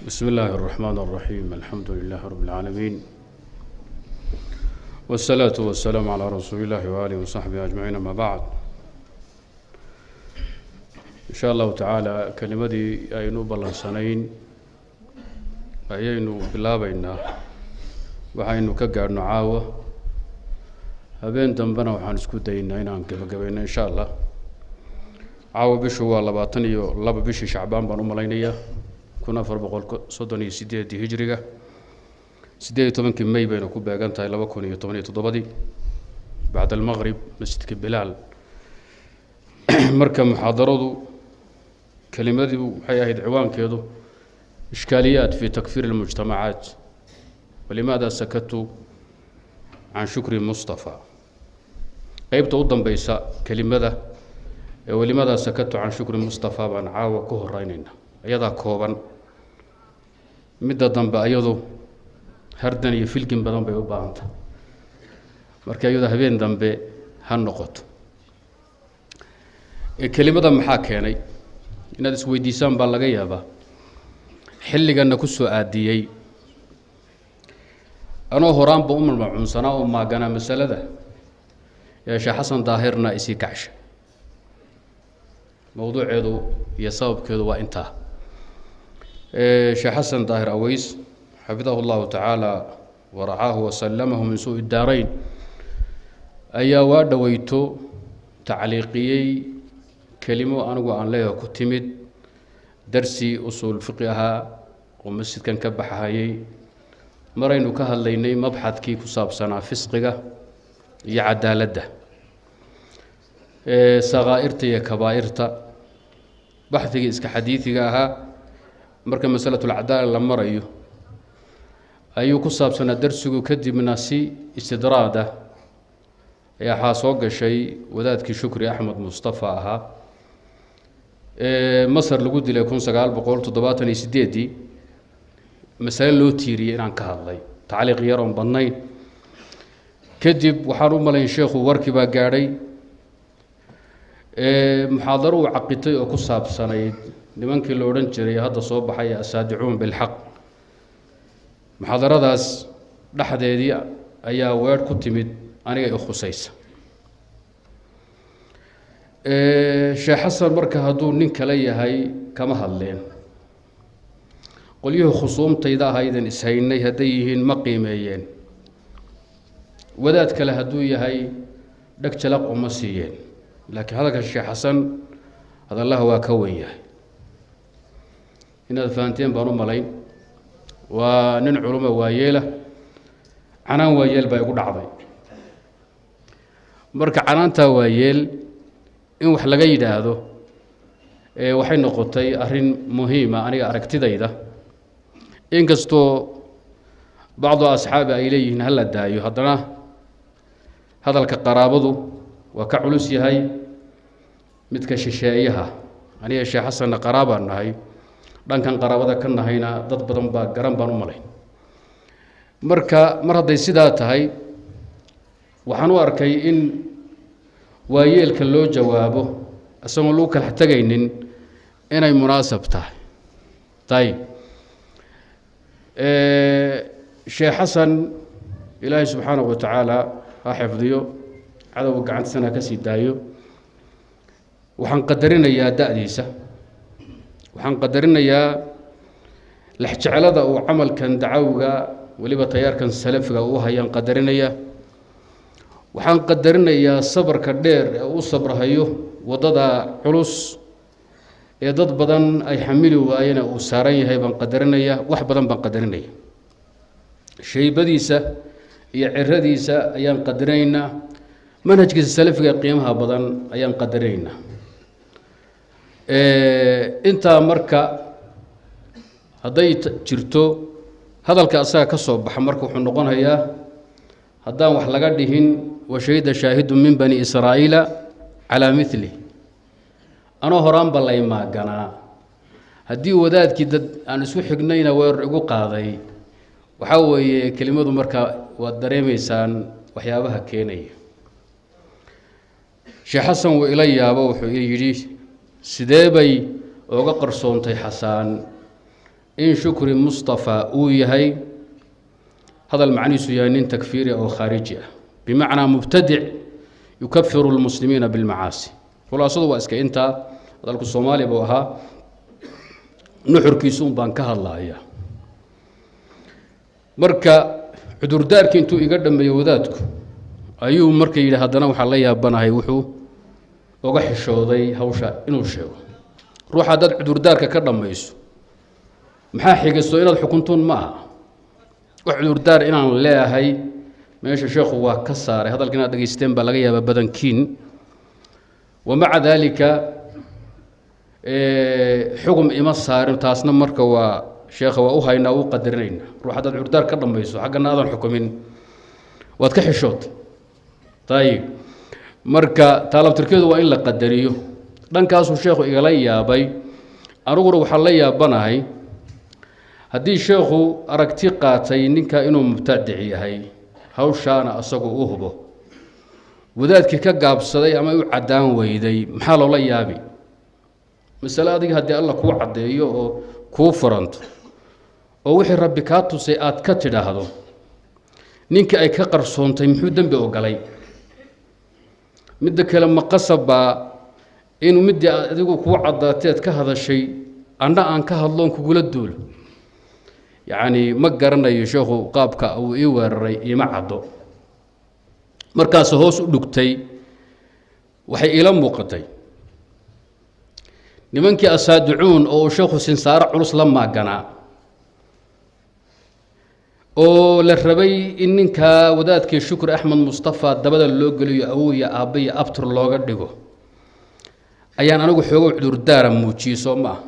بسم الله الرحمن الرحيم الحمد لله رب العالمين والصلاة والسلام على رسول الله وآله وصحبه أجمعين ما بعد إن شاء الله تعالى كلمتي أينو بلنسانين أينو بلابينا وحينو كقارنا عاوة هبين دنبنا وحان اسكو دينا إنان كفقبين إن شاء الله عاوة بشو واللباطنيو لبا بشي شعبان بانو ملاينية كنا فربقول صدني سيدي هجرية سيدي طبعاً كمية بين كوبا جانتا إلى بكوني طبعاً تضبطي بعد المغرب مسجد بلال مركب محاضرة كلمات حياة عوان كذا إشكاليات في تكفير المجتمعات ولماذا سكتوا عن شكر مصطفى قيبت قدام بيساء كلمة ولماذا سكتوا عن شكر مصطفى بان عاوة كهريننا أيضا كوبان midda dambe ayadu hardan iyo filkin badan bay u baahanta marka ayadu habeen dambe ha noqoto kelimada maxaa keenay inaad isweydiisaan baa laga yaabaa xilligana ku soo aadiyay anoo horaanba u malmacuunsanaa oo maagana masalada Sheekh Xasan Daahirna isi kacsha mawduuceedu iyo sababkeedu waa intaa شيخ حسن ظاهر أويس حفظه الله تعالى ورعاه وسلمه من سوء الدارين أيا وادويتو تعليقيي كلمة أنا وأن لا كتمد درسي أصول فقهها ومسجد كان كبحها هي مرينو كهالليني مبحث كي كصاب سنة فسقها يعدالده صغائرتي كبائرتا بحثي إسك حديثها marka mas'alatu al-'adaala la marayo ayuu ku saabsanaa darsigu kadibna si istidraada ayaa soo gashay wadaadkii Shukri Axmed Mustafa ahaa Masar lagu dilay 1978 mas'ala loo tiiriyay inaan ka hadlay taaliiq yar oo badnayn kadib waxaan u malayn sheekhu warkii baa gaadhay muxaadaro uu caqitay oo ku saabsanayd nimankii la oran jiray hadda soo baxay asaadicuun bil haq muxaadaradaas dhaxdeedii ayaa weer ku timid aniga ay khusaysa Sheekh Xasan marka haduu nin kale yahay kama hadleen qoliyuhu khusuumtayda ahaydan ishaynay haday yihiin ma qiimeeyeen wadaad kale haduu yahay dhag jalaq uma siiyeen laakiin hadalka Sheekh Xasan hadallahu waa ka weyn yahay inaad fahanteen baan u malayn waa nin culimo waayeela canaan waayeel bay ugu dhacday marka canaanta waayeel in wax laga yiraahdo waxay noqotay arrin muhiim ah aniga aragtidayda inkastoo bacdo asxaabi ay leeyihiin hal la daayo haddana hadalka qaraabadu waa ka culus yahay midka shisheeyaha aniga Sheekh Xasan qaraabaan nahay dhankan qaraabada ka nahayna dad badan baa garan baan u malay marka mar haday sidaa tahay waxaan u arkay in waayeelka loo jawaabo asagoo loo kala tagaynin inay munaasab tahay Sheekh Xasan Ilaahay subhanahu wa ta'ala ha xifdiyo cadow gacantiisana ka sii daayo waxaan qadarinayaa da'diisa waxaan qadarinayaa laxjeclada uu amalkan dacawga waliba tayaarkan salafiga uu hayaan qadarinayaa waxaan qadarinayaa sabarka dheer ee uu sabrahayo wadada culus ee dad badan ay xamili waayeen uu saaran yahay baan qadarinayaa wax badan baan qadarinayaa shaybadiisa iyo ciradiisa ayaan qadarinaynaa manhajkiisa salafiga qiimaha badan ayaan qadarinaynaa inta marka haday jirto hadalka asaga ka soo baxa marka wuxuu noqonayaa hadaan wax laga dhihin wa shayda shaahidun min bani israa'iila ala mithli ana horaan balay maagana hadii wadaadkii dad aan isku xignayna weer ugu qaaday waxa weeye kelimadu marka waa dareemeysaan waxyaabaha keenay Sheekh Xasan wa ila yaabo wuxuu yiri sidee bay uga qarsoontay Xasaan إن شكر مصطفى أويهي هذا المعني سيانين تكفيري أو خارجي بمعنى مبتدع يكفر المسلمين بالمعاصي ولا صدوا اسك انت dalku Soomaaliya buu ahaa nuxurkiisu baan ka hadlaaya marka cudurdaarkii intuu iga dhameeyo wadaadku ayuu markay yiraahdana waxa la yaabanahay wuxuu uga xishooday hawsha inuu sheego ruuxa dad cudurdaarka ka dhameeyso maxaa xigiso inaad xukuntoon ma aha wax cudurdaar inaan leeyahay meesha sheekhu waa ka saaray hadalkina dhageysteen baa laga yaabaa badankiin ومع ذلك حكم إما صار تاسنا مركا وشيخ وأوهينا وقدرين روح هذا العردار كلام بيسو حقنا هذا الحكمين واتكح الشوط طيب مركا طالب تركيز وإلا قدريه لان كاسو الشيخ إغلي يا بي أروغر وحلي يا بناهي هدي الشيخ أركتي قاتي نكا إنو مبتدعي هاي هاوشانا أساقو أوهبو wadaadkii ka gaabsaday ama uu cadaan weyday maxaa loo la yaabi mas'ala adiga hadii Allah ku cadeeyo oo ku furanto oo wixii rabbi ka tusay aad ka tidhaahdo ninka ay ka qarsoontay muxuu dambi ogalay midda kale ma qasaba inuu mid adigu ku cadaateed ka hadashay anda aan ka hadloon kugula duul yaani ma garanayo sheekhu qaabka uu ii weeraray ima cado markaas hoos u dhugtay waxay ila muuqatay nimankii asaaduun oo sheekhu sinsaar culus la maagana oo la rabay in ninka wadaadkii shukr Ahmed Mustafa dabada loo galiyo awooya aabay abtur looga dhigo ayaan anigu xoogo cudur daara muujiso ma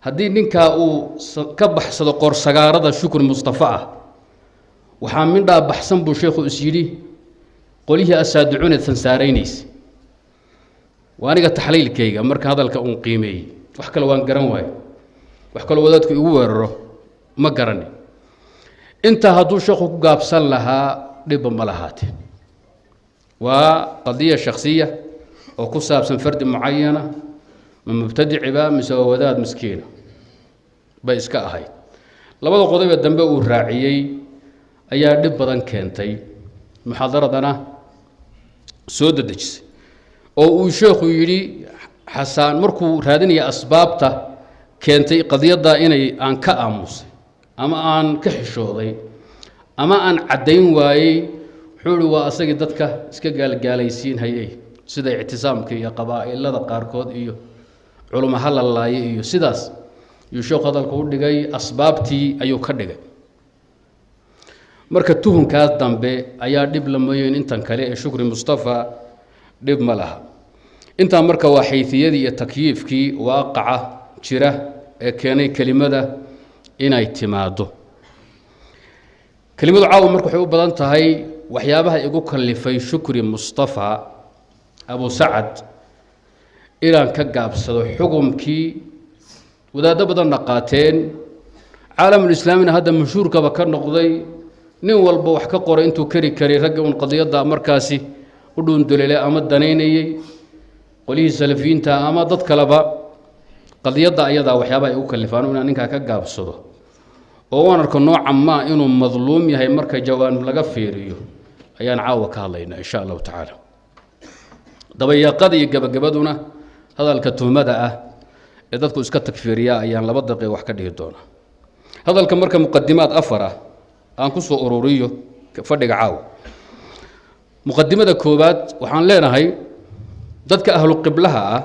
hadii ninka uu ka baxsado qor sagaarada shukr Mustafa waxaa min dhaa baxsan buu sheekhu is yiri qolihi asaaduun tansaaraynays waaniga taxliilkayga marka hadalka uu qiimeeyay wax kale waan garan waay wax kale wadaadku igu weeraro ma garan inta haduu sheekhu ku gaabsan lahaa dhib ma lahaate waa qadiya shakhsiya oo ku saabsan fardi muayana mubtadici ba mise wadaad miskiina bay iska ahayd labada qodob ee dambe uu raaciyay ayaa dhib badan keentay muxaadaradana soo dadajisay oo uu sheekhu yiri xasaan markuu raadinaya asbaabta keentay qadiyada inay aan ka aamusay ama aan ka xishooday ama aan cadeyn waayay xuri waa asagii dadka iska gaalgaalaysiin hayay sida ictisaamka iyo qabaa'ilada qaarkood iyo culumada la laayay iyo sidaas iyo sheekhu hadalku u dhigay asbaabtii ayuu ka dhigay marka tuhunkaas dambe ayaa dib la mooyeen intan kale ee shukri Mustafa dib malaha inta marka waa xaythiyadii iyo takyiifkii waaqaca jira ee keenay kelimada inay timaado kelimadu caaw marka waxay u badan tahay waxyaabaha igu kallifay shukri Mustafa Abu Sa'ad ilaan ka gaabsado xukumkii wadaad badan qaateen caalamul islaamina hadda mashhuurka ka noqday nin walba wax ka qoray intuu kari rag un qadiyada markaasi u dhuundulay ama daneynayay qolihii salafiinta ama dad kaleba qadiyada ayada waxyaaba ay u kalifaan in ninka ka gaabsado oo wanarka nooca ma inuu madluum yahay marka jawaan laga fiiriyo ayaan caawa ka hadlaynaa insha Allah ta'ala dabayaqadii gabagabaduna hadalka tuhmada ah ee dadku iska takfiiriya ayaan 2 daqiiqo wax ka dhigi doona hadalka marka muqaddimaad afar ah aan ku soo ururiyo fadhiga caaw muqaddimada koobaad waxaan leenahay dadka ahlu qiblaha ah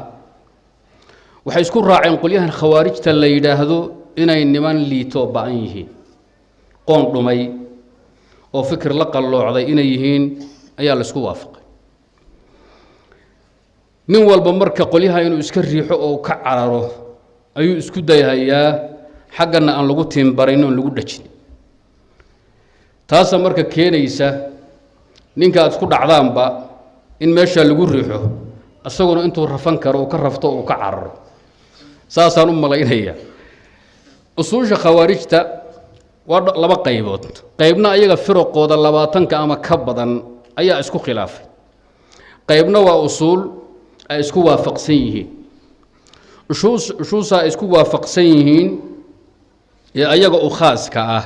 waxay isku raaceen qolyahan khawaarijta la yiraahdo inay niman liito baan yihiin qoon dhumay oo fikir la qalloocday inay yihiin ayaa la isku waafaqay nin walba marka qolyaha inuu iska riixo oo ka cararo ayuu isku dayayaa xaqana aan lagu tiimbarin oo lagu dhajin taas marka keenaysa ninka aad ku dhacdaanba in meesha lagu riixo asaguna intuu rafan karo oo ka rafto oo ka cararo saasaan u malaynaya usuusha khawaarijta waa 2 qaybood qaybna ayaga firqooda 20 ama ka badan ayaa isku khilaafay qaybna waa usuul ay isku waafaqsan yihiin usuusa isku waafaqsan yihiin ayaga u khaaska ah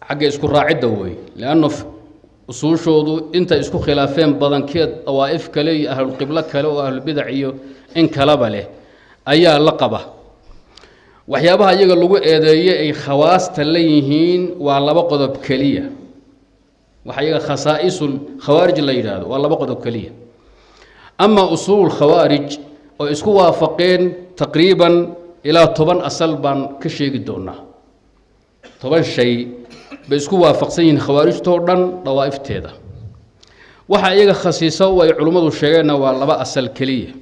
xagga isku raacidda wey lanno usuushoodu inta isku khilaafeen badankeed dawaa'if kale iyo ahlulqiblo kale oo ahlulbidac iyo in kalaba leh ayaa la qaba waxyaabaha iyaga lagu eedeeyay ay khawaasta leeyihiin waa laba qodob kaliya waxa iyaga khasaa'isul khawaarij la yiraahdo waa laba qodob kaliya ama usul khawaarij oo isku waafaqeen taqriiban ilaa 10 asal baan ka sheegi doonaa 10 shay bay isku waafaqsan yihiin khawaarijtoo dhan dawaa'ifteeda waxa iyaga khasiiso way culimadu sheegeen waa laba asal kaliya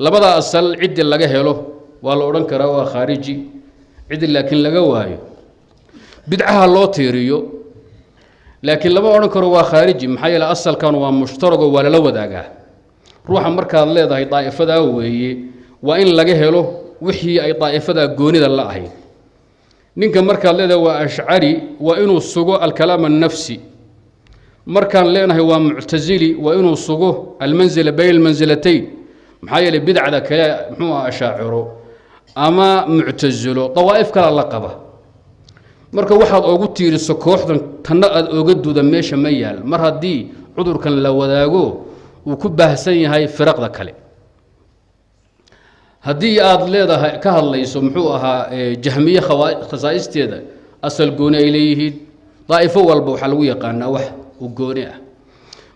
labada asal cid laga helo waa la oran karaa waa khaariji cid laakiin laga waayo bidcaha loo tiiriyo laakiin lama oran karo waa khaariji maxay la asalkan waa mushtarago wala la wadaaga ruuxa markaad leedahay daa'ifada weeye waa in laga helo wixii ay daa'ifada goonida la ahayd ninka markaad leedahay waa ashcari waa inuu sugo al-kalaam an-nafsi markaan leenahay waa mu'tazili waa inuu sugo al-manzila bayna al-manzilatayn maxay yeelay bidcada kale muxuu ashaaciro ama mu'tazilo dawaa'if kala la qaba marka waxaad ugu tiiriso kooxdan tanna aad uga duuda meesha ma yaal mar hadii cudurkan la wadaago uu ku baahsan yahay firaqda kale hadii aad leedahay ka hadlayso muxuu ahaa jahmiye khasaa'isteeda asal gooni ay leeyihiin daa'ifo walba waxa lagu yaqaanaa wax u gooni ah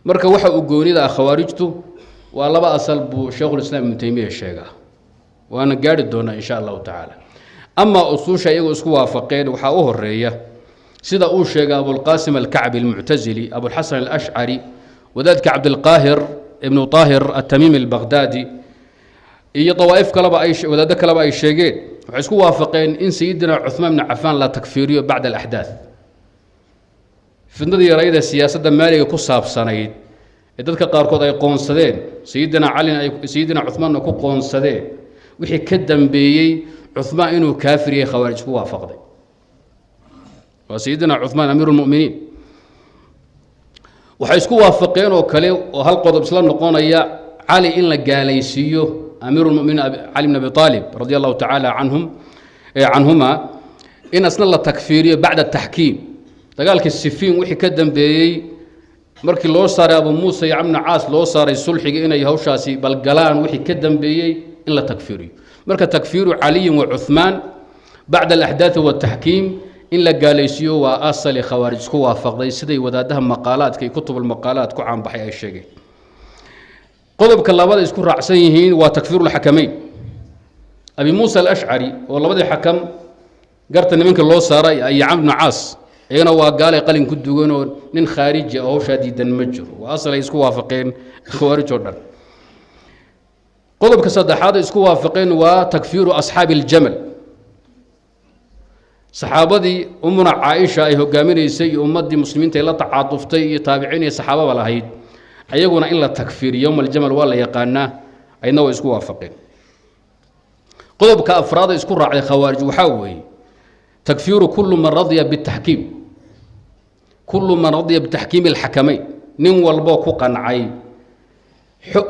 marka waxa u goonida khawaarijtu waa laba asal buu sheekhu islaam ibn taymiya sheega waana gaari doona insha Allah ta'ala ama usuusha iyagu isku waafaqeen waxa u horeeya sida uu sheegay Abu al-Qasim al-Ka'bi al-Mu'tazili Abu al-Hasan al-Ash'ari wadadka Abd al-Qahir ibn Tahir at-Tamimi al-Baghdadi iyo dawaa'if kalaba ay wadada kalaba ay sheegeen waxay isku waafaqeen in sayyidina Uthman ibn Affan la takfiriyo bacda al-ahdath fidnadii yarayda siyaasadda maaliga ku saabsanayd dadka qaarkood ay qoonsadeen sayyidina Ali ay sayyidina Uthman ku qoonsadeen wixii ka dambeeyay Uthman inuu kaafir yahay khawaarij ku waafaqday wa sayyidina Uthman amirul mu'minin waxay isku waafaqeen oo kale oo hal qodob isla noqonaya Ali in la gaalaysiiyo amirul mu'minin Ali ibn Abi Talib radiyallahu ta'ala anhuma in asna la takfiriyo bacda tahkiim dagaalkii Sifiin wixii ka dambeeyay markii loo saaray Abu Muusa iyo Ibn Aas loo saaray sulxiga inay hawshaasi balgalaan wixii ka dambeeyay in la takfiriyo marka takfiru Ali wa Uthman bacda al-ahdath wa at-tahkim in la gaalaysiyo waa asal khawarij ku waafaqday siday wadaadaha maqaalaadka iyo kutub al-maqaalaat ku caan baxay ay sheegeen qodobka labada isku raacsan yihiin waa takfiru al-hakamayn Abi Muusa al-Ash'ari oo labadii xakam garta nimanka loo saaray ay Ibn Aas ayna waa gaalay qalin ku dugan oo nin khariji oo shadiidan ma jiro waa asal isku waafaqeen khawarij oo dhan qodobka saddexaad isku waafaqeen waa takfiru ashaabi al-jamal saxaabadii umuna Aisha ay hogaaminaysay ummadii muslimiinta ay la tacaatuftay iyo taabiciin iyo saxaabada lahayd ayaguna in la takfiriyo yawm al-jamal waa la yaqaana ayna way isku waafaqeen qodobka afraad isku raacay khawarij waxa weeye takfiru kullu man radiya bit-tahkim kullu man radiya bit-tahkim al-hakamayn nin walba ku qancay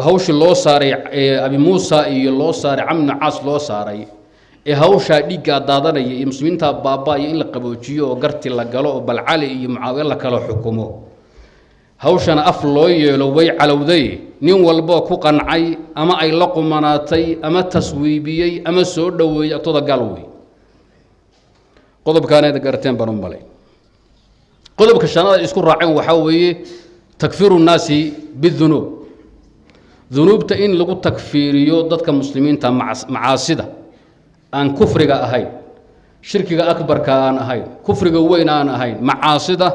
hawshi loo saaray Abi Muusa iyo loo saaray Ibn Aas loo saaray hawsha dhiga daadanaya iyo muslimiinta baabaayo in la qaboojiyo oo garti la galo oo bal Ali iyo Muawiya la kala xukumo hawshana af loo yeelo way calawday nin walba ku qancay ama ay la qumanaatay ama taswiibiyay ama soo dhaweeyay toda galway qodobkaanada garteen baan u malay qodobka shanaad isku raaceen waxa weeye takfiru naasi bidhunub dhunubta in lagu takfiriyo dadka muslimiinta macaasida aan kufriga ahayn shirkiga akbarka aan ahayn kufriga weyn aan ahayn macaasida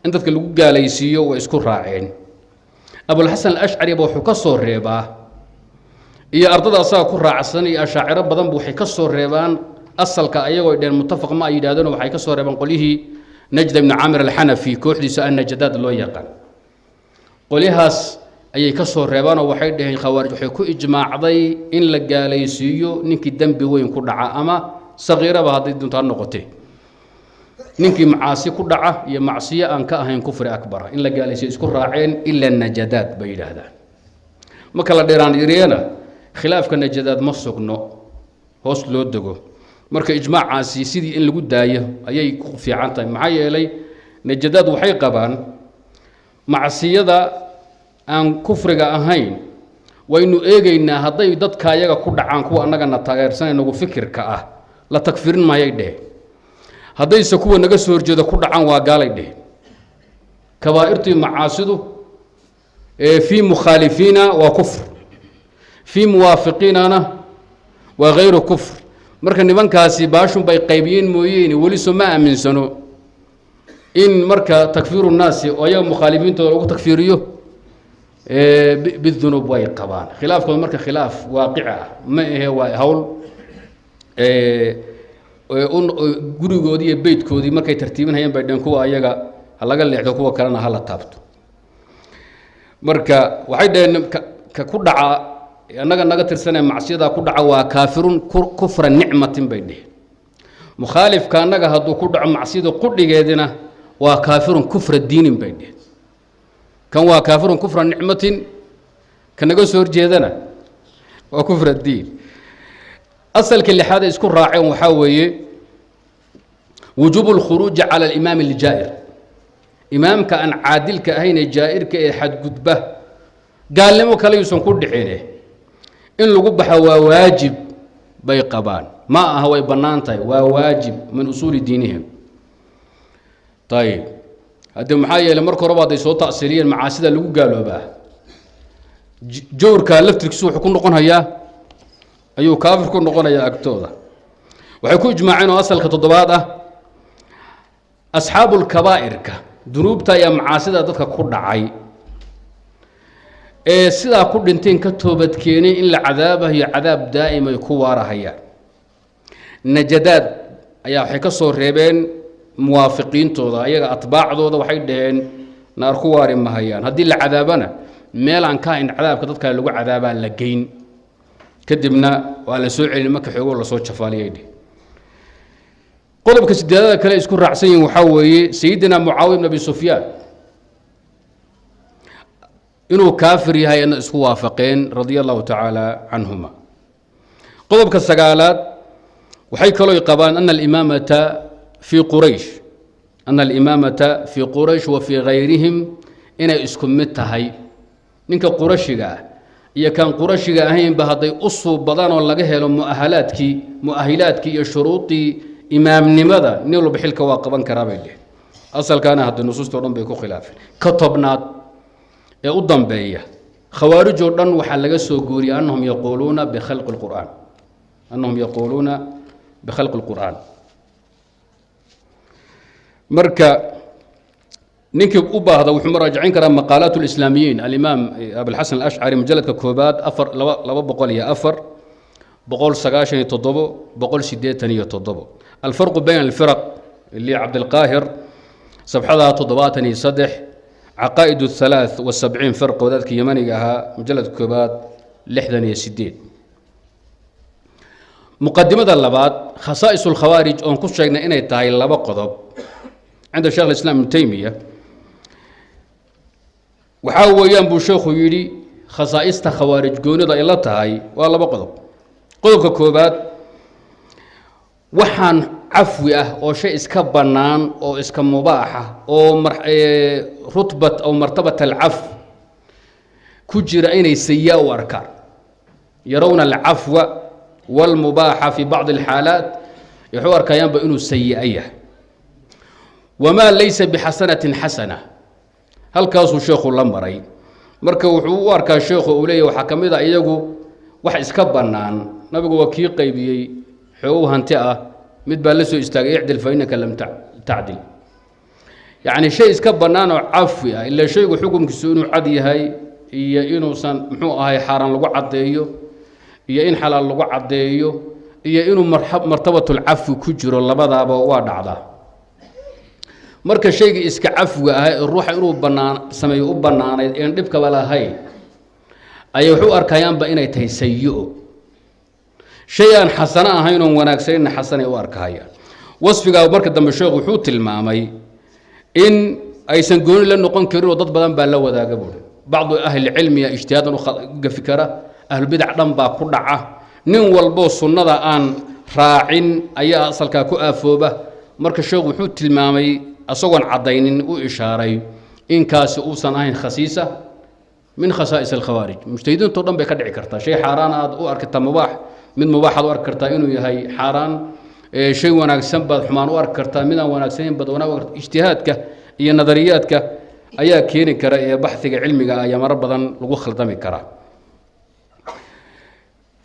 in dadka lagu gaalaysiiyo way isku raaceen Abu al-Hasan al-Ash'ari wuxuu ka soo reebaa iyo ardada asaga ku raacsan iyo ashaaciro badan waxay ka soo reebaan asalka ayagoo dheen muttafaq ma ay yiraahdeen waxay ka soo reebaan qolihii Najd ibn Amir al-Hanafi kooxdiisa an-Najdad loo yaqaan qolihaas ayay ka soo reebaan oo waxay dhaheen khawaarij waxay ku ijmaacday in la gaalaysiiyo ninkii dambi weyn ku dhaca ama sagiiraba haday dunta noqotay ninkii macaasi ku dhaca iyo macsiyo aan ka ahayn kufri akbar in la gaalaysiyo isku raaceen illa an-Najdad bay yiraahdaan ma kala dheeraan yiriyana khilaafka Najdad ma sugno hoos loo dego marka ijmaacaasi sidii in lagu daayo ayay ku fiican tahay maxaa yeelay najadaad waxay qabaan macsiyada aan kufriga ahayn waynu eegaynaa hadday dadka ayaga ku dhacaan kuwa annagana taageersanay nagu fikirka ah la takfirin maayay dheh haddayse kuwa naga soo horjeeda ku dhacaan waa gaalay dheh kabaa'irtii macaasidu في مخالفين وكفر في موافقين وغير كفر marka nimankaasi baashun bay qaybiyeen mooyeen wali soo ma aaminsano in marka takfiiru naasi oo ay mukhalifiintooda lagu takfiiriyo bidunub way qabaan khilaafkooda marka khilaaf waaqic ah ma aha waa hawl gurigoodii iyo beedkoodii markay tartiibinayeen bay dhan kuwa ayaga laga leexdo kuwa kalena hala taabto marka waxay dhaheen ka ku dhaca annaga naga tirsanay macsiyada ku dhaca waa kaafirun kufra nicmatin bay dhaheen mukhaalifka annaga hadduu ku dhaco macsiyada qudhigeedina waa kaafirun kufra diinin bay dhaheen kan waa kaafirun kufra nicmatin ka naga soo horjeedana waa kufra diin asalka lixaad isku raaceen waxaa weeye wujuubu lkhuruuji cala alimaam aljaa'ir imaamka aan caadilka ahayn jaa'irka ee xadgudba gaalnimo kale yuusan ku dhixine in lagu baxo waa waajib bay qabaan ma aha way bannaan tahay waa waajib min usuuli diinihim ayib haddii maxaa yeelay marka horeba hadday soo ta'siiriyeen macaasida lagu gaaloobaa jawrka laftirkiisu wuxuu ku noqon hayaa ayuu kaafir ku noqonayaa agtooda waxay ku ijmaaceen oo asalka toddobaad ah asxaabu lkabaa'irka dunuubta iyo macaasida dadka ku dhacay ee sidaa ku dhinteen ka toobad keenay in la cadaabayo cadaab daa'im ay ku waarahayaan najadaad ayaa waxay ka soo reebeen muwaafiqiintooda ayaga atbaacdooda waxay dhaheen naar ku waari mahayaan haddii la cadaabana meel aan ka hayn cadaabka dadka lagu cadaabaa la geyn kadibna waa la soo celin marka xoogoo la soo jafaaliyay dheh qodobka sideedada kale isku raacsan yihiin waxaa weeye sayidina mucaawiya ibn abi sufyaan inuu kaafir yahay ana isku waafaqeen radia allahu tacaala canhuma qodobka sagaalaad waxay kaloo qabaan ana alimaamata fii quraysh wa fii gayrihim inay isku mid tahay ninka qurashiga ah iyo kan qurashiga ahaynba hadday u suubadaan oo laga helo mu'ahilaadkii iyo shuruudii imaamnimada nin walba xilka waa qaban karaa bay dheh asalkaana hadda nusuusta o dhan bay ku khilaafeen ka tobnaad ee u dambeeya khawaarij oo dhan waxaa laga soo guuriyay annahum yaquuluuna bikhalqi lqur'aan marka ninkii u baahda wuxuu maraajicin karaa maqaalaat lislaamiyiin alimaam abulxasan alashcari mujaladka koobaad 297 الفرق بين الفرق اللي عبد القاهر صفحتها 73 عقائد 73 فرق وذلك يمنيها مجلد كوبات 66 مقدمة اللبات خصائص الخوارج أن كل شيء إنه يتعي اللبا قضب عند الشيخ الإسلام ابن تيمية وحاول ينبو الشيخ يري خصائص خوارج قوني إلا تعي واللبا قضب قضب كوبات waxaan cafwi ah oo shay iska bannaan oo iska mubaaxa oo rutbat aw martabat alcaf ku jira inay sayaa u arkaan yarawna alcafwa walmubaaxa fi bacdi alxaalaat wuxuu arkayaanba inuu sayi'a yahay wamaa laysa bixasanatin xasana halkaasuu sheekhu la maray marka wuxuu u arkaa sheekhu uu leeyahy waxaa ka mid a iyagu wax iska bannaan nabigu waa kii qaybiyey xoogow hanti ah mid baa la soo istaagay icdil fa innaka lam tacdil yacni shay iska bannaan oo cafi ah ilaa shaygu xukunkiisu inuu cad yahay iyo inuusan muxuu ahay xaaraan lagu caddeeyo iyo in xalaal lagu caddeeyo iyo inuu martabatulcafwi ku jiro labadaaba waa dhacdaa marka shayga iska cafwiga ah ee ruuxa inuu sameeyo u bannaanayd een dhibkaba lahayn ayay wuxuu arkayaanba inay tahay sayi-o shay aan xasano ahayn oon wanaagsanayna xasanay u arkahayaan wasfigaa marka dambe sheekhu wuxuu tilmaamay in aysan gooni la noqon karin oo dad badan baa la wadaaga buuri bacdu ahlicilmiya ijtihaadan u gafi kara ahlubidac dhan baa ku dhaca nin walbo sunnada aan raacin ayaa asalkaa ku aafooba marka sheekhu wuxuu tilmaamay asagoon caddaynin u ishaaray inkaasi uusan ahayn khasiisa min khasaa'is alkhawaarij mujtahidiintoo dhan bay ka dhici kartaa shay xaaraan aad u arkataa mubaax mid mubaaxaad u arki kartaa inuu yahay xaaraan shay wanaagsan baad xumaan u arki kartaa midaan wanaagsaneyn baad wanaag u arki ijtihaadka iyo nadariyaadka ayaa keeni kara ee baxhiga cilmiga ayaa marar badan lagu khaldami karaa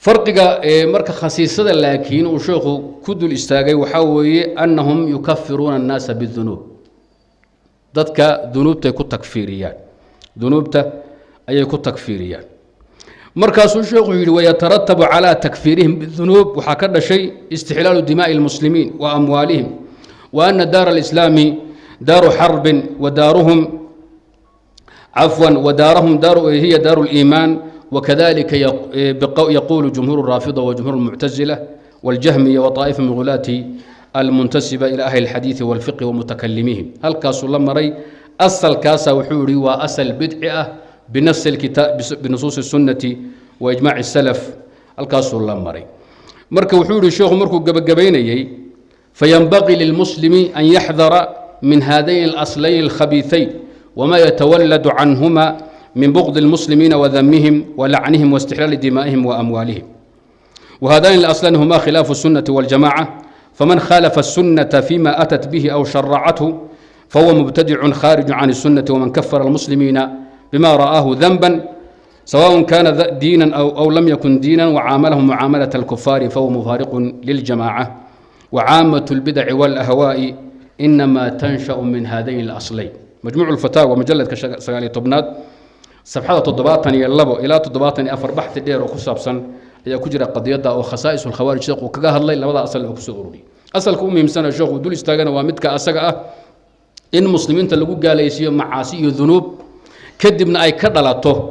farqiga marka khasiisada laakiin uu sheekhu ku dul istaagay waxaa weeye annahum yukafiruuna annaasa bidunuub dadka dunuubtay ku takfiiriyaan dunuubta ayay ku takfiiriyaan markaasuu sheekhu yidhi wayataratabu calaa takfiirihim bidunuub waxaa ka dhashay istixlaalu dimaa'i lmuslimiin wa amwaalihim wa ana daara alislaami daaru xarbin wa daaruhum cafwan wa daarahum hiya daaru liimaan وكذلك يقول جمهور الرافضة وجمهور المعتزلة والجهمية وطائفة من غلاة المنتسبة إلى أهل الحديث والفقه ومتكلميهم هل كاسو لمري أصل كاسا وحوري وأصل بدعة بنص الكتاب بنصوص السنة وإجماع السلف الكاسو لمري مركو وحوري الشيخ مركو قبيني فينبغي للمسلم أن يحذر من هذين الأصلين الخبيثين وما يتولد عنهما من بغض المسلمين وذمهم ولعنهم واستحلال دمائهم وأموالهم وهذان الأصلان هما خلاف السنة والجماعة فمن خالف السنة فيما أتت به أو شرعته فهو مبتدع خارج عن السنة ومن كفر المسلمين بما رآه ذنبا سواء كان دينا أو لم يكن دينا وعاملهم معاملة الكفار فهو مفارق للجماعة وعامة البدع والأهواء إنما تنشأ من هذين الأصلين مجموع الفتاوى مجلد كسغالي طبنات صفحة تضباطني اللبو إلى تضباطني أفر بحث دير وخصابسا هي كجرة قضية أو خصائص الخوارج شيخ وكجاه الله إلا وضع أصل وكسوري أصل كأمي مسنا شيخ ودول استاجنا وامدك أسجأ إن مسلمين تلقوا قال يسير معاصي الذنوب كدبنا أي كدلته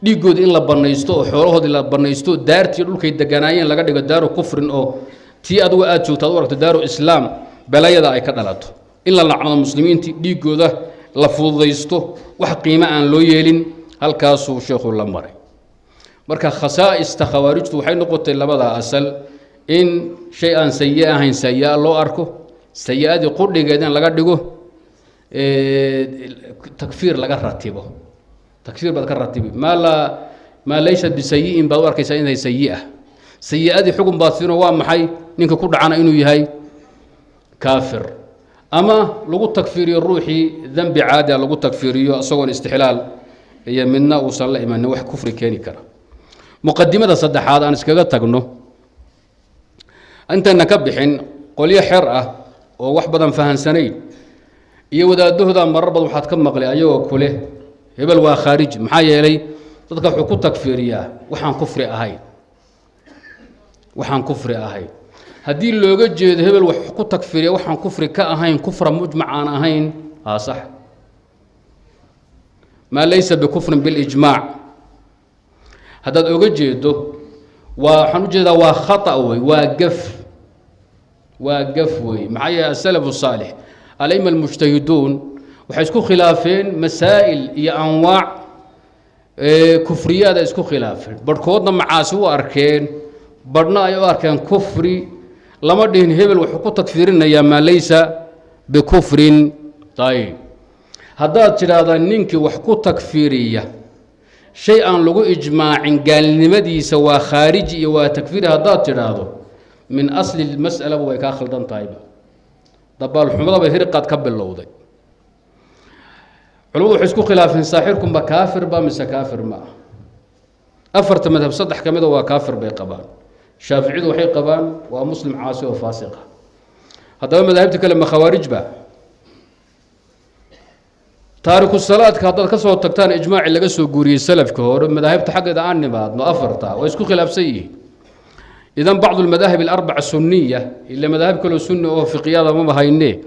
دي جود إن لبنيستو حوره دي لبنيستو دار تيرول كيد جناين لقد دارو كفر أو تي أدوات شو تدور دارو إسلام بلا يدا أي كدلته إلا لعن المسلمين دي جوده لفوضيستو وحقيمة أن لو يلين halkaasuu sheekhu la maray marka khasaa'ista khawaarijtu waxay noqotay labada asal in shay aan sayi ahayn sayi loo arko sayi'adii qudhigeedan laga dhigo takfiir laga ratibo takfiir baad ka ratibi ma laysa bisayi'in baad u arkaysaa inay sayi'ah sayi'adii xugun baad siino waa maxay ninka ku dhacana inuu yahay kaafir ama lagu takfiiriyo ruuxii dambi caadi lagu takfiiriyo isagoon istixlaal هي منا وصل الله إيمان وح كفر كاني كرا مقدمة صدحات أنا سكجت تجنو أنت نكبحين قولي حرقة وواحد بدن فهن سنين يودا ده مرة بدو حد كم مقلي أيوة كله هبل وخارج محايا لي تذكر حقوق تكفيرية وحن كفر أهاي وحن كفر أهاي هدي اللي يوجد هبل وحقوق تكفيرية وحن كفر كأهين كفر مجمع عن أهين صح ما ليس بكفر بالإجماع هذا أوجده وحنوجده وخطأ وقف معايا السلف الصالح الأئمة المجتهدون وحيسكو خلافين مسائل يا أنواع كفريات يسكو خلافين بركودنا معاسو أركان برنا أيو أركان كفري لما دين هبل وحقوق تكفيرنا يا ما ليس بكفر طيب haddaad tidhaahdaa ninkii wax ku takfiiriya shay aan lagu ijmaacin gaalnimadiisa waa khaariji iyo waa takfiiri haddaad tidhaahdo min asli lmas'alaba way kaa khaldan tahayba dabaalxumadaba hirqaad ka bilowday culimadu waxay isku khilaafeen saaxirkunba kaafirba mise kaafir ma ah afarta madhab saddex ka mida waa kaafir bay qabaan shaaficiyadu waxay qabaan waa muslim caasi oo faasiqa haddaba madaahibta kale ma khawaarij ba تارك الصلاة كهذا كسر تكتان إجماع اللي جسوا جوري السلف كهور المذاهب تحقق عني بعد ما أفرطها ويسكو خلاف سيء إذا بعض المذاهب الأربعة السنية اللي مذاهب كله سنة وفي قيادة ما بهاينه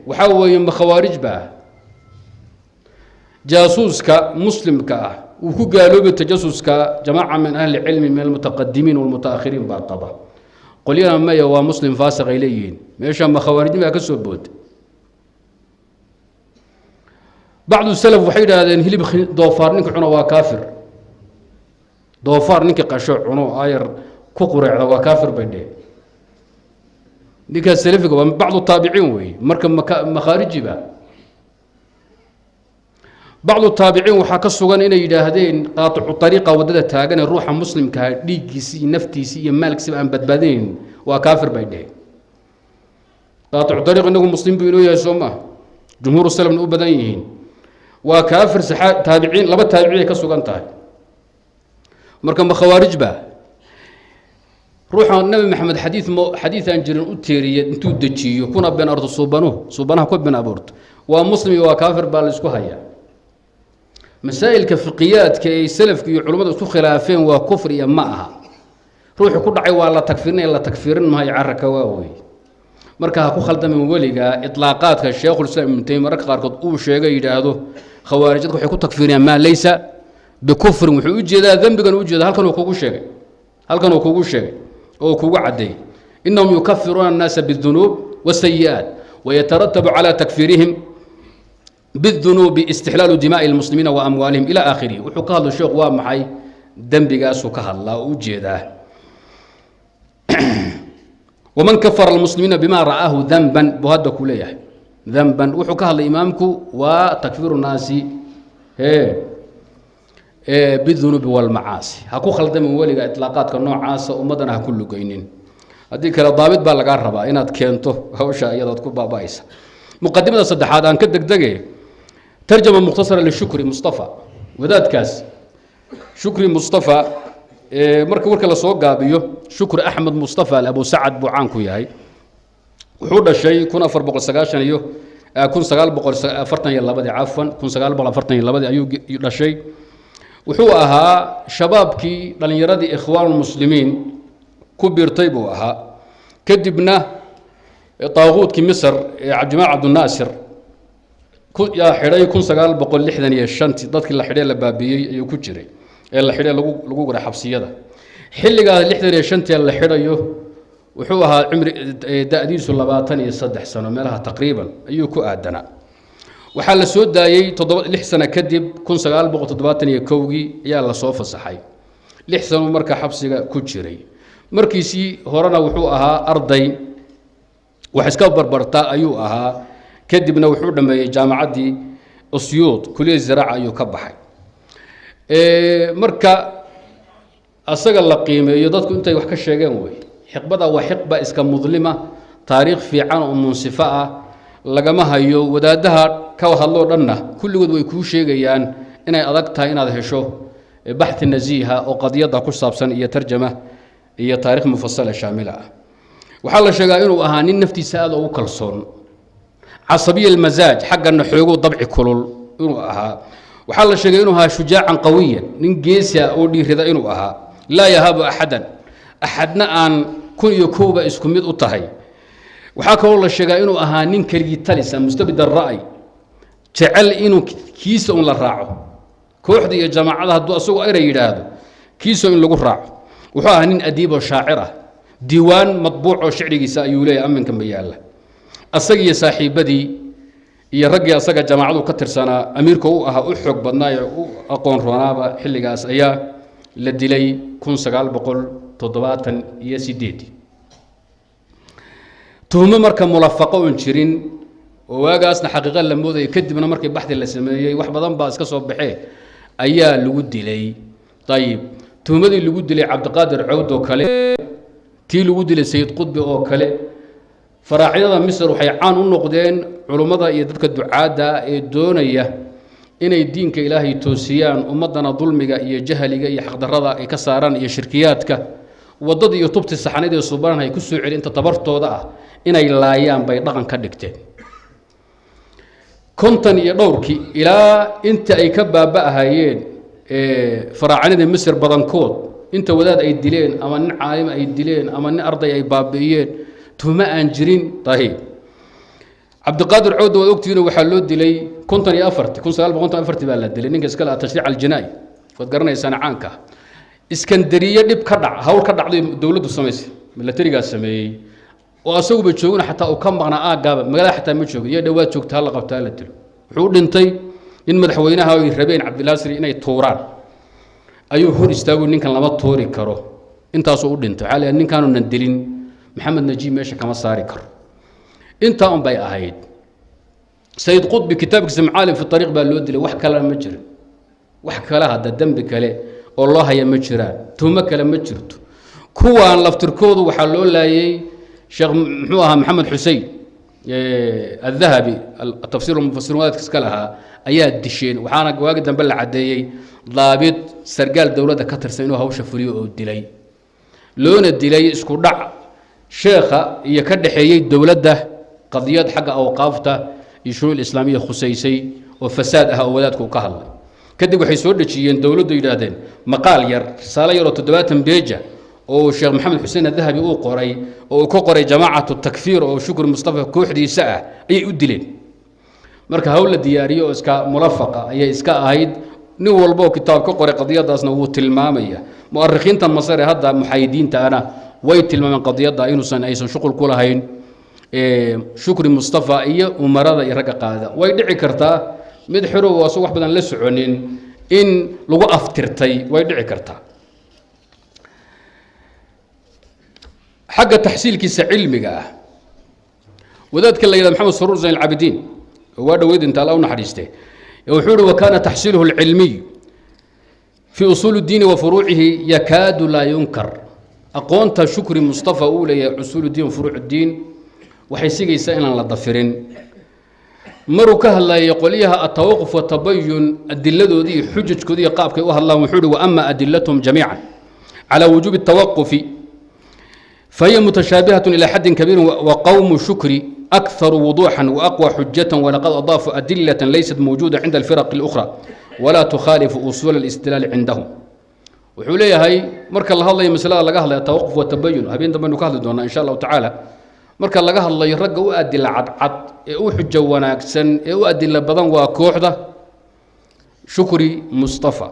وحاول يم خوارج بقى جاسوس كمسلم وكو قالوا بالتجسس كجماعة من أهل العلم من المتقدمين والمتأخرين بعد طبعا قليلا ما هو مسلم فاسق إليين ماشي أما خوارج ما كسر بود بعض السلف وحيد هذا هلي ضوفارنك عنا وكافر doofaar ninkii qasho cuno ayar ku qureecda waa kaafir bay dheh ninka salafiga waa bacdu taabiciin weeye marka makhaarijiba bacdu taabiciin waxaa ka sugan inay yidhaahdeen qaaticu ariiqa waddada taagan ee ruuxa muslimkaa dhiiggiisi iyo naftiisi iyo maalkiisiba aan badbaadinayn waa kaafir bay dheh qaaticu ariiq inagu muslim buu inoo yahay soo maa jumhuuru salafna u badan yihiin waa kaafir taabiciin laba taabiciin ay ka sugan tahay marka ma khawaarij ba ruuxa nabi maxamed xadiiثaan jirin u teeriye intuu dejiyo kuna been arto suubanaha ku been abuurto waa muslim iyo waa kaafir baa la isku hayaa masaa'ilka fiqiyaadka ee salafka iyo culimmadu isku khilaafeen waa kufr iyo ma aha ruuxu ku dhacay waa la takfiirin maayo carraka waa wey marka ha ku khaldamin weligaa iطlaaqaadka sheekhulislaam ibnu taymiya mararka qaarkood uu sheegay yidhaahdo khawaarijadku waxay ku takfiiriyaan maa laysa bikufrin wuxuu u jeedaa dembigan u jeeda halkan uu kugu sheegay oo kugu cadeeyay innahum yukafiruuna annaasa biاdunuub wasayi'aat wayatarattabu calى takfiirihim biاdunuubi istixlaalu dimaa'i اlmuslimiina wa amwaalihim ila aakhirihi wuxuu ka hadlo sheekhu waa maxay dembigaasuu ka hadlaa oo u jeedaa waman kafara almuslimiina bima ra'aahu danban buu hadda ku leeyahay danban wuxuu ka hadlay imaamku waa takfiiru naasi bidunuubi walmacaasi ha ku khaldamin weliga iطlaaqaadka noocaasa ummaddana ha ku lugaynin haddii kale daabit baa lagaa rabaa inaad keento hawsha iyadood ku baaba'aysa muqadimada saddexaad aan ka degdege tarjama mukhtasara lishukri mustafa wadaadkaas shukri mustafa marka warka la soo gaabiyo shukri axmed mustafa abu sacad buu caan ku yahay wuxuu dhashay 1490 iyo 1942 cafwan 1942 ayuu dhashay wuxuu ahaa shabaabkii dhalinyaradii ikhwaanulmuslimiin ku biirtay buu ahaa kadibna طaaquudkii misr ee cabdimaal cabdinaasir yaa xidhay 1965 dadkii la xidhay la baabiiyey ayuu ku jiray ee la xidhay lagu guray xabsiyada xilligaas 65 la xidhayo wuxuu ahaa cimri da'diisu 23 sano meelaha taqriiban ayuu ku aadanaa waxaa la soo daayey 6 sano kadib 1971 ayaa la soo fasaxay 6 sano marka xabsiga ku jiray markiisii horena wuxuu ahaa arday wax iska barbarta ayuu ahaa kadibna wuxuu dhameeyay jaamacaddii usyuud kuliyad ziraaca ayuu ka baxay marka asaga la qiimeeyo dadku intay wax ka sheegeen wey xiqbada waa xiqba iska mudlima taariikh fiican oo munsifa ah lagama hayo wadaadaha ka hadloo dhanna kulligood way kuu sheegayaan inay adag tahay inaad hesho baxthi naziiha oo qadiyadda ku saabsan iyo tarjama iyo taariikh mufasala shaamila ah waxaa la sheegaa inuu ahaa nin naftiisa aad ugu kalsoon casabiya almazaaj xaggana xooguu dabci kulul inuu ahaa waxaa la sheegay inuu ahaa shujaacan qawiyan nin geesa oo dhiirida inuu ahaa laa yahaabu axadan axadna aan kun iyo kooba isku mid u tahay waxaa kaloo la sheegaa inuu ahaa nin keligii talisa mustabid ara'y jecel inuu kiisa un la raaco kooxda iyo jamaacada hadduu asagoo eray yidhaahdo kiisa in lagu raaco wuxuu ahaa nin adiiboo shaacir ah diiwaan madbuuc oo shicrigiisa ayuu leeyahay amminka ma yaalla asagiiyo saaxiibadii iyo raggii asaga jamaacadu ka tirsanaa amiirka u ahaa u xoog badnaa ee u aqoon roonaaba xilligaas ayaa la dilay 1978 tuhmo marka mulafaqo oon jirin oo waagaasna xaqiiqa la moodayay kadibna markii baxdi la sameeyey wax badan baa iska soo baxee ayaa lagu dilay ayib tuhmadii lagu dilay cabdiqaadir cawd oo kale tii lagu dilay sayid qudbi oo kale faraacyada misr waxay caan u noqdeen culummada iyo dadka ducaadda ee doonaya inay diinka ilaahay toosiyaan ummadana dulmiga iyo jahliga iyo xaqdarrada ay ka saaraan iyo shirkiyaadka wadada iyo tubti saxanada ee suubanaha ay ku soo celin inta tabartooda ah inay laayaan bay dhaqan ka dhigteen kontan iyo dhowrkii ilaa inta ay ka baaba'ahayeen faraacanida misr badankood inta wadaad ay dileen ama nin caalim ay dileen ama nin arday ay baabi'iyeen tuhma aan jirin tahib cabdiqaadir cawd waa ogtiina waxaa loo dilay 1954 baa la dilay ninka iska la tashriic al-jinaa'i wad garanaysaan caanka iskandariye dib ka dhac hawl ka dhacday dawladdu samaysay militariga sameeyay oo asaguba joogna xataa uu ka maqnaa aagaaba magaalada xataa ma joogin iyo dhawaad joogtaa la qabtaa la dilo wuxuu dhintay in madaxweynaha ay rabeen cabdilaasri inay tuuraan ayuu hor istaagu ninkan lama toori karo intaasoo u dhinto xal ninkaanu nan dilin maxamed najiib meesha kama saari karo inta un bay ahayd sayid qutbi kitaabkiisa macaalim fi tariiq baa loo dilay wax kale ma jiro wax kale hadda dambi kale oo loo haya ma jiraan tuumo kale ma jirto kuwaan laftirkoodu waxaa loo laayay sheekh muxuu ahaa maxamed xusein الذهبي التفسير المفسرون كسكلها ايات دشين وحانا واجد دنب لا عديي ضابط سرقال دوله كترسن انه هوش فريو او ديلي لون الديلي اسكو دع شيخه iyo ka dhaxeeyay dawladda qadiyad xaqa awqaafta iyo shuruuc islaamiga khusaysay oo fasaad ah oo wadaadku ka hadlay kadib waxay soo dhajiyeen dawladdu yiraahdeen maqaal yar saala yar oo 70 beeja oo sheekh maxamed xuseen الذهبي uu qoray oo ku qoray jamaacatu takfiir oo shukr mustafa kooxdiisa ah ay u dileen marka hawla diyaariyo iska mulafaqa ay iska ahayd nin walba oo kitaab ka qoray qadiyadaasna uu tilmaamaya mu'arrikhiinta masar hadda muhayidiinta ana way tilmaamaan qadiyada inuusan aysan shuqul ku lahayn shukri mustafa iyo umarada iyo raga qaada way dhici kartaa mid xiro oo wax badan la soconin in lagu aftirtay way dhici kartaa حق تحصيل كيس علمي وذلك اللي محمد سرور زين العابدين وهذا ويد انت لا حديثته يوحول وكان تحصيله العلمي في اصول الدين وفروعه يكاد لا ينكر اقونت شكر مصطفى اولى اصول الدين وفروع الدين وحيسيغيسا ان لا ضفرين مروكه لا يقوليها التوقف والتبين ادلتودي حججكودي قابكي الله وحول واما ادلتهم جميعا على وجوب التوقف فهي متشابهة إلى حد كبير وقوم شكري أكثر وضوحا وأقوى حجة ولقد أضافوا أدلة ليست موجودة عند الفرق الأخرى ولا تخالف أصول الاستدلال عندهم وحوليها هي مركز الله مسألة لقاها الله التوقف والتبين هبين دم نكاهل دونا إن شاء الله تعالى مركز لقاها الله يرجع وأدلة عد وحجة وناكسن وأدلة بدن وكوحدة شكري مصطفى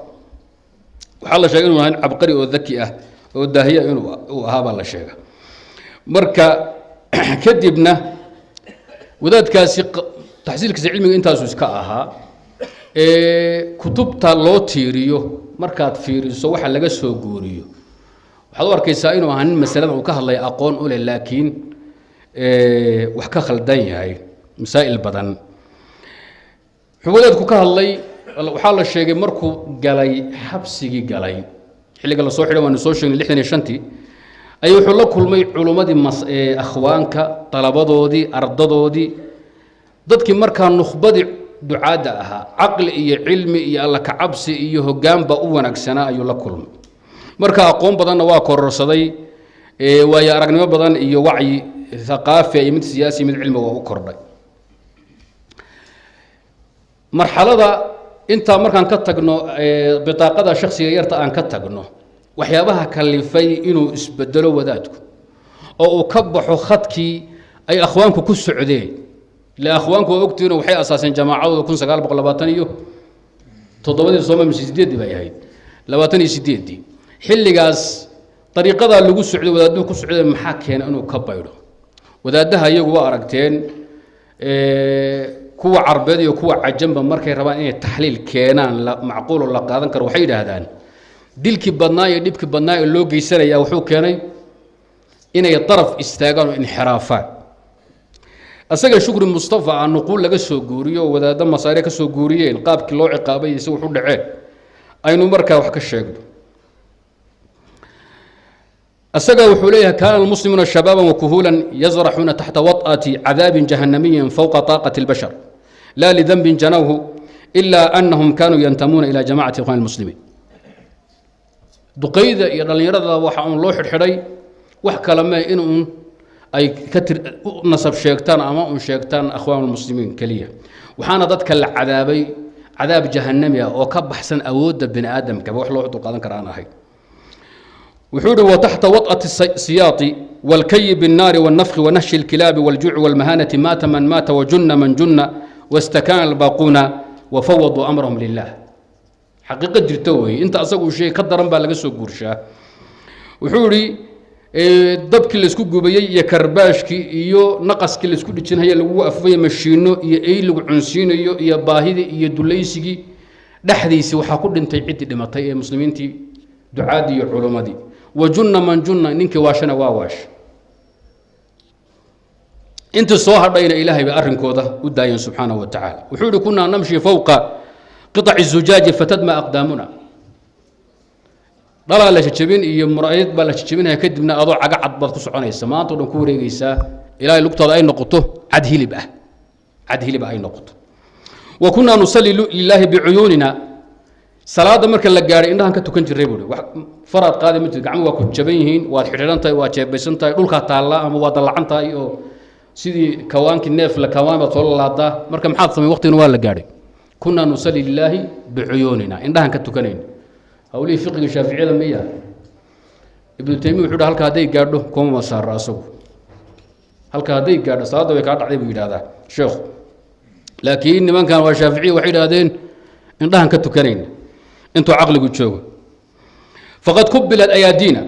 وحال شيء إنه عبقري وذكي والداهية إنه وهذا الله شيء marka kadibna wadaadkaasi taxsiilkiisa cilmiga intaas iska ahaa kutubta loo tiiriyo markaad fiiriso waxa laga soo gooriyo waxaad arkaysaa inuu ahaan mas'alada uu ka hadlay aqoon u leh laakiin wax ka khaldan yahay masaa'il badan wadaadku ka hadlay waxa la sheegay markuu galay xabsigi galay xilliga la soo xidhay waan soo sheegnay 65 أي وحول كل علومات أخوانك طلباتودي أرضادودي ضدك مركان نخبض دعاءها عقل إيه علم إيه الله كعبس إيه هجام بقوة نكسنا أي الله كل مركا أقوم بدن واقر رصدي ويا رجل بدن إيه وعي ثقافي من سياسي من علم وأقرب مرحلة أنت مركان كتجنو بطاقة شخصية يرتأ أن كتجنو waxyaabaha kalifay inuu isbedelo wadaadku oo uu ka baxo khadkii ay akhwaanku ku socdeen la akhwaanku ogtiina waxay aasaasan jamaacadooda 1920 iyo 7 bay ahayd 28 xilligaas طريقada lagu socdo wadaadu ku socday maxaa keenay inuu ka baydo wadaadaha iyagu waa aragteen kuwa carbeed iyo kuwa cajanba markay rabaan inay taxliil keenaan la macquul la qaadan karo waxay yiraahdaan dilki badnaa iyo dhibki badnaa loo geysanaya wuxuu keenay inay taraf istaagaan oo inxiraafaan asaga shukri mustafa aan nuqul laga soo guuriyo wadaada masaare ka soo guuriyeen qaabkii loo ciqaabay si wuxuu dhacay aynu markaa wax ka sheegno asaga wuxuu leeyahay kaan almuslimuna shababan wa kuhulan yazrahuna tahta wat'ati adabin jahannamiyyin fawqa taqati albashar la li dhanbin janahu illa annahum kanu yantamuna ila jama'ati ikhwan almuslimin duqeyda iyo dhalinyarada waxa uu loo xidhay wax kala ma in ay ka nasab sheegtaan ama sheegtaan akhwaan muslimiin kaliya waxaana dadka la cadaabay cadaab jahannami oo ka baxsan awoodda bini aadamka wax loo xidho qaadan karaan ahay wuxuu wa tahta wat'ati siyati wal kay bin nar wal nafkh wa nahsh al kilab wal ju' wal mahanati mata man mata wa junna man junna wastakana al baquna wa fawadu amrahum lillah حقيقة جرتوي أنت أصلا شيء قدرا بالجسوا قرشة وحوري ضب كل سكوب جبية يكرباش كي يو نقص كل سكوب تشين هي اللي هو أفوي مشينو يأيل وعنسينو يا باهي يا دوليسي دحديسي وحقول أنت عدة دمطية مسلمين تي دعادي علمدي وجن من جن نينك واشنا واواش انت صوها بين إلهي بأرنكوده وداين سبحانه وتعالى وحول كنا نمشي فوق قطع الزجاج فتدمى أقدامنا لا لا شجبين مرأيت بلا شجبين هكدبنا أضع عقد بطقس عنه السماء طول كوري جيسا إلهي لقطة أي نقطة عده لبأ أي نقطة وكنا نصلي لله بعيوننا صلاة مركز لجاري إنها كنت كنجربوا فرض قادم مثل عموا كنت جبينهن والحجران تاي وجبسن تاي دول خطالله أما وضلعن تاي أو سيدي كوان كنيف لكوان بطول الله ده مركز محاط من وقت نوال لجاري كنا نصلي لله بعيوننا إنها كنت كنين أولي فقه الشافعي لما إياه ابن تيمية وحده هل كهدي جارده كم مسار راسه هل كهدي جارده صلاة ويقعد عليه بيد هذا شيخ لكن من كان والشافعي وحيد هذين إنها كنت كنين انتو عقلك تشوفوا فقد قبلت ايادينا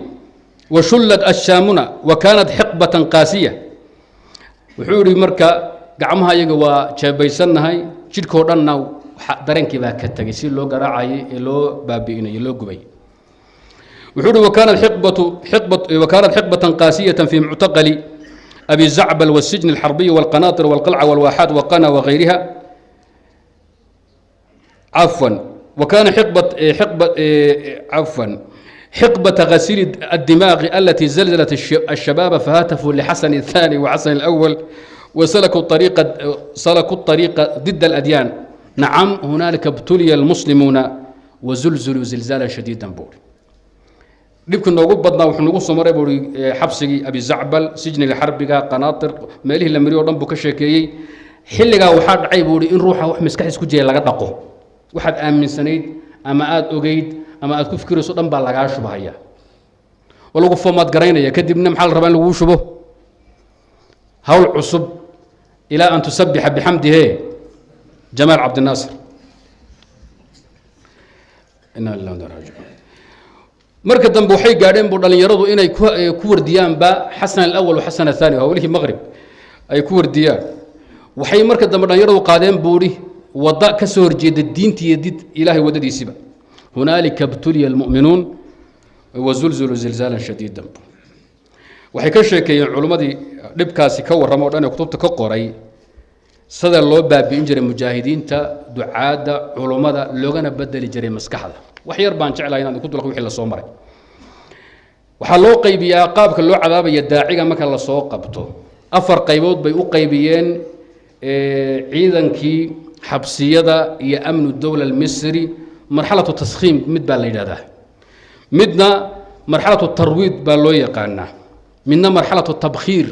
وشلت اشامنا وكانت حقبه قاسيه وحوري مركا قعمها يغا وا جيبيسنahay jidhko dhanna dareenki baa ka tagay si loo garaacay ee loo baabiinay loo gubay وحوري وكانت حقبه قاسيه في معتقل ابي زعبل والسجن الحربي والقناطر والقلعه والواحات وقنا وغيرها عفوا وكان حقبة غسيل الدماغ التي زلزلت الشباب فهاتفوا لحسن الثاني وحسن الأول وسلكوا الطريق ضد الأديان نعم هنالك ابتلي المسلمون وزلزلوا زلزالا شديدا بور يمكن نوقف بدنا ونقول سمرة بوري حبسي أبي زعبل سجن الحرب قناطر ماله لما يريد ربك شكي حلقة وحد عيبوري إن روحه وحمس كحس كجيل لقطقه واحد آمن سنيد أما آد أجيد أما آد كفكر صدام بالغاش بهايا ولو قفوا ما تقرينا يا كدبنا محل ربان لو شبه هول عصب إلى أن تسبح بحمده جمال عبد الناصر إنا لله وإنا إليه راجعون مركز دنبوحي قاعدين بدل يرضوا إن كور ديان با حسن الأول وحسن الثاني وهو مغرب أي كور ديان وحي مركز دنبوحي يرضوا قادين بوري وضع كسور جد الدين تيدد إلهي وددي سبا هنالك ابتلي المؤمنون وزلزلوا زلزالا شديدا وحي كشكي علماء دبكاسي كور رمضان كتبت كقري صدر لو باب انجري مجاهدين تا دعاء علماء لوغنا بدل جري مسكحه وحير بان جعل ان كنت لك وحي لا سو مري waxa loo qaybiyaa qaabka loo cadaabaya daaciga marka la soo qabto afar qaybood bay u qaybiyeen ciidankii xabsiyada iyo amnu dawla al-misri marxalatu taskhiim mid baa la yiraahdaa midna marxalatu tarwiid baa loo yaqaanaa midna marxalatu tabkhiir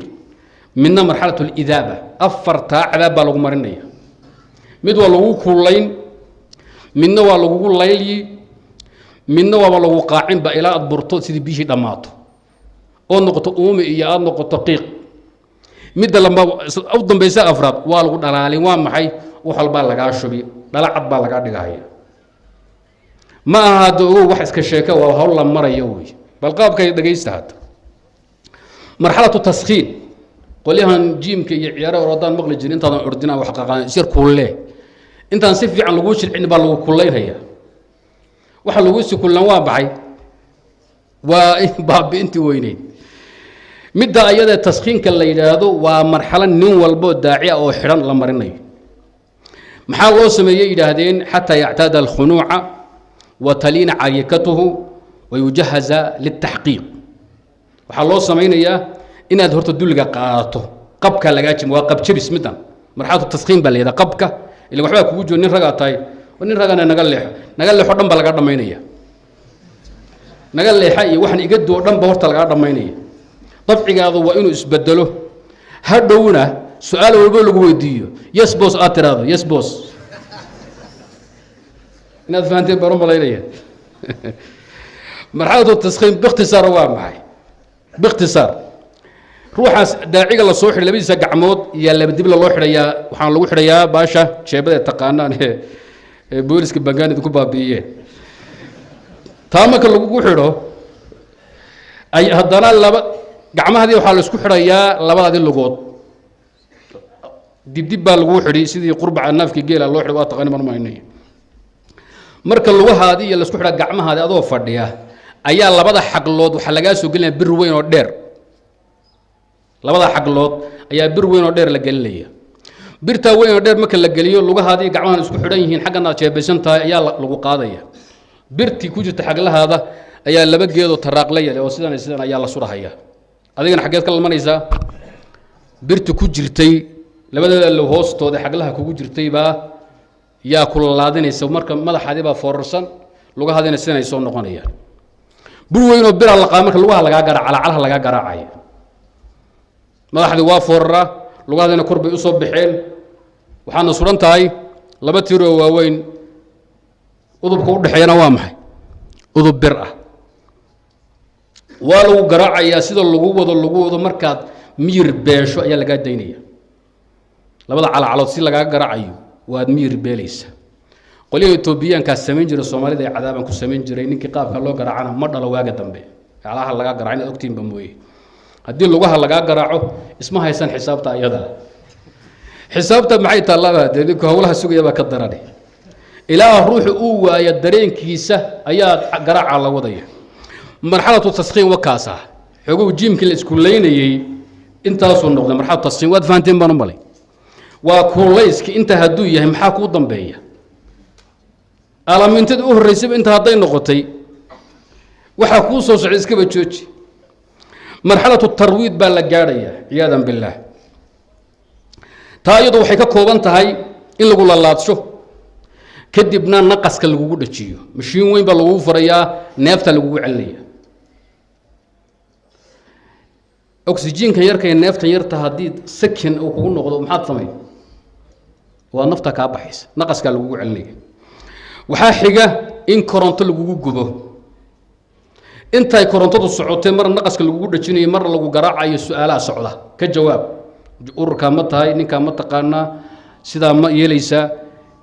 midna marxalatu al-idaaba afar taacada baa lagu marinaya mid waa lagu kuulayn midna waa lagu layli midna waa lagu qaacin ba ilaa adburto sidii biishi dhamaato oo noqoto uumi iyo aad noqoto qiiq midda lama u dambaysa afraad waa lagu dhalaalin waa maxay wax walba laga shubi dhalacad baa laga dhigaya ma aha doo wax iska sheeka waa hawl la marayo way bal qaabkay dhageysta hada marxalatu taskhiin qoliyahan jiimka iyo ciyaaro orodaan maqli jirin intaan ordina wax qaqaan sir kulle intaan si fiican lagu shilcin baa lagu kuleynaya waxa lagu si kullan waa baxay waa baabiinti weyneed midda ayada taskhiinka la yiraahdo waa marxalad nin walbo daaciya oo xiran la marinayo maxaa loo sameeyay yiraahdeen hatta ya'tada al-khunu'a wa talina 'arikatuhu wa yujahaza lit-tahqiq waxa loo sameeyaa inaad horta dulga qaato qabka laga jim waa qab jabis midan marxaladu taskhiin baa leeyahay qabka ila waxba kugu joonin nin raga tahay nin ragana naga leexo dhan ba laga dhameynaya naga leexa iyo waxan iga doo dhan ba horta laga dhameynaya dabcigaadu waa inuu isbedelo hadhowna su'aal walba lagu weydiiyo yes boss atirado yes boss inaad fahanteen baro malaynaya marxaladu taskhiin biikhtisaar waa maxay biikhtisaar ruuxaas daaciga la soo xidhay labadiisa gacmood iyo laba dib loo xidhayaa waxaan lagu xidhayaa baasha jeebada taqaanaan booliska bangaanid ku baabiiyeen taamaka lagu xidho ay hadana laba gacmahadii waxa la isku xidhayaa labadaadii lugood dib baa lagu xidhay sidii qurbaca naafki geela loo xidhay waa taqaan marmaynay marka lugahaadii iyo la isku xidha gacmahaadii adoo fadhiya ayaa labada xaqlood waxa laga soo gelinaya bir weyn oo dheer labada xaqlood ayaa bir weyn oo dheer la gelinaya birta weyn oo dheer marka la geliyo lugahaadii gacmaha isku xidhan yihiin xaqana jeebeysan tahay ayaa lagu qaadaya birtii ku jirta xaqlahaada ayaa laba geedo taraaqlaya oo sidan ayaa la surahaya adigana xageed ka lalmanaysaa birti ku jirtay labada loo hoostooda xaqlaha kugu jirtay baa yaa kulalaadinaysa marka madaxaadi baa foorarsan lugahaadina sidan ay soo noqonayaan bir weyn oo bir la qaad marka lugaha laga calaacalaha laga garaacay madaxdi waa foorara lugahaadina kor bay u soo bixeen waxaana suran tahay laba tiro waaweyn udubka u dhaxeeyana waa maxay udub bir ah waa lagu garaacaya sida lagu wado markaad miyir beesho ayaa laga daynaya labada calacalood si laga garaacayo waad miyir beelaysa qoliga Etoobiyaanka sameyn jiray Soomaalida ay cadaaban ku sameyn jiray ninkii qaabka loo garaacana ma dhalo waaga dambe calaha laga garaacay ogtiin ba mooyee haddii lugaha laga garaaco isma haysan xisaabta ayada xisaabta maxay talaba dadku hawlaha sugaya ba ka daranay ilaa ruuxu uu waaya dareenkiisa ayaa garaaca la wadaya marxalatu tasqiin wakaasa xogo jiimka la isku leeynayay intaasoo noqday marxalatu tasqiin wad faanteen baan u malay waa kullayski inta haduu yahay maxaa ku dambeeya alamintada u horeysay inta haday noqotay waxa ku soo socday iska bajooji marxalatu tarwiid baa la gaaraya iyaadan billah taayadu waxay ka kooban tahay in lagu lalaadsho kadibna naqaska lagu dhajiyo mashiin weyn baa lagu furayaa neefta lagu celinaya oxygen-ka yarka ee neefta yarta hadii sakin uu kugu noqdo maxaad sameey waa nafta ka baxaysa naqaska lagu celinaya waxa xiga in koronto lagu gubo intay korontadu socotay mar naqaska lagu dhajinayo mar lagu garaacayo su'aalaha socda ka jawaab ururka ma tahay ninka ma taqaana sida ma yeelaysa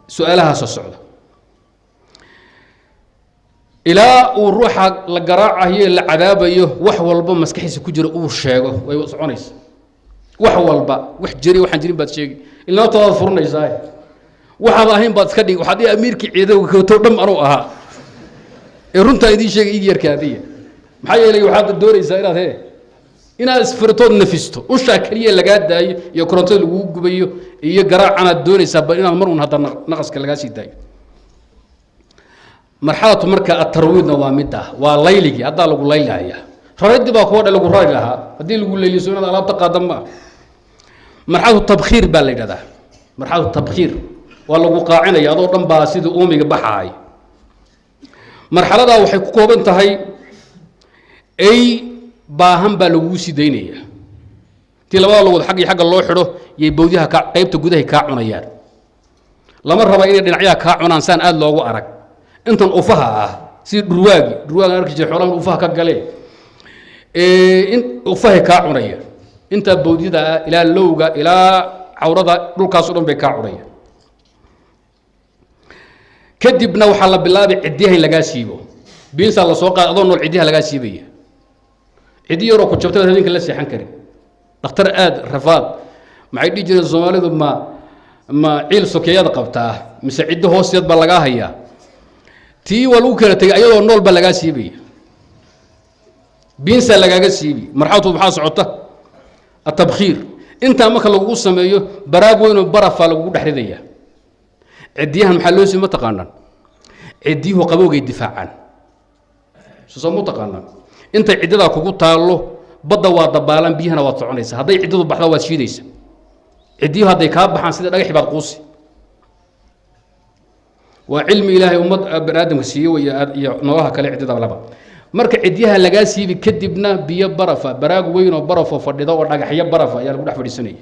su'aalaha socda ilaa uu ruuxa la garaacayo la cadaabayo wax walba maskaxiisa ku jira uu sheego way soconaysa wax walba wax jiri waxaan jirin baad sheegi ilaa tood furnaysaa waxaad ahayn baad iska dhig waxaad amiirkii ciidanka ka to dham anu aha ee runta idin sheegay ig yarkaadiya maxay yeelay waxaad doonaysaa inaad isfirtood nafisto u shaakaliye laga daayo iyo korontada lagu gubayo iyo garaacana doonaysaa bal inaad mar un hadda naqaska laga sii daayo marxalatu marka at-tarwiidna waa mid ah waa layligi hadda lagu laylaaya rarid baa kuwa lagu raay lahaa hadii lagu layliso inaad alaabta qaadam ma marxalatu tabkhiir baa la yiraahdaa marxalatu tabkhiir waa lagu qaacinaya adoo dhan baa sida uumiga baxaay marxalada waxay ku kooban tahay ay baahan baa lagu sideynaya tii labada lugood xagga loo xidho yay bawdiyaha ka qaybta gudaha ka cunayaan lama raba inay dhinacyaha ka cunaan saan aad loogu arag intan ufaha ah si durwaaga arkay xoolaha ufaha ka galee in ufaha ka cunaya inta bawdiyada ila lowga ila cawrada dhulkaas oo dhan bay ka cunayaan kadibna waxa la bilaabay cidiyaha laga siibo biinsa la soo qaado nool cidiyaha laga siibaya cidiyo ku jabtay habeenka la seexan karin dhakhtar aad rafaad maxay dhijireen Soomaalidu ma ciil sokeeyada qabtaa mise cido hoosteed ba laga hayaa tii walu kala tagay ayadoo nool ba laga siibay biinsa lagaga siibi marxaladu waxa socota at-tabkhiir inta marka lagu sameeyo baraag weyn oo barafa lagu dhaxridaya cidiyahan maxaa loo siima taqaanaan cidiyuhu qabowgay difaacan soo ma taqaanaan inta cidida kugu taalo badda waa dabaalan biyahana waa soconaysa haday cididu baxdo waa shiidaysa cidiyuhu haday ka baxaan sida dhagax baad quusi waa cilmi ilaahay ummad bani'aadamka siiyo iyo noolaha kale cidida laba marka cidiyaha laga siibi kadibna biyo barafa baraag weyn oo barafo fadhido oo dhagaxyo barafa ayaa lagu dhex fadhiisanay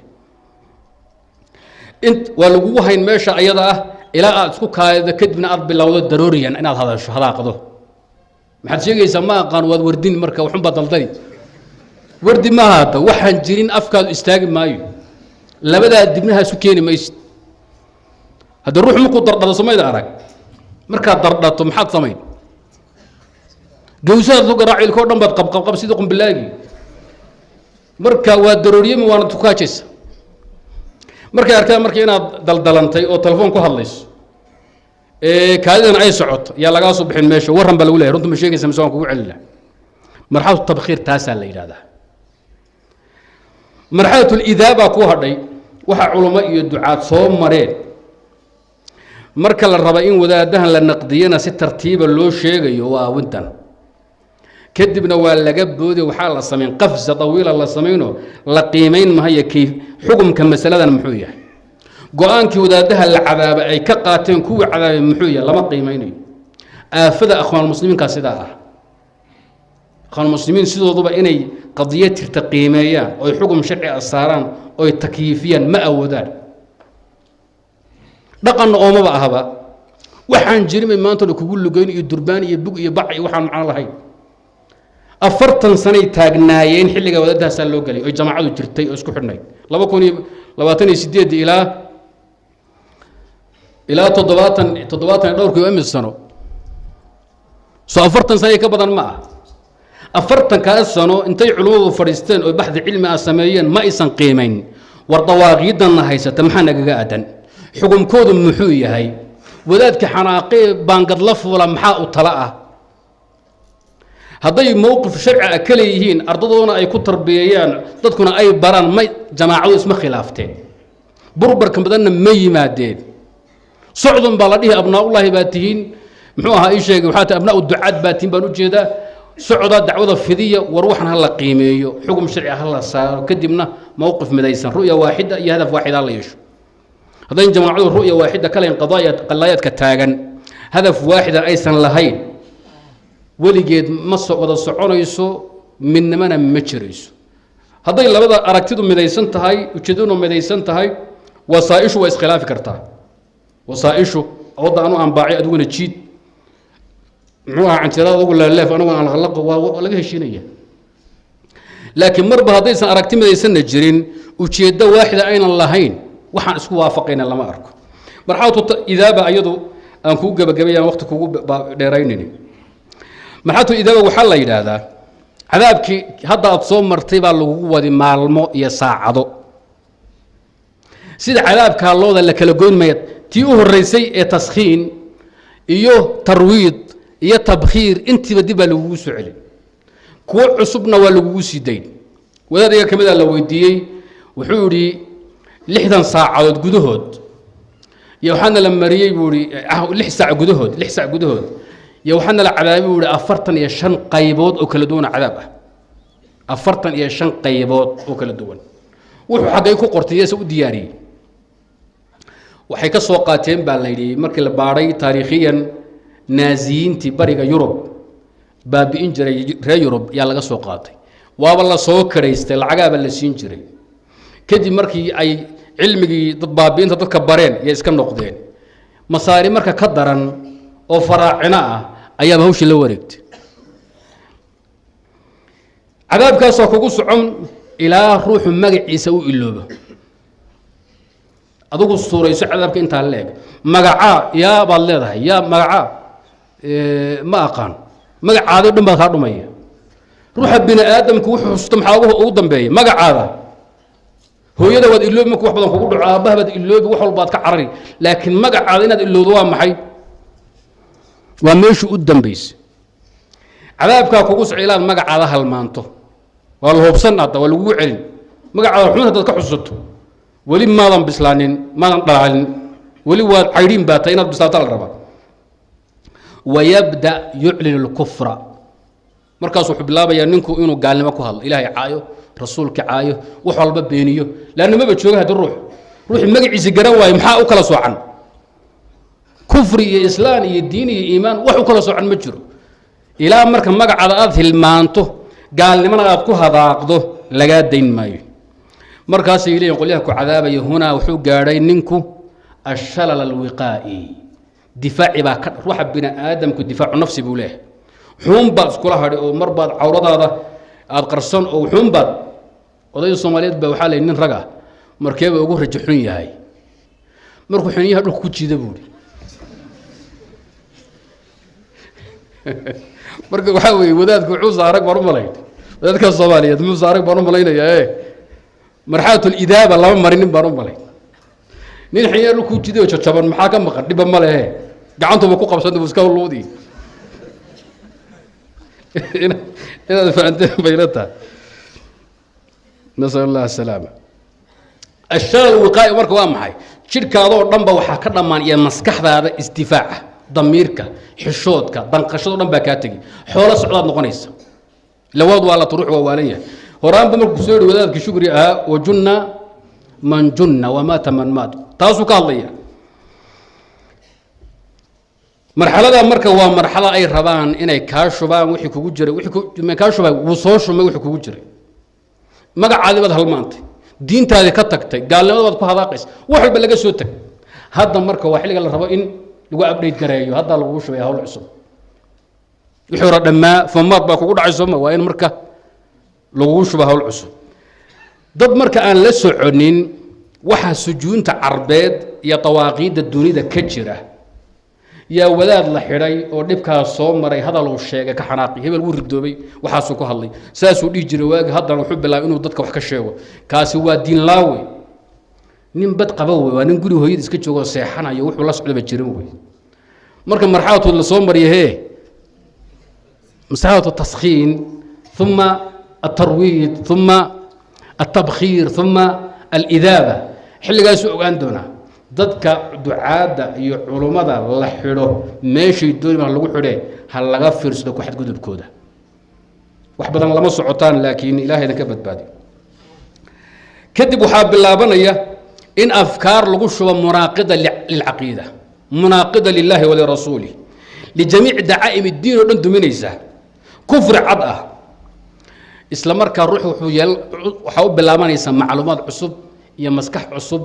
int waa lagu hayn meesha ayada ah ilaa aad isku kaaydo kadibna aad bilowdo darooriyan inaad hadasho hadaaqdo maxaad sheegaysaa ma aqaan waad wardin marka waxun baad daldali wardi ma hada waxaan jirin afkaadu istaagi maayo labada dibnaha isku keeni maysid hada ruux ma ku dardado sameeyda arag marka dardato maxaad sameeyay gowsada soo garaacil ko dhan baad qabqab sida qumbilaagi marka waa darooriyeen waana tukaajaysa marka arkaa marka inaad daldalantay oo telefoon ku hadlayso kaadidan ay socoto yaa laga soo bixin meesha waran baa lagu leeyahay runta ma sheegaysaa mise waan kugu celina مرحلة التبخير تاسع اللي هذا مرحلة الإذابة كوهدي وحا علماء الدعاة صوم مرين مركل الربعين وذادها للنقدينا ست ترتيب اللو شيء يوا وانتن كدبنا ولا جبودي وحال الصمين قفزة طويلة الله صمينه لقيمين ما هي كيف حكم كمسألة محوية قوانك وذادها العذاب أي كقاتين كو عذاب محوية لما قيميني آفذا أخوان المسلمين كاسداء أخوان المسلمين سيدوا ضبا إني قضية تقييمية أو حكم شرعي الصاران أو تكييفيا ما أودان dhaqan oo ma ahaba waxaan jirin maanta ku gulugayn iyo durbaan iyo bug iyo bac iyo waxaan macna lahayn 40 sano taagnaayeen xilliga wadadaas loo galay oo jamaacadu jirtay oo isku xidhnay 2028 ilaa 70 dhowrkii imid sano soo 40 sano ka badan ma ah 40 ka sano intay culimadu fadhiisteen oo baxdi cilmi ah sameeyeen ma aysan qiimeyn war dawaaqiidan haysata maxaa nagaga aadan حكم كود محوية هاي وذاتك حناقي بانقد لف ولا محاء طلاء هذا موقف شرع أكليهين أرضونا أي كتر بيان ضدكنا أي بران ما جماعة اسمه خلافتين بربر كم بدنا مي مادين صعد بلديه أبناء الله باتين محوها أي شيء وحتى أبناء الدعاة باتين بنوجه ده صعود دعوة فدية وروحنا هلا قيمية حكم شرع هلا صار كدمنا موقف مديسن رؤية واحدة يا هدف واحد الله يشوف هذين جماعة رؤية واحدة كلين قضايات كتاجن هدف واحد أيسا لهين ولقيت مصر وضع الصعون يسو من منا متشريسو هذين لبدا أركتدوا مديسن تهاي وشدونهم مديسن تهاي وصائشوا وإسخلاف كرتا وصائشوا أوضع أنو عن باعي أدون الشيد معها عن تراض أقول لا فأنا عن الغلق ولا جه الشينية لكن مربى هذين أركتي مديسن الجرين وشيدا واحدة أين اللهين waxaan isku waafaqayna lama arko marxalatu idaaba ayadu aan ku gabagabeeyay waqti kugu dheeraynayni marxalatu idaaba waxa la yiraahdaa cadaabki hadda aad soo martay baa lagu wadi maalmo iyo saacado sida cadaabka looda la kala goynmay tii u horeysay ee taskhiin iyo tarwiid iyo tabkhiir intiba dib lagu soo celin kuwa cusubna waa lagu sii dayn wadaadaya kamid ah la weydiiyay wuxuu yiri 60 ساعات جدهود يوحنا لما ريي بوري 6 ساعات جدهود 6 ساعات جدهود يوحنا العذاب بوري أفرتن يشن قيبود وكل دون عذابه أفرتن يشن قيبود وكل دون وحقيقة قرطية سو دياري وحكى سوقاتين بالليلي مركل باري تاريخيا نازيين تبرق يوروب باب إنجري ري يوروب يلا سوقاتي والله سوق كريست العقاب اللي سينجري كدي مركي أي علمي ضبابين تتكبرين يسكن نقدين مصاري مركا كدران أو فراعنة أيام هوش اللي ورقت عذاب كاسو كوكوس عم إلى روح مجع يسوي اللوبة أدوك الصورة يسوي عذابك أنت عليك مجعا يا بالله يا مجعا ما أقان مجع هذا دم بثار مية روح بني آدم كوح استمحاوه أوضم بيه مجع هذا هويدا واد إلوب مك وحبا كوكو دعاء بهبد إلوب وحول باد كعرري لكن مقع عادينا إلوب waa maxay waa meeshu u dambeys cadaabka kugu socaylaan magacaada halmaanto waa la hubsan hadda waa lagu celin magacaada xun hadda ka xusato wali maadan bislaanin maadan dhalaalin wali waad cayrin baata inaad bislaato la raba ويبدأ يعلن الكفر markaas wuxuu bilaabayaa ninku inuu gaalnimo ku hadlo ilaahay caayo rasuulka caayo wax walba beeniyo laana ma jooga hada ruuxi magaciisa garan waay maxaa u kala soocan kufri iyo islaan iyo diin iyo iimaan wax u kala soocan ma jiro ilaa marka magacaada aad hilmaanto gaalnimada aad ku hadaaqdo laga dayn maayo markaas ay leeyihiin qolyaha ku cadaabaya huna wuxuu gaaray ninku ashalal alwiqaa'i difaaci baa ka ruuxa bini aadamku difaacu nafsi buu leeyahay حوم بعض كلها هذا أو مر بعض عورض هذا القرصان أو حوم بعض وضي الصوماليات بوحالة إنن رجع مركبة وجوه رجحونية هاي مركحونية هذا كوتشي دبوري مركب حاوي وذات كعوز عارك برملين وذات الصوماليات مو عارك برملين يا إيه مرحلة الإدابة الله مرينين برملين نين حين يلو كوتشي ده وشباب محاكم مقدم بملاه قعنتهم بكوكب صندوق سكول لودي إذا فأنت بينتها نسأل الله السلامة. الشغل الوقائي مركب وامحي شركة هذا ضمبه وحكرنا من يمسكح هذا استفاع ضميرك حشودك ضنقشود ضمبه كاتجي حول صعود نقنيس لو وضع على طروح ووالية ورام بمرك سير وذلك شكري وجنة من جنة ومات من مات تاسو كالله مرحلة مركب ومرحلة أي ربان إني كاشوبان وحكي كوجري وحكي من كاشوبان وصوش وما وحكي كوجري ما قاعد هذا هالمانتي دين تالي كتكتي قال لي وضع هذا قيس وحول بلقى سوتك هذا مركب واحد قال الربا إن لقوا أبريد كرايو هذا لو شوي هول عصب يحور دماء فما باكو قد عصب وين مركب لو شوي هول عصب ضد مركب أن لسعنين وح سجون تعربد يا طواقيد الدنيا ده كجرة يا ولاد لحري ودبكا صومري هذا لو شيء كحناقي هبل ورد دوبي وحاسوكو هاللي ساسو ديجري واق هذا وحب الله انه ضدك wax ka sheego kaasi waa diin laawi nin bad qabow waa nin guri hooyad iska joogo seexanayo wuxuu la socdo jirin way marka marxaladu la soo mariyay مساحه التسخين ثم الترويض ثم التبخير ثم الاذابه xilligaas ogaan doona dadka ducaada iyo culimada la xiro meeshii doonima lagu xidhay hal laga fiirsado ku xad gudubkooda wax badan lama socotaan laakiin ilaahay ka badbaadi kadib waxa bilaabanaya in afkaar lagu shubo munaaqida lil aqeeda munaaqida lillahi wa li rasuuli li jami' da'aim ad-din oo dhan duminaysa kufr cad ah isla markaa ruuxu waxa u bilaabanaysa macluumaad cusub iyo maskax cusub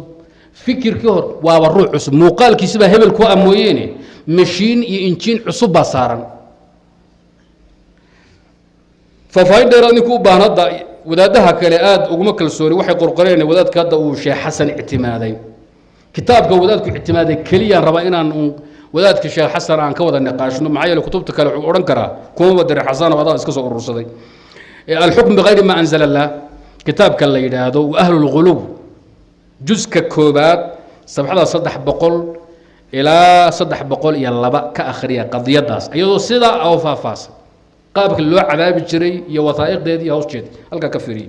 فكر كهر وروح عصب موقال كيسبه هبل كو امويني مشين ينجين عصب صارن ففايد راني كو باهندا ودادها كلياد وما كلسوري waxay qorqoreen wadaadka hada uu sheekh xasan ictimaaday kitaabka wadaadku ictimaaday kaliya raba inaan wadaadka sheekh xasan aan ka wada niqaashno maxay kutubta kale uu oran kara kuma wadar xasan wada iska soo urursaday al-hukm bighayri ma anzala Allah kitaabka la yiraahdo ahlul ghulub جزء كوبات سبحان صدح بقول إلى صدح بقول يلا كأخرية قضية داس أيضا صدا أو فافاس قابك اللوع عذاب الجري يا وثائق دي هوس جد ألقى كفري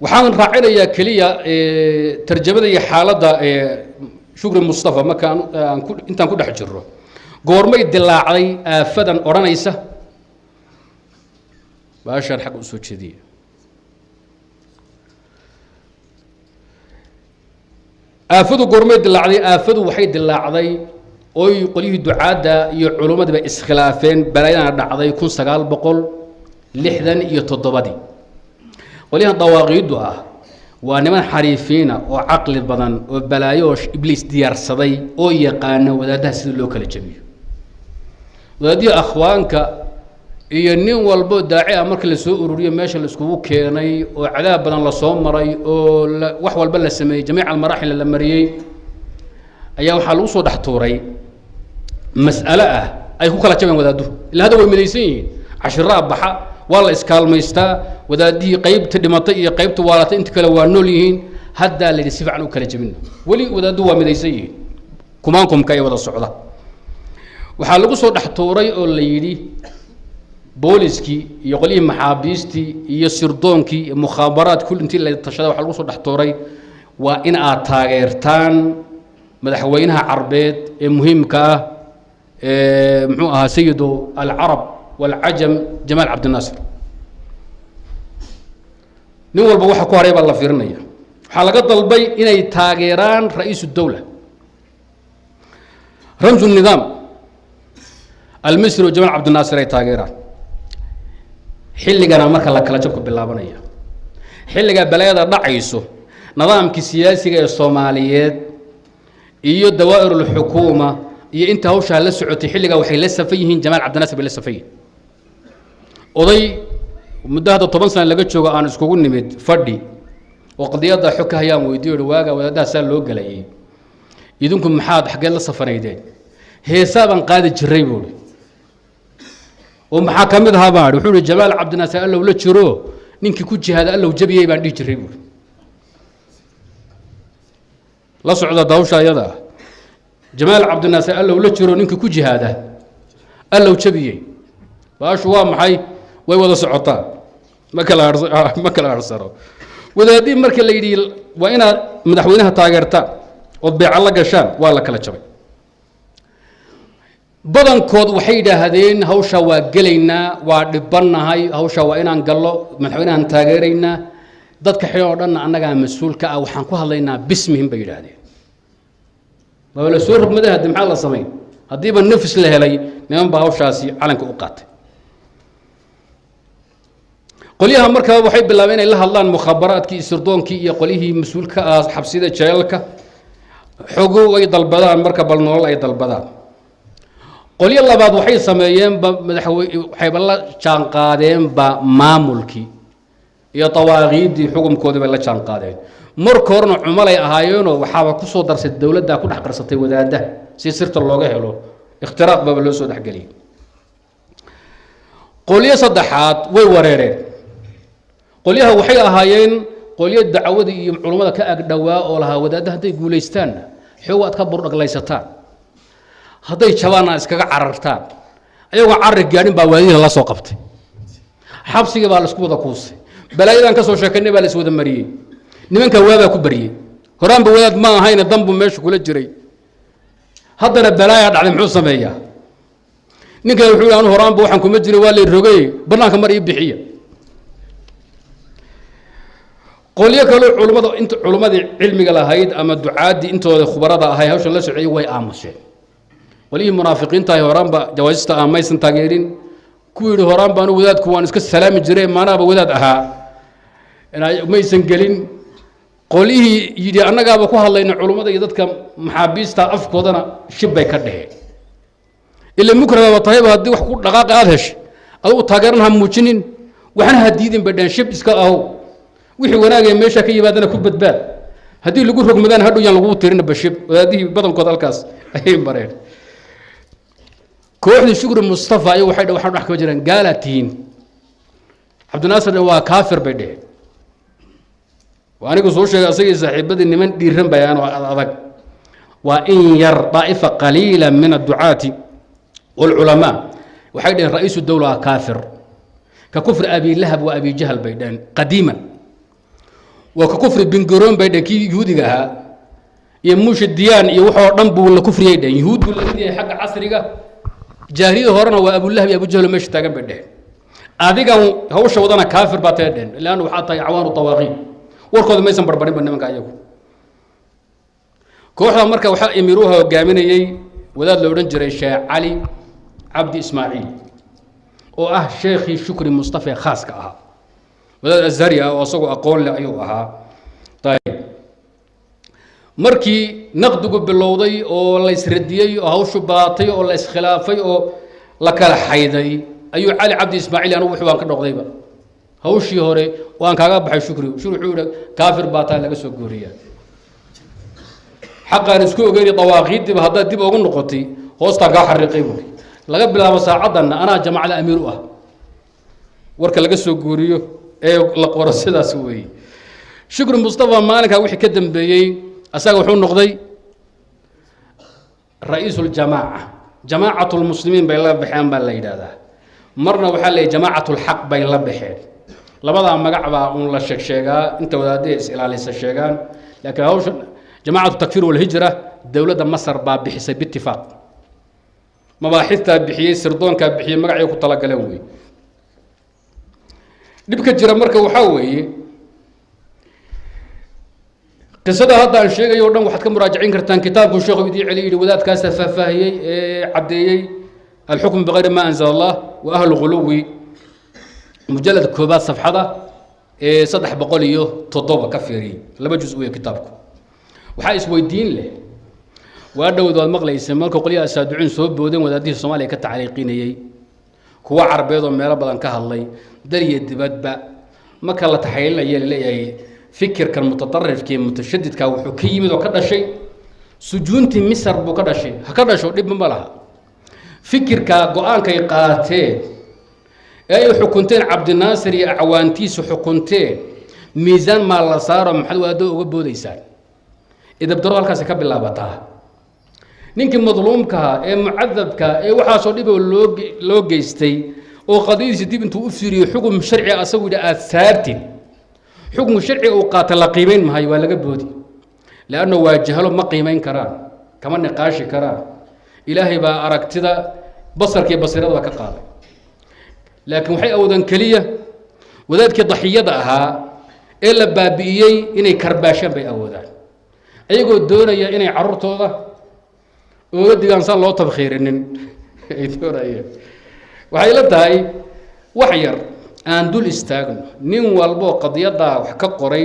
وحان راعينا يا كلية ترجمة يا حالة شكر مصطفى ما كان أنت كل حجره قورمي الدلاعي فدن أورانيسه باشر حق أسود شديد آفدوا قرميد اللعضي آفدوا وحيد اللعضي أو يقوليه الدعاء يعلومات بإسخلافين بلاينا اللعضي يكون سقال بقول لحدا يتضبدي وليها ضواغيد دعاء وانما حريفين وعقل البضن وبلايوش إبليس ديار صدي أو يقانا وذا ده سيد اللوكال الجميع وذا دي أخوانك iyo nin walbo daaci ah marka la soo ururiyo meesha la isku keenay oo cadaab badan la soo maray oo wax walba la sameeyay jamiic al maraaxil la mariyay ayaa waxa lagu soo dhaxtuuray mas'ala ah ay ku kala jabeen wadaadu ilaa hada way midaysan yihiin cashira baxa wala iskaalmaysta wadaadii qaybta dhimatay iyo qaybta waalata inta kale waa nool yihiin hadda la si fiican u kala jabin wali wadaadu waa midaysan yihiin kumaankum kay wada socda waxa lagu soo dhaxtuuray oo la yiri بوليسكي يقولي محابيستي يسردونكي مخابرات كل انتي اللي تشهد waxa lagu soo dhaxtooray waa in aad taageertaan madaxweynaha carbeed ee muhiimka ah muxuu ahaa sayidu al-arab wal-ajam Jamal Abdel Nasser nin walba waxa ku haray baa la fiirinaya waxa laga dalbay inay taageeraan ra'iisul dawla ramzu nidaam al-Misri Jamal Abdel Nasser ay taageeraan xilligana marka la kala jabku bilaabanaya xilliga balaayada dhacayso nidaamkii siyaasiga ee Soomaaliyeed iyo dawaa'irul xukuuma iyo inta hawsha la socotay xilliga waxay la safay yihiin Jamal Abdel Nasser la safay oday muddo 10 sano laga joogo aan iskugu nimid fadhi oo qadiyada xogka hayaan weydiiyay waaga wadaadaha saa loo galayay idinku maxaad xageed la safareydeen heesaaban qaadi jiray buu ومحا كمد ها بار وحول جمال عبد الناصر الله ولا جيرو نينكي ku jihaada الله jabiyay baan dhigi jiray buu la socda dawsha ayada jamaal cabdinaasir allow la jiro ninka ku jihaada allow jabiyey baashu waa maxay way wada socotaa ma kala harsano wadaadii marka la yidhi waa inaad madaxweynaha taageertaan ood beeca la gashaan waa la kala jabay badankood waxay yidhaahdeen hawsha waa gelaynaa waa dhibbannahay hawsha waa inaan gallo madaxweynahan taageeraynaa dadka xidhan oo dhanna annagaa mas-uul ka ah waxaan ku hadlaynaa bismihim bay yidhaahdeen waa la soo rogmaday haddi maxaa la samayn haddiiba nafis la helay niman baa hawshaasi calanka u qaatay qolyaha markaa waxay bilaabeen inay la hadlaan mukhaabaraadkii istirdoonkii iyo qolyihii mas-uulka ah xabsida jeelalka xogo ay dalbadaan marka bal nolol ay dalbadaan qolyo labaad waxay sameeyeenba waxayba la jaanqaadeenba maamulkii iyo dawaaqiiddii xukumkoodii bay la jaanqaadeen marka horena cumalay ahaayeenoo waxaaba ku soo darsay dowladdaa ku dhex qarsatay wadaadda si sirta looga helo ikhtiraaq baaba loo soo dhexgeliyey qolyo saddexaad way wareereen qolyaha waxay ahaayeen qolyo dacwadii iyo culummada ka agdhowaa oo lahaa wadaadda hadday guulaystaanna xoog aad ka burdhaglaysataan hadday jabaanna iskaga carartaan ayagoo carri gaadhin baa waadihi la soo qabtay xabsigii baa laisku wada kuusay balaayadan ka soo sheekaynay baa la is wada mariyey nimanka waabaa ku baryey horaanba wadaad ma ahayna danbu meesha kula jiray haddana balaayaa dhacday muxuu sameeyaa ninkan wuxuu yidhi anu horaanba waxaan kuma jiray waa lay rogay bannaanka mar ii bixiya qolyo kaloo culummadii cilmiga lahayd ama ducaadii intooda khubarada ahay hawshan la soceyey way aamuseen qolyihii munaafiqiinta ahay horaanba jawaasista ah maysan taageerin ku yidhi horaan baanu wadaadku waan iska salaami jiray maanaaba wadaad ahaa maysan gelin qolyihii yidhi annagaaba ku hadlayna culummada iyo dadka maxaabiista afkoodana shib bay ka dheheen ila mukrahaba tahayba haddii wax ku dhaqaaqi aada heshay adugu taageeran ha muujinin waxna ha diidin bay dheheen shib iska ahow wixii wanaagee meesha ka yimaadana ku badbaad haddii lagu rogmadaan hadhow yaan lagu tirina bashib wadaadihii badankood halkaas ayay mareen kooxdii shukri mustafa ay waxay waxaan wax ka jiraan gaala tihiin cabdinaasir waa kaafir bay dheheen waa anigu soo sheegay asagii saaxiibadii niman dhiiran bayaan oo adag waa in yar daa'ifa qaliila min adducaati walculamaa waxay dheheen ra'iisu dowla kaafir ka kufri abi lahab wa abi jahal bay dheheen qadiiman وككفر بنجرون بين كي يهودي جها يموش الديان يوحوا ضنب ولا كفر يدا يهود ولا كذي حق عصرية جاهلية هرنا وأبو الله أبو جهل مش تاجم بده هذيك هو شو ضنا كافر باتدين لأنه حاطة عوان وطواغين وركض ما يسمى بربرين بنما كايو كوحة مركا وحق يميروها وجاميني وذا لو رنجر الشيخ علي عبد إسماعيل شيخي شكري مصطفى خاص كأها wadaad azhariya oo asagoo aqoon leh ayuu ahaa ayib markii naqdigu bilowday oo la isradiyey oo hawshu baatay oo la iskhilaafay oo la kala xayday ayuu cali cabdi ismaaciil anigu wuxuu aan ka noqdayba hawshii hore waan kaaga baxay shukri wuxuu yidhi kaafir baataa laga soo gooriyaa xaqaan isku ogeynay dawaaqiidiiba haddaad dib ugu noqotay hoostaan kaa xariiqay buuri laga bilaabo saacaddanna anaa jamacada amiir u ah warka laga soo gooriyo la qoro sidaas weeye shukri mustafa maalinka wixii ka dambeeyay asaga wuxuu noqday ra'iisul jamaacatul muslimiin bay la baxeen baa la yiraahdaa marna waxa la jamaacatul haq bay la baxeen labada magac baa un la sheegaa inta wadaadee is ilaalisa sheegaan laakiin hawsha jamaacatu takfir wal hijra dawladda masar baa bixisay bittifaaq mabaaxithta bixiyay sirdoonka bixiyay magacyo ku tala galeen weey dhibka jira marka waxa weeye qisada hadda aan sheegayo dhan waxaad ka muraajacin kartaan kitaabku sheekhu idii celiyay wadaadkaas faahfaahiyay cadeeyay الحكم بغير ما أنزل الله وأهل غلوي مجلد كوبات صفحة صدح بقول يه تضوى كفيري لما جزء كتابكم وحايس ويدين له وأدوا ذو المغلى يسمى قولي أسادعين سوب بودين وداديه الصومالي كتعليقين يي هو عربيض من رب الله الله دري الدبات بقى ما كان تحيل يي فكر كان متطرف كي متشدد كوحكيم وكذا شيء سجونتي مصر بكذا شيء هكذا شو لب مبلها فكر كقرآن كي قاتين أي حكمتين عبد الناصر أعوانتيس حكمتين ميزان ما الله صار محل وادو وبوديسان إذا بدروا الكاس كبل الله بتاع ninkii madluumka ee mucadabka ee waxaasoo dhiboo loo geystay oo qadiyadiisa dib intuu u fiiriyo xukun sharci asagu yidhi aad saartid xukun sharci uu qaata la qiimayn mahayo waa laga boodi leanno waa jahlo ma qiimayn karaan kama niqaashi karaan ilaahay baa aragtida basarkii basirada ka qaaday laakiin waxay awoodaan keliya wadaadkii daxiyada ahaa ee la baabi'iyey inay karbaashaan bay awoodaan ayagoo doonaya inay carruurtooda ooga digaan saan loo tabkhiirinin ay doonayeen waxay la tahay wax yar aan dul istaagno nin walboo qadiyaddaa wax ka qoray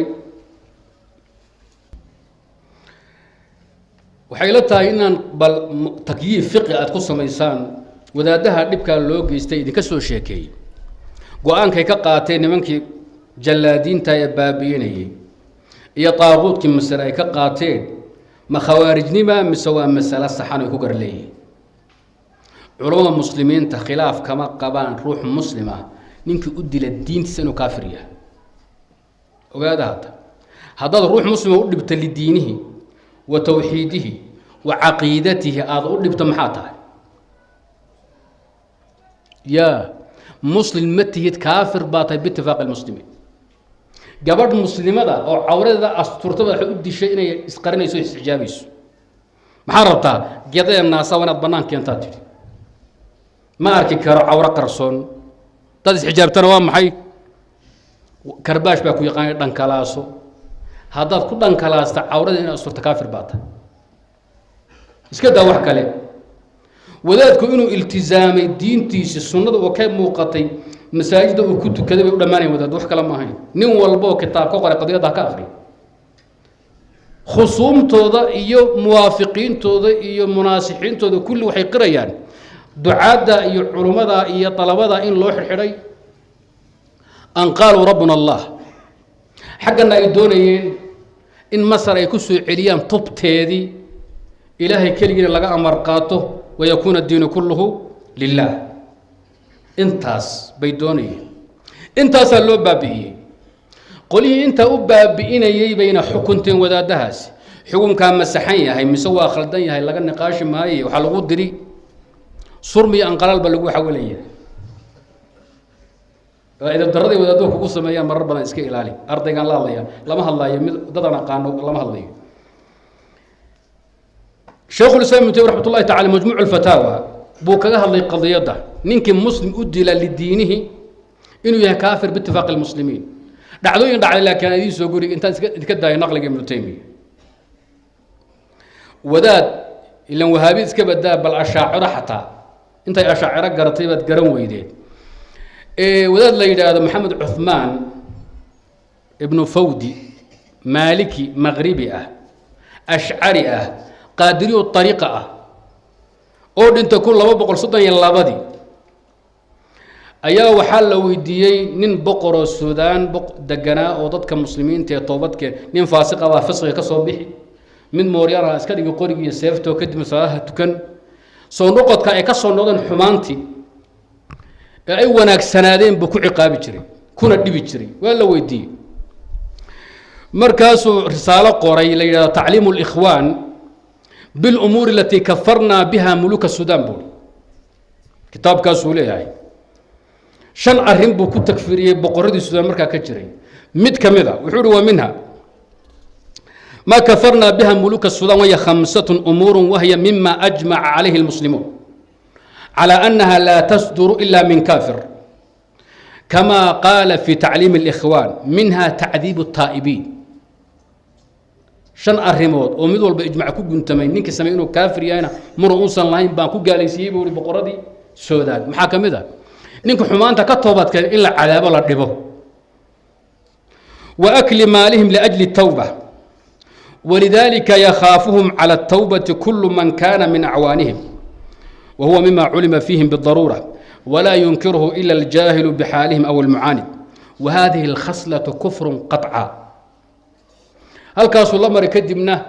waxay la tahay inaan bal takyiif fiqi aad ku samaysaan wadaadaha dhibkaa loo geystay idinka soo sheekeeyey go-aankay ka qaateen nimankii jallaadiinta ee baabi'inayay iyo taaquudkii masale ay ka qaateen ma khawaarijnima mise waa masale saxan ay ku gar leeyihiin culammada muslimiinta khilaaf kama qabaan ruux muslim ah ninkii u dila diintiisa inuu kaafir yahay ogaada haddaad ruux muslima u dhibta lidiinihi wa tawxiidihi wa caqiidatihi aada u dhibto maxaa tahay yaa muslim ma tihid kaafir baa tahay biitifaaqi lmuslimiin gabadh muslimada oo cawradeeda asturtada waxay u dishay inay isqarinayso isxijaabayso maxaa rabtaa gedee naasa inaad bannaan keentaa tidhi ma arki karo cawro qarsoon dad isxijaabtana waa maxay karbaash baa ku yaqaanay dhankalaaso haddaad ku dhankalaasta cawrada inaad asturta kaafir baa tahay iska daa wax kale wadaadku inuu iltizaamay diintiisi sunnada oo ka muuqatay masaajida uu ku tukaday bay u dhammaanayn wadaad wax kale ma ahayn nin walboo kitaab ka qoray qadiyadda ka akhriya khusuumtooda iyo muwaafiqiintooda iyo munaasixiintooda kulli waxay qirayaan ducaadda iyo culummada iyo dalabada in loo xidhxidhay an qaaluu rabbuna allah xaggana ay doonayeen in masar ay ku soo celiyaan tubteedii ilaahay keligiina laga amar qaato wayakuuna addiinu kulluhu lilah intaas bay doonayeen intaasaa loo baabi'iyey qolihii intaa u baabi'inayey bayna xukunteen wadaadahaasi xukunkaa masaxan yahay mise waa khaldan yahay laga niqaashi maaye waxaa lagu diri surmiyo anqalaal ba lagu xawilaya idabdaraday wadaadduhu kugu sameeyaan marar badan iska ilaali ardaygaan la hadlaya lama hadlaayo mid dadaan aqaano lama hadlayo sheekhulislaam ibnu taymiya raxmat ullahi tacala majmuuc alfataawa buu kaga hadlay qadiyadda ninkii muslim u dila lidiinihi inuu yahay kaafir biitifaaqi lmuslimiin dhacdooyin dhacday laakiin aan idiin soo guriga intaan idinka daaya naqliga ibnu taymiya wadaad ilan wahaabi iska badaa bal ashaaciro xataa intay ashaaciro garatay baad garan weydeen wadaad la yidhaahdo maxamed cuthmaan ibnu fawdi maaliki maqribi ah ashcari ah qaadiriyo ariiqa ah oo dhinta kun 232 ayaa waxaa la weydiiyey nin boqoroo suudaan deganaa oo dadka muslimiinta ee toobadkeen nin faasiqa baa fisqiga ka soo bixi mid mooryaraha iska dhigi qorigiiyo seeftoo kadib salaadaha tukan soo noqodka ay ka soo noqdeen xumaantii ee ay wanaagsanaadeen buu ku ciqaabi jiray kuna dhibi jiray waa la weydiiyey markaasuu risaalo qoray la yidhahdo tacliimu likhwaan بالأمور التي كفرنا بها ملوك السودان بول كتاب كاسولي هاي شن أرهم بو كتكفيرية بقرد السودان مركا كجري مد كمذا وحور ومنها ما كفرنا بها ملوك السودان وهي 5 أمور وهي مما أجمع عليه المسلمون على أنها لا تصدر إلا من كافر كما قال في تعليم الإخوان منها تعذيب التائبين shan arrimood oo mid walba ijmac ku guntamay ninka sameeyay inuu kaafir yahayna mar uusan lahayn baan ku gaalaysiiyay buu boqoradii Suudaan maxaa kamid ah ninka xumaanta ka toobadkay in la cadaabo la dhibo wa akli maalihim li ajli tawba ولذلك يخافهم على التوبة كل من كان من أعوانهم وهو مما علم فيهم بالضرورة ولا ينكره إلا الجاهل بحالهم أو المعاند وهذه الخصلة كفر قطعا halkaasuu la mari kadibna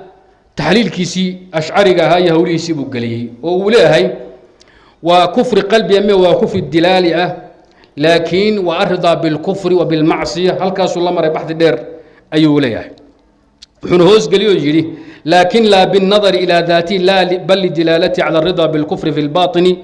taxliilkiisii ashcariga ahaa iyo hawlihiisii buu geliyey oo uu leeyahay waa kufri qalbi ama waa kufri dilaali ah laakiin waa arida bilkufri wa bilmacsiya halkaasuu la maray baxdi dheer ayuu leeyahay حنهوز قليو يجري لكن لا بالنظر إلى ذاته لا بل لدلالته على الرضا بالكفر في الباطن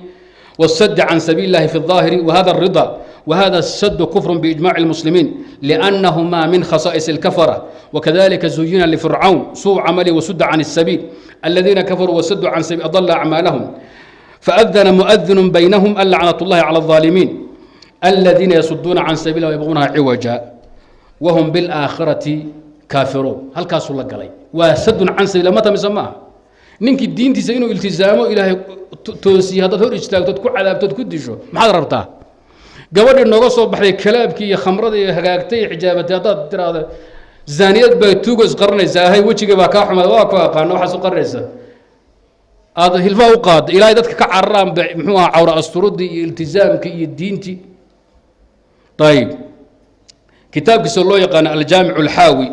والسد عن سبيل الله في الظاهر وهذا الرضا وهذا السد كفر بإجماع المسلمين لأنهما من خصائص الكفرة وكذلك زين لفرعون سوء عمله وسد عن السبيل الذين كفروا وسدوا عن سبيل أضل أعمالهم فأذن مؤذن بينهم اللعنة الله على الظالمين الذين يصدون عن سبيله ويبغونها عوجا وهم بالآخرة كافرون هل كاسوا الله قلي وسد عن سبيله متى مسماها نينك الدين تسينو التزامه إلهي توسي هذا هو اجتاق تدكو عذاب تدكو ديشو ما حد ربطها قبل إنه صوب بحري كلابكي يا خمرة يا هجاكتي حجابتي هذا ترى هذا زانيات بتوجز قرني زاهي وجهك بكاح ما واقع قانون حسوا قرنيسه هذا هلفا وقاد إلى ذاتك كعرام محوها عورة أسطردي التزامك الدينتي طيب كتاب كسولو يقان الجامع الحاوي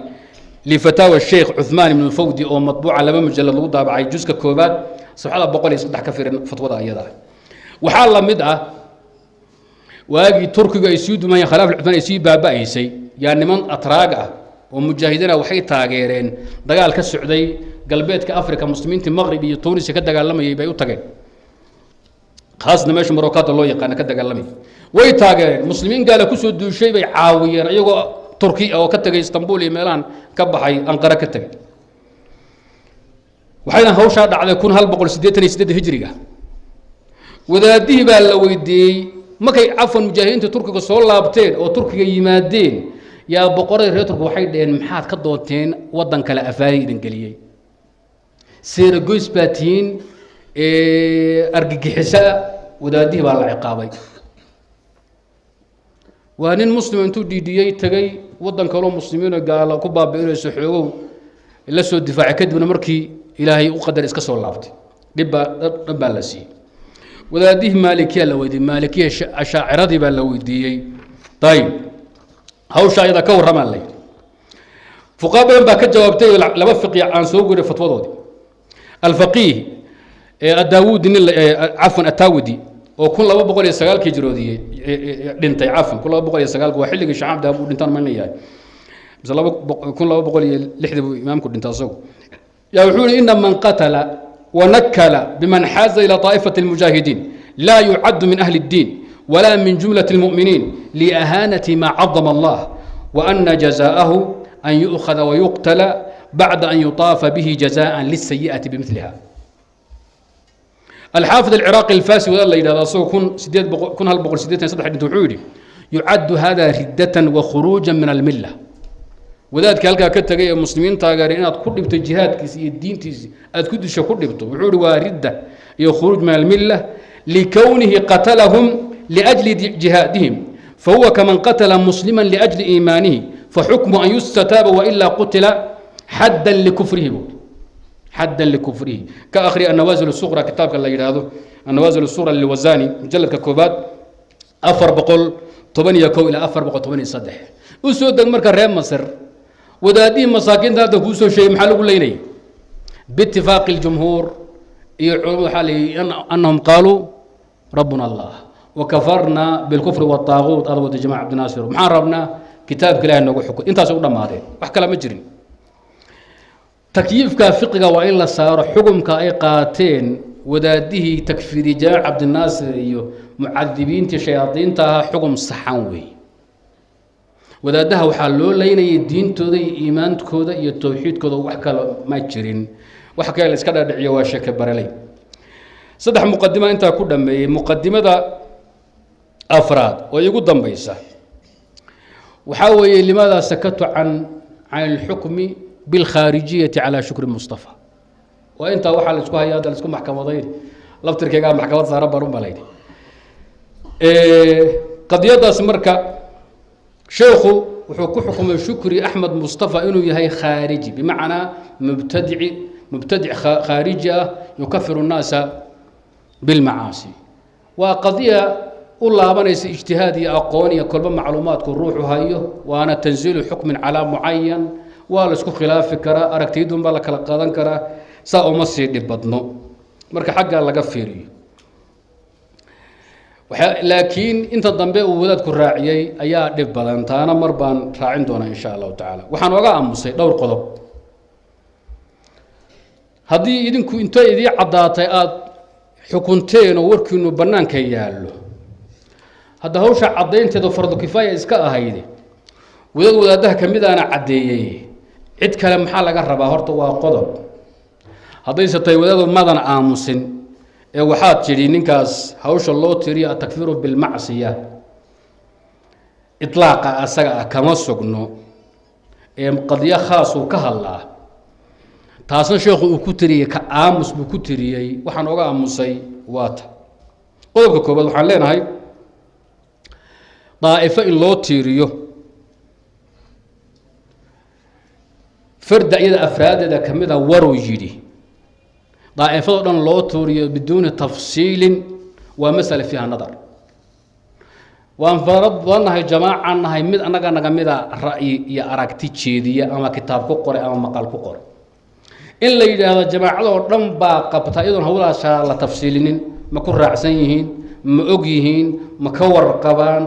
لفتاوى الشيخ عثمان بن الفودي أو مطبوع على مجلد الوضع بعي جزء كوبات سبحان الله بقول يصدح كثير فتوى أيضا وحال مدعى واجي تركي يسود ما يخلاف العثمان يسيب بابا يسي يعني من أتراجع ومجاهدين وحي تاجرين دجال كالسعودي قلبيت كأفريقيا مسلمين المغربي تونس كده قال لما يبيعوا تاجر خاصة ماشي مروكات الله يقان كده قال لما ويتاجر مسلمين قالوا كسود شيء بيعاوير يجوا تركيا أو كتجي اسطنبول ميلان كبحي أنقرة كتجي وحين هوشاد على يكون هالبقول سديتني سديت هجرية وذا ديه بالويدي ما كي عفوا مجاهدين تركيا صول لابتين أو تركيا يمادين يا بقرة ريترك وحيد إن محاد كدوتين وضن كلا أفايد إنجليزي سير جوز باتين أرجع حساء وذا ديه بالعقابي وأن المسلم أنتو دي تجي وضن كلام مسلمين قال كوبا بينه سحوه إلا سو الدفاع كدبنا مركي إلهي أقدر إسكسر لافت ربا لسي وذا ديه مالكية لويدي مالكية أشاعرة دي بالويدي طيب هوشا إذا كور رمال لي فقابل باك جوابتي لوفق عن سوق الفتوى دي الفقيه الداوود عفوا التاودي وكل لو بقول يسقال كجرودي دنتي عفوا كل لو بقول يسقال هو حلق الشعب ده دنتان من ياي بس لو كل لو بقول لحد امامكم دنتا سو يا وحول ان من قتل ونكل بمن حاز الى طائفه المجاهدين لا يعد من اهل الدين ولا من جمله المؤمنين لاهانه ما عظم الله وان جزاءه ان يؤخذ ويقتل بعد ان يطاف به جزاء للسيئه بمثلها الحافظ العراقي الفاسي ولا إذا صو كن هالبقول سديتين صدح بنت وحودي يعد هذا ردة وخروجا من الملة وذلك هلكا كتجي المسلمين تاجرين كل بتجهاد كسي الدين تيزي أتكد شكر بتو وحودي واردة يخرج من الملة لكونه قتلهم لأجل جهادهم فهو كمن قتل مسلما لأجل إيمانه فحكم أن يستتاب وإلا قتل حدا لكفره حدا لكفره كأخري النوازل الصغرى كتابك اللي يرادو النوازل الصغرى اللي وزاني مجلد ككوبات أفر بقول طبني يكو إلى أفر بقول طبني صدح وسود المركز ريم مصر ودادين مساكين هذا كوسو شيء محل ليني باتفاق الجمهور يعلم حالي أنهم قالوا ربنا الله وكفرنا بالكفر والطاغوت أضبط جماعة عبد الناصر محاربنا كتاب كلاه إنه حكم أنت سوقنا ما هذا وحكى لا مجري تكييف كافقه وإلا صار حكم كايقاتين وداده تكفير جاء عبد الناصر معذبين شياطين تها حكم صحوي ودادها وحلو لين الدين تودي ايمان كودا iyo tawxiid kooda wax kale ma jirin wax kale iska dhaadhiciyo waa shaka baralay saddex muqaddima inta ku dhameeyay muqaddimada afraad oo igu dambaysa waxa weeye limaada sakatu an al-hukm بالخارجية على شكر المصطفى وانت وحال اسكو هيا اسكو محكمتين لفتركيغا محكمه صار برون بلايدي قضيه مركا شيخو وحو حكم شكري احمد مصطفى انه يهي خارجي بمعنى مبتدع خارجي يكفر الناس بالمعاصي وقضيه والله بنيس اجتهادي اقوني كل معلومات كل روح هايو وانا تنزيل حكم على معين ولا اسكو خلاف كرا aragtidun baa la kala qaadan kara saa uma sii dhibadno marka xagga laga fiiriyo waxa laakiin inta dambe uu wadaad ku raaciyay ayaa dhib badan taana mar baan raacin doona insha Allah taala waxaan oga aamusay dhowr qodob haddii idinku intay idii caddaatay aad xukunteen oo warkiinu bannaanka yaallo hadda hawsha caddaynteedu fardu kifaaya iska ahayde wadaadaha ka mid aana caddeeyey cid kale maxaa laga rabaa horta waa qodob haddayse tahay wadaadu madan aamusin ee waxaad tidhi ninkaas hawsha loo tiriyo atakfiiru bilmacsiya iطlaaqa asaga ah kama sugno ee qadiyo khaas uu ka hadlaa taasna sheekhu uu ku tiriyey ka aamus buu ku tiriyey waxaan oga aamusay waata qodobka koobaad waxaan leenahay daa'ifo in loo tiiriyo farda iyada afraadeeda ka mid a waruu yidhi daa'ifadoo dhan loo tuuriyo biduuni tafsiilin waa masale fiiha nadar waan fara badannahay jamaacan nahay mid annaga naga mida ra'yi iyo aragti jeediya ama kitaab ku qoray ama maqal ku qoray in la yidhaahdo jamaacadoo dhan baa qabta iyadoon hawlaashaa la tafsiilinin ma ku raacsan yihiin ma og yihiin ma ka warqabaan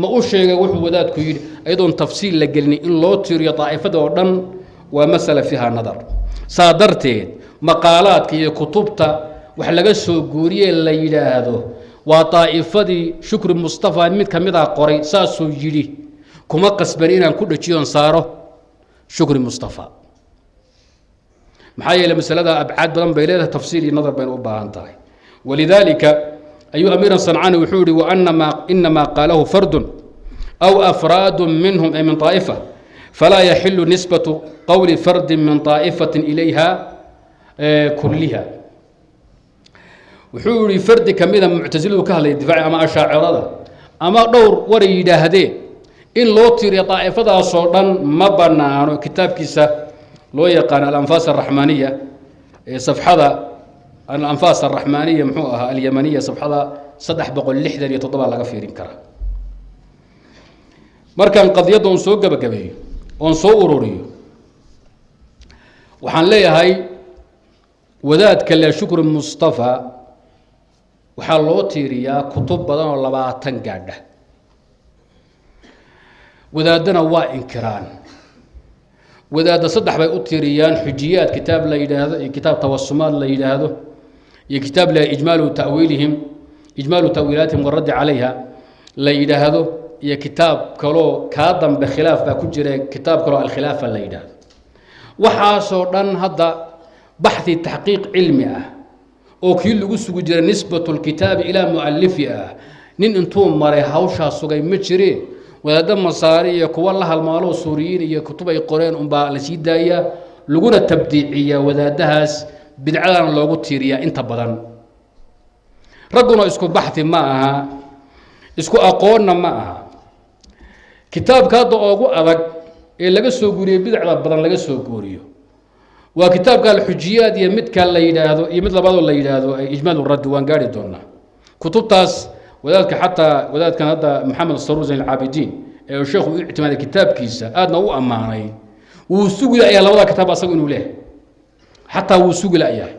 ma u sheegay wuxuu wadaadku yidhi iyadoon tafsiil la gelinin in loo tiiriyo daa'ifada oo dhan waa masala fiiha nadar saa darteed maqaalaadka iyo kutubta wax laga soo guuriyee la yidhaahdo waa daa'ifadii shukri mustafa mid ka mid ah qoray saasuu yidhi kuma qasban inaan ku dhajiyoon saaro shukri mustafa maxaa yeelay masalada abcaad badan bay leedahay tafsiir iyo nadar bayna u baahan tahay walidaalika ayuu amiiran sancaani wuxuu yihi inamaa qaalahu fardun aw afraadun minhum ay min طaa'ifa falaa yaxilu nisbatu qowli fardin min طaa'ifatin ilayha kulliha wuxuu yihi fardi ka mida muctasiladu ka hadlaya difaaci ama ashaacirada ama dhowr waray yidhaahdeen in loo tiriyo daa'ifadaasoo dhan ma bannaano kitaabkiisa loo yaqaan alanfaas araxmaaniya ee safxada alanfaas araxmaaniya muxuu ahaa alyamaniya safxada 367 laga fiirin karaa markaan qadiyadda oon soo gabagabeeyo oon soo ururiyo waxaan leeyahay wadaadka le shukri mustafa waxaa loo tiiriyaa kutub badan oo 20 gaadha wadaadana waa inkiraan wadaadda saddex bay u tiiriyaan xujiyaad kitaab la yidhaahdo iyo kitaab tawasumaad la yidhaahdo iyo kitaab la ijmaalu ta'wiilaatihim waraddi calayha la yidhaahdo iyo kitaab kaloo kaa dambe khilaaf baa ku jira kitaab kaloo alkhilaafa la yidhaahdo waxaasoo dhan hadda baxthi taxqiiq cilmi ah oo kii lagu sugu jira nisbatu lkitaabi ilaa mu'alifi ah nin intuu maray hawshaa sugay ma jireen wadaadda masaari iyo kuwa la halmaalo suuriyiin iyo kutub ay qoreen unbaa la sii daayaa laguna tabdiiciyaa wadaadahaas bidcadan loogu tiiriyaa inta badan ragguna isku baxthi ma aha isku aqoonna ma aha kitaabka hadda ugu adag ee laga soo guuriyey bidcda badan laga soo guuriyo waa kitaabka alxujiyaad iyo midka la yidhaahdo iyo mid labaadoo la yidhaahdo ay ijmaal raddi waan gaari doonaa kutubtaas wadaadka xataa wadaadkan hadda maxamed saruur zayn alcaabidiin ee sheekhu u ictimaaday kitaabkiisa aadna u ammaanay wuu sugi layaa labada kitaab asagu inuu leeyahay xataa wuu sugi layahay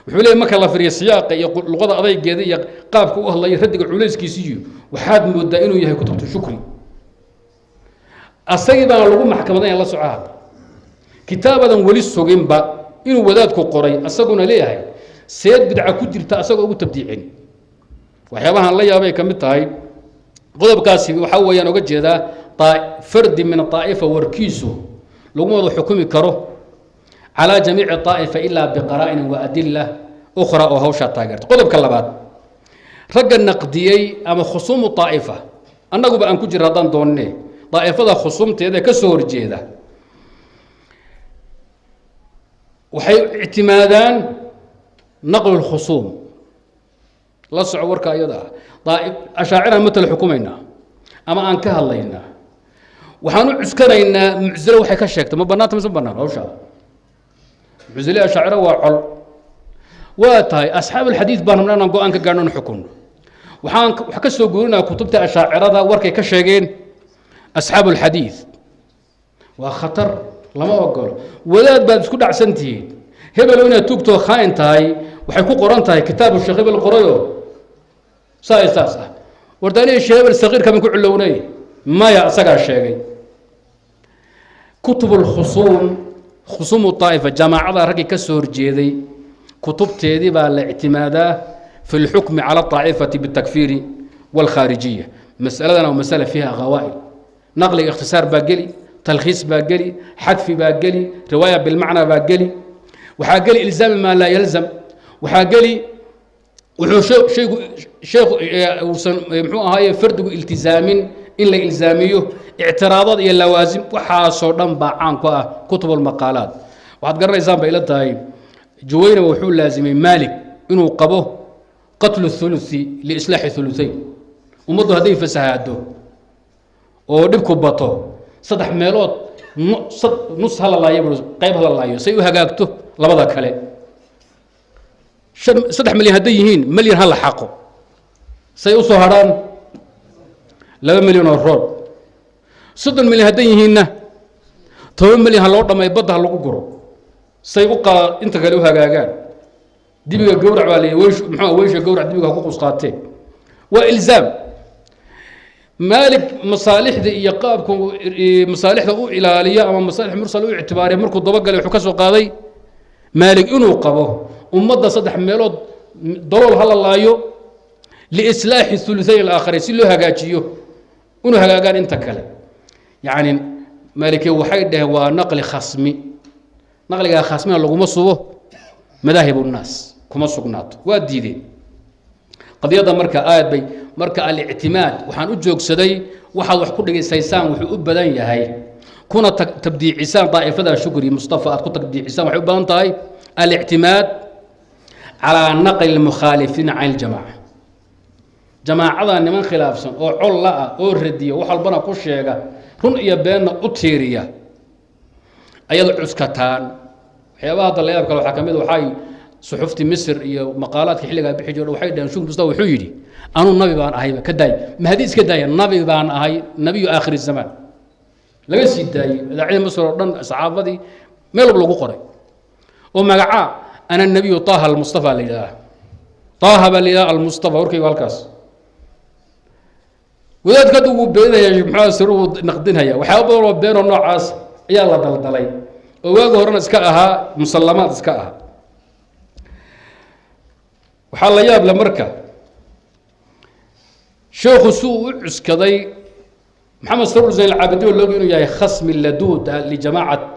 wuxuu leeyahay marka la firiyo siyaaqa iyo luqada adaygeeda iyo qaabka u hadlaya radiga culayskiisiiyo waxaad moodaa inuu yahay kutubta shukri asagii baana lagu maxkamadan la socaad kitaabadan weli suginba inuu wadaadku qoray asaguna leeyahay seed bidca ku jirta asagoo ugu tabdiicin waxyaabahan la yaabay ka mid tahay qodobkaasi waxa weeyaan oga jeedaa fardi min طaa'ifa warkiisu lagu wada xukumi karo calaa jamiici طaa'ifa ilaa biqaraa'in wa adilla ukhra oo hawshaa taageerta qodobka labaad ragga naqdiyey ama khusuumu طaa'ifa annaguba aan ku jira haddaan doonne daa'ifada khusuumteeda ka soo horjeeda waxay ictimaadaan naqlu lkhusuum la soco warka iyada ah ashaaciraan matala xukumaynaa ama aan ka hadlaynaa waxaan u cuskanaynaa muctazilo waxay ka sheegtay ma bannaanta mise bannaan hawshaa muctazile ashaaciro waa col waa tahay asxaab alxadiid baan rabnaa inaan go-aan ka gaadhno in xukunno wax ka soo guurinaa kutubta ashaacirada warkay ka sheegeen asxaabu alxadiid waa khatar lama ogolo wadaad baad isku dhacsan tihiin hebelo inaad tugtoo khaain tahay waxay ku qoran tahay kitaabu sheekh hebel qorayo saas ah wardaaniya sheekh hebel saqiirka baan ku cilownay maya asagaa sheegay kutub lkhusuum khusuumu طaa'ifa jamaacada raggii ka soo horjeeday كتب تيدي بالاعتمادا في الحكم على الطائفة بالتكفير والخارجية. مسألة ومسألة فيها غوائل، نقل اختصار باقلي، تلخيص باقلي، حذف باقلي، رواية بالمعنى باقلي، وحاقلي إلزام ما لا يلزم، وحاقلي شيخ هاي فرد التزام إلا إلزاميه اعتراضات إلى اللوازم وحاصر دم عن كتب المقالات. وحد قرر إنسان بإلتها جوينة وحول لازم مالك إنه قبه قتل الثلثي لإصلاح الثلثين ومضوا هذه فسهاده ودبكوا بطو صدح ميلوت نص هلا الله يبرز قيب هلا الله يسوي هجاكته لبضا كله صدح مليون هديهين مليون هلا حقه سيوصل هران 2 مليون أورو صدق مليون هديهين 10 مليون هلا ما يبضها لو جرو سيبقى أنت قالوا هجاجان دبيك جورع بالي ويش جورع دبيك حقوق قاتين وإلزام مالك مصالح ذي يقابكم مصالح ذو إلالية أو مصالح مرسل اعتبارية مركو ضبق له حكسوا قاضي مالك إنه قبه ومضى صدح ميلود ضرول هلا الله يو لإصلاح الثلثين الآخر يسلو هجاجيو إنه هجاجان أنت كلا يعني مالك وحيد هو نقل خصمي نقل خصمي اللي قمصوه مذاهب الناس كما سقنات واديدين قضية مركا آيات بي مركا الاعتماد وحان أجوك سدي وحاد وحكو دغي سيسان وحو بدن يحيى كنا تبديع عسان طائفة شكري مصطفى أتكو تبديع عسان وحو بدن تاي الاعتماد على نقل المخالفين عن الجماعة جماعة من خلاف سن أو علا أو ردية وحلبنا كل شيء رن يبين أطيرية أيضا عسكتان حيوات الله يبقى الحكمية وحي صحفتي مصر مقالات حلقة بحجر وحيدا نشوف مستوى حيري أنا النبي بان أهي كداي ما هديس كداي النبي بان أهي نبي آخر الزمان لا يسيداي داعي مصر دن صحابتي ما لو قري ومقعا أنا النبي طه المصطفى لله طه بالله المصطفى وركي والكاس وذات كدو بينها يا جماعة سرو نقدنها يا وحاول بينهم نوعاس يلا دلدلي وواجه هرنا اسكاها مسلمات اسكاها وحال ياب لمركا شيخ سوء عسكدي محمد سرور زين العابدين لو انه ياهي خصم اللدود لجماعه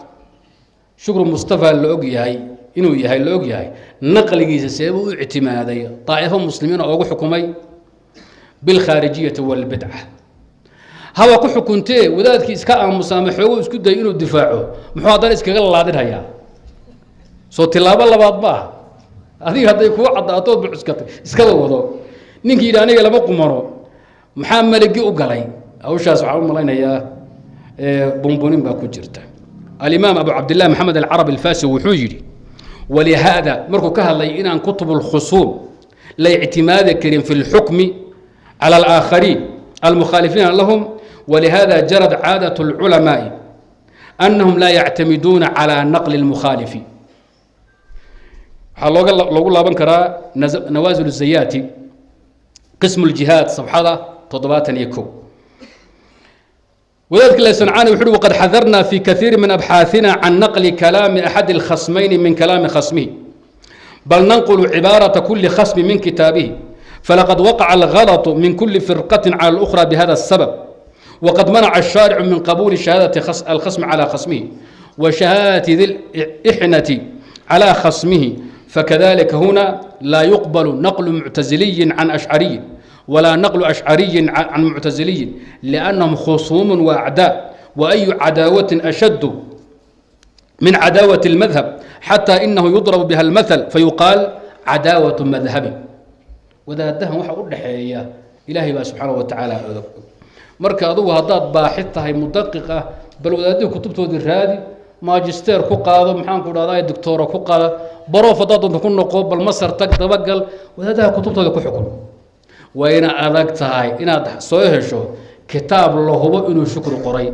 شكر مصطفى لو ياهي انه ياهي لو ياهي نقليgiisa سبب اعتمادي طائفه مسلمين او حكومي بالخارجيه والبدعه هوا ku xukuntee wadaadkii iska aamusaamaxo isku day inuu difaaco muxuu hadan iskaga laadinaya soo tilaabo labaad ma adiga haday ku cadaato buuskatay iska wado ninkii aniga laba qumaro maxaa maligi u galay awshaas waxa uu malaynayaa bumbunin baa ku jirta al-imam abu abdullah muhammad al-arab al-fasi wuxuu yiri ولهذا markuu ka hadlay inaan kutubul khusum la i'timaad karin fi al-hukm على الآخرين المخالفين لهم ولهذا جرت عادة العلماء أنهم لا يعتمدون على نقل المخالف لو الله بنكرا نوازل الزيات قسم الجهاد صفحة تضباطا يكو وذلك السنعاني وحده وقد حذرنا في كثير من أبحاثنا عن نقل كلام أحد الخصمين من كلام خصمه بل ننقل عبارة كل خصم من كتابه فلقد وقع الغلط من كل فرقة على الأخرى بهذا السبب وقد منع الشارع من قبول شهادة الخصم على خصمه وشهادة ذي الإحنة على خصمه فكذلك هنا لا يقبل نقل معتزلي عن أشعري ولا نقل أشعري عن معتزلي لأنهم خصوم وأعداء وأي عداوة أشد من عداوة المذهب حتى إنه يضرب بها المثل فيقال عداوة مذهبي wadaadahan waxa u dhaxeeya ilaahay baa subhanahu wa ta'ala marka adigu hadaad baaxid tahay mudaqiq ah bal wadaadii kutubtoodii raadi magister ku qaado maxaan ku dhahdaa doctora ku qaado barof hadaad ku noqo bal masar tag dabagal wadaadaha kutubtooda ku xukun wayna adag tahay inaad soo hesho kitaab la hubo inuu shukr qoray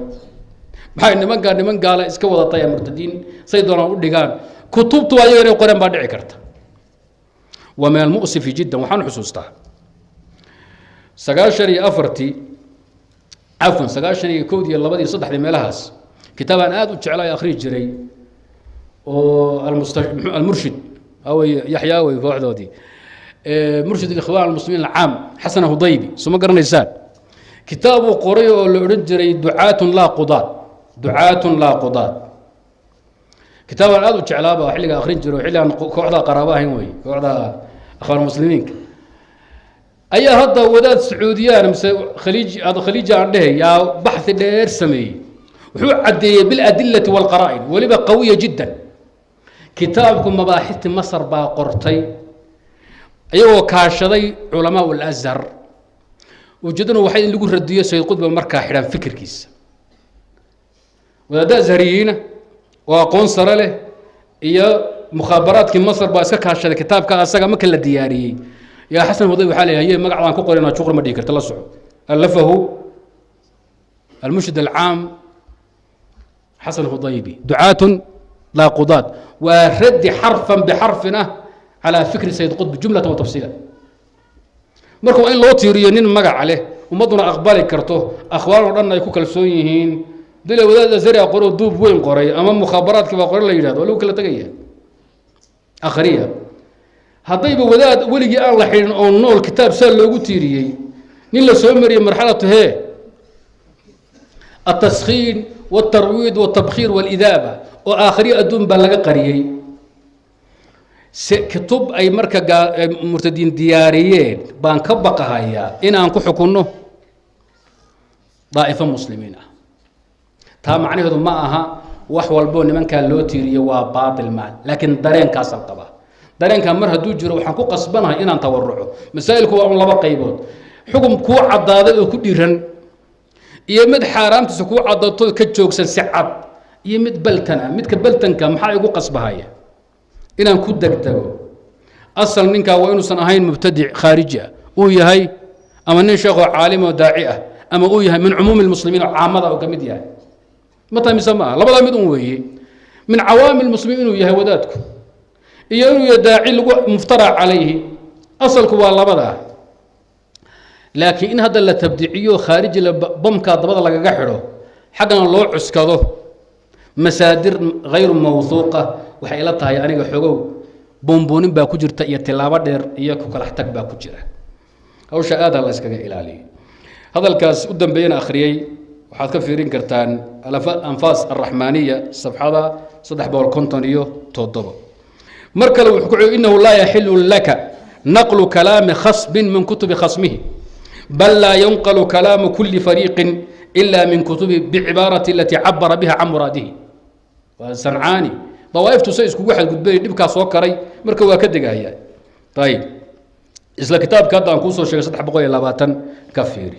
maxay niman gaala iska wada tay murtadiin say doonaan u dhigaan kutubtu ayay qoreen baa dhici karta ومن المؤسف جدا وحن حسوسته سقاشري أفرتي عفوا سقاشري كودي الله بدي صدح لملهاس كتاب أنا أدو على أخرج جري المرشد أو يحيى وفوحدودي مرشد الإخوان المسلمين العام حسن هضيبي ثم قرن إنسان كتاب قريء الرجري دعاة لا قضاة دعاة لا قضاة كتاب الأذو شعلابة وحلقة آخرين جروا حلقة كوعدا قرابة هنوي كوعدا أخوان المسلمين أي هذا وداد سعوديان خليج هذا خليج عنده يا بحث دير سمي وحو عدي بالأدلة والقرائن ولبا قوية جدا كتابكم مباحث مصر باقرتي أيوة كاشدي علماء الأزهر وجدنا واحد اللي يقول رديه سيد قطب مركا حرام فكر كيس وهذا أزهريين وأقون صار له هي مخابرات كي مصر باسكا كاشدي كتاب كاسكا ما كل الدياري يا حسن وضيف حالي هي مقعد كو قرينا شغل ما ديكر تلصع ألفه المرشد العام حسن هضيبي دعاة لا قضاة ورد حرفا بحرفنا على فكر سيد قطب جملة وتفصيلا مركو إن لو تيريو نين مقع عليه ومدنا أقبالي كرتو أخوان ورنا يكون كالسويهين دل وداد زرع قرو دوب وين قري أمام مخابرات كيف قرر لا يجاد ولو كلا تجيه آخرية هطيب وداد ولقي الله حين أو نول كتاب سال لو تيريي نين لسومري مرحلة هي التسخين والترويض والتبخير والإذابة وآخرية أدون بلغ قريي كتب أي مركز مرتدين دياريين بان كبقى هيا إن أنكو حكونه ضائفة مسلمين تا معنى هذا معها وحول بون من كان لوتيري وباطل مال لكن دارين كاسل قبا دارين كان مرها دوجر وحنكو قصبنها إن أن تورعه مسائل كوا أن لبا قيبود حكم كو عضاده وكو ديرن يمد حرام تسكو عضاده كجوكسن سعب يمد بلتنا مد كبلتن كم حا يقو قصبها هي إن أن كو دقدقو أصل منك وإنو سنهين مبتدع خارجة ويهي أما نشغو عالم وداعية أما ويهي من عموم المسلمين عامضة وكمديا متى مسمى لبلا مدون ويهي من عوام المسلمين ويهي وداتكو إيانو يداعي مفترع عليه أصل كوا لبدا لكن إن هذا اللي تبديعيو خارج بمكا دبدا لغا خيرو حقنا لو عسكدو مسادر غير موثوقة waxay ila tahay aniga xogow boonboonin baa ku jirta iyo tilaabo dheer iyo ku kala xtag baa ku jira hawsha aad la iskaga ilaaliyo hadalkaas u dambeeyana akhriyay waxaad ka fiirin kartaan anfas arrahmaniya safxada 357 markale wuxuu ku innahu la yahillu laka naqlu kalam khasb min kutub khasmihi bal la yanqalu kalam kulli fariq illa min kutubi bi'ibarati allati 'abbara biha 'an muradihi wa san'ani ضوائف تسيس كوجه الجدبي دبكا سوكري مركب وكدجا هي طيب إذا كتاب كذا نقصه شيء صدق بقول لباتن كفيري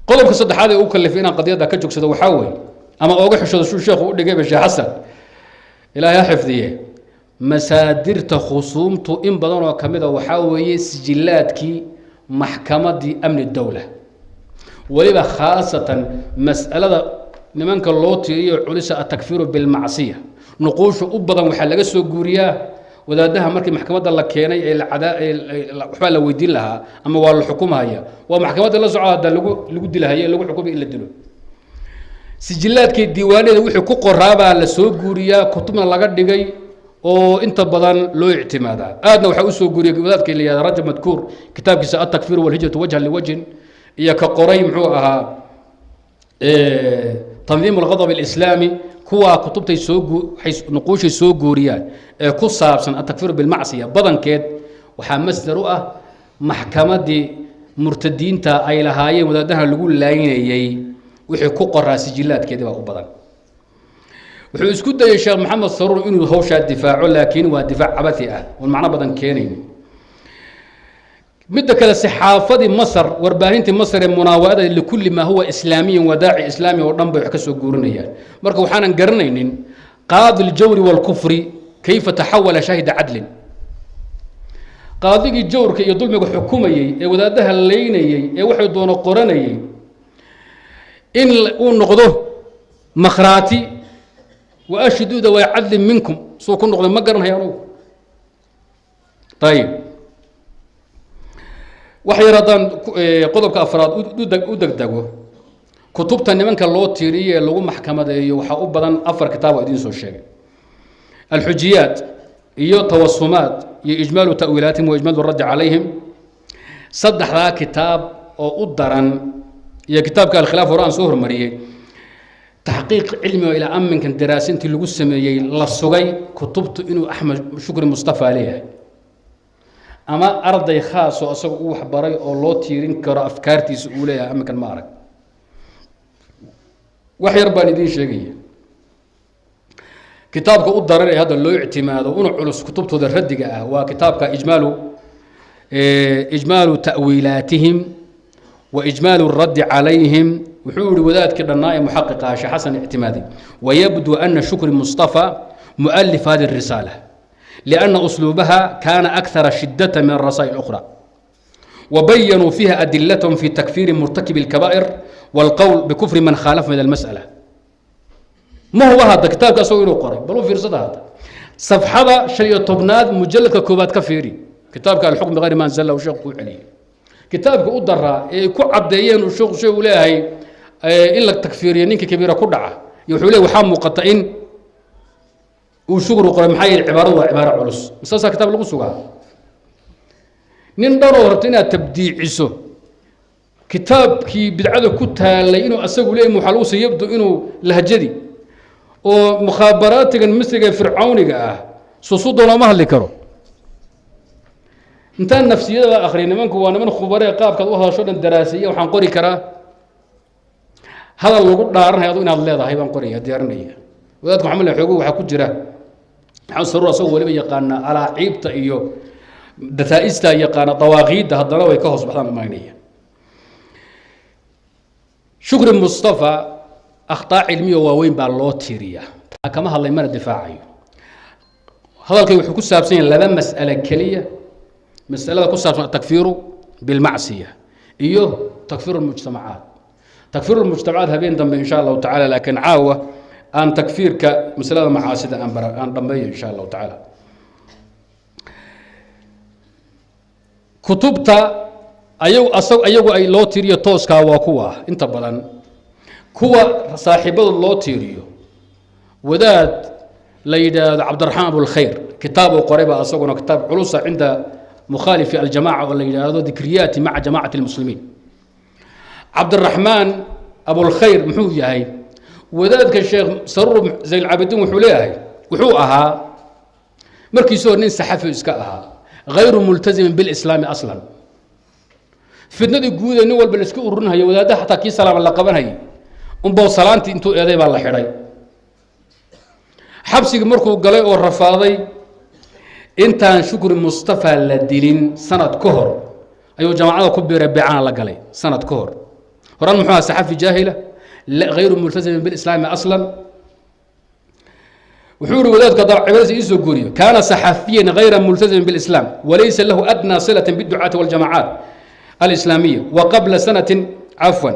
قلبك صدق هذا أوكل فينا قضية ذا كجوك سدوا حاول أما أوجه شو الشيخ ودي جيب الشيخ حسن إلى حفظيه مسادر تخصوم إن بدنا كمذا وحاول سجلات كي محكمة دي أمن الدولة ولبا خاصة مسألة nimanka loo tiriyo culisa takfiru bil macsiya nuquushu u badan waxa laga soo guuriyaa wadaadaha markii maxkamadda la keenay ee waxa la weydiin lahaa ama waa la xukumaaya waa maxkamadda la socda lagu dilahay lagu xukumay ila dilo sijilaadkii diiwaanada wixii ku qoraaba la soo guuriyaa kutubna laga dhigay oo inta badan loo ictimaadaa aadna waxa u soo guuriyay wadaadkii la yiraahdo rajab madkuur kitaabkiisa at-takfir wal hijratu wajhan li wajhin iyo ka qoray muxuu ahaa تنظيم الغضب الإسلامي كوا كتبتي سوق حيث نقوش سوق ريال كصاب التكفير بالمعصية بدن كيد وحمس رؤى محكمة دي مرتدين تا أي لهاي ودادها اللي يقول لاين يي وحي كقرا سجلات كده وبدن وحي اسكت يا شيخ محمد صرور إنه هوش الدفاع لكن هو دفاع عبثي والمعنى بدن كينين بدك الصحافة مصر ورباهنة مصر مناوئة لكل ما هو إسلامي وداعي إسلامي ورنب يحكسوا قرنيا مركو حانا قرنين قاضي الجور والكفر كيف تحول شاهد عدل قاضي الجور كي يظلم حكومي ودادها الليني وحي دون قرني إن نقضه مخراتي وأشدود ويعدل منكم سو كن نقضه ما قرنها يا رو طيب waxay radaan qodobka afraad u degdego kutubta nimanka loo tiiriyay lagu maxkamadeeyo waxa u badan afar kitaab oo idin soo sheegay الحجيات iyo توصمات iyo إجمال تأويلاتهم وإجمال الرد عليهم صدح ذا كتاب أو أدران يا كتاب كالخلاف وران سهر مريه تحقيق علمي إلى أمن كان دراسنتي اللي قسم للصغي كتبت إنه أحمد شكر مصطفى عليه أما أرضي خاص وأسوق وحبري أو الله تيرين كرا أفكارتي سؤولية أما كان معرك وحي رباني دين شيء كتابك أدران هذا اللي اعتماد ونعلص كتبته ذا الردقة وكتابك إجمال تأويلاتهم وإجمال الرد عليهم وحول وذات كده النائم محققة حسن اعتمادي ويبدو أن شكر مصطفى مؤلف هذه الرسالة لأن أسلوبها كان أكثر شدة من الرسائل الأخرى وبينوا فيها أدلتهم في تكفير مرتكب الكبائر والقول بكفر من خالف من المسألة ما هو هذا كتاب أسوي له قريب بلو في رصد هذا صفحة شيء طبناد مجلد كوبات كفيري كتابك الحكم بغير ما أنزل له شيخ عليه كتابك أدرى كو عبديين وشيخ شيء ولاهي إلا التكفيرية نينك كبيرة كدعة يحولي وحام مقطعين وشغل قرآن محايا عبارة وعبارة علوس مساسا كتاب لغسوها نين ضرورتنا تبديع عيسو كتاب كي بدعاده كتها لإنه أساقوا ليه محلوس يبدو إنه لهجدي ومخابرات مثل فرعوني سوسود ولا مهل كرو انت النفسية آخرين منك وانا من خبراء قاب كذوها شون الدراسية وحنقري كرا هذا اللي قلت دارنا يضون الله ذا هيبان قرية ديارنية وذاتك محمد الحقوق وحكو جرا حصر الرسول ولم يقانا على عيبت ايو دتائستا يقانا طواغيد هدنا ويكهص بحضان الماينية شكر مصطفى أخطاء علمية ووين باللوتيريا كما هالله يمر الدفاعي هذا الكي وحكو سابسين لبا مسألة كلية مسألة كسر التكفير بالمعصية إيوه تكفير المجتمعات تكفير المجتمعات هبين دم إن شاء الله تعالى لكن عاوة أن تكفير كمسألة معاصية أن دمبي إن شاء الله تعالى كتبتا أيو أي لوتيريو توسكا وكوا انت بدن كوا صاحب اللوتيريو وذات ليدا عبد الرحمن أبو الخير كتابه قريبة أصغنا كتاب علوسة عند مخالف الجماعة ولا هذا ذكريات مع جماعة المسلمين عبد الرحمن أبو الخير محوية هاي وذلك الشيخ سرور زي العابدين وحوليها هاي وحوقها مركي سور ننسى حفي إسكاءها غير ملتزم بالإسلام أصلا فتنة الجودة نول بالإسكاء ورنها يا وذا حتى كي سلام الله قبلها هي أمبو صلانتي انتو يا ذي بالله حراي حبسي مركو قلي والرفاضي intaan shukri mustafa la dilin sanad ka hor ayuu jamaacada ku biiray bicaan la galay sanad ka hor horan muxuu saxafi jaahila la غير ملتزم بالاسلام اصلا وحور ولادك ضع عباده يسو غوريو كان صحفيا غير ملتزم بالاسلام وليس له ادنى صله بالدعاه والجماعات الاسلاميه وقبل سنه عفوا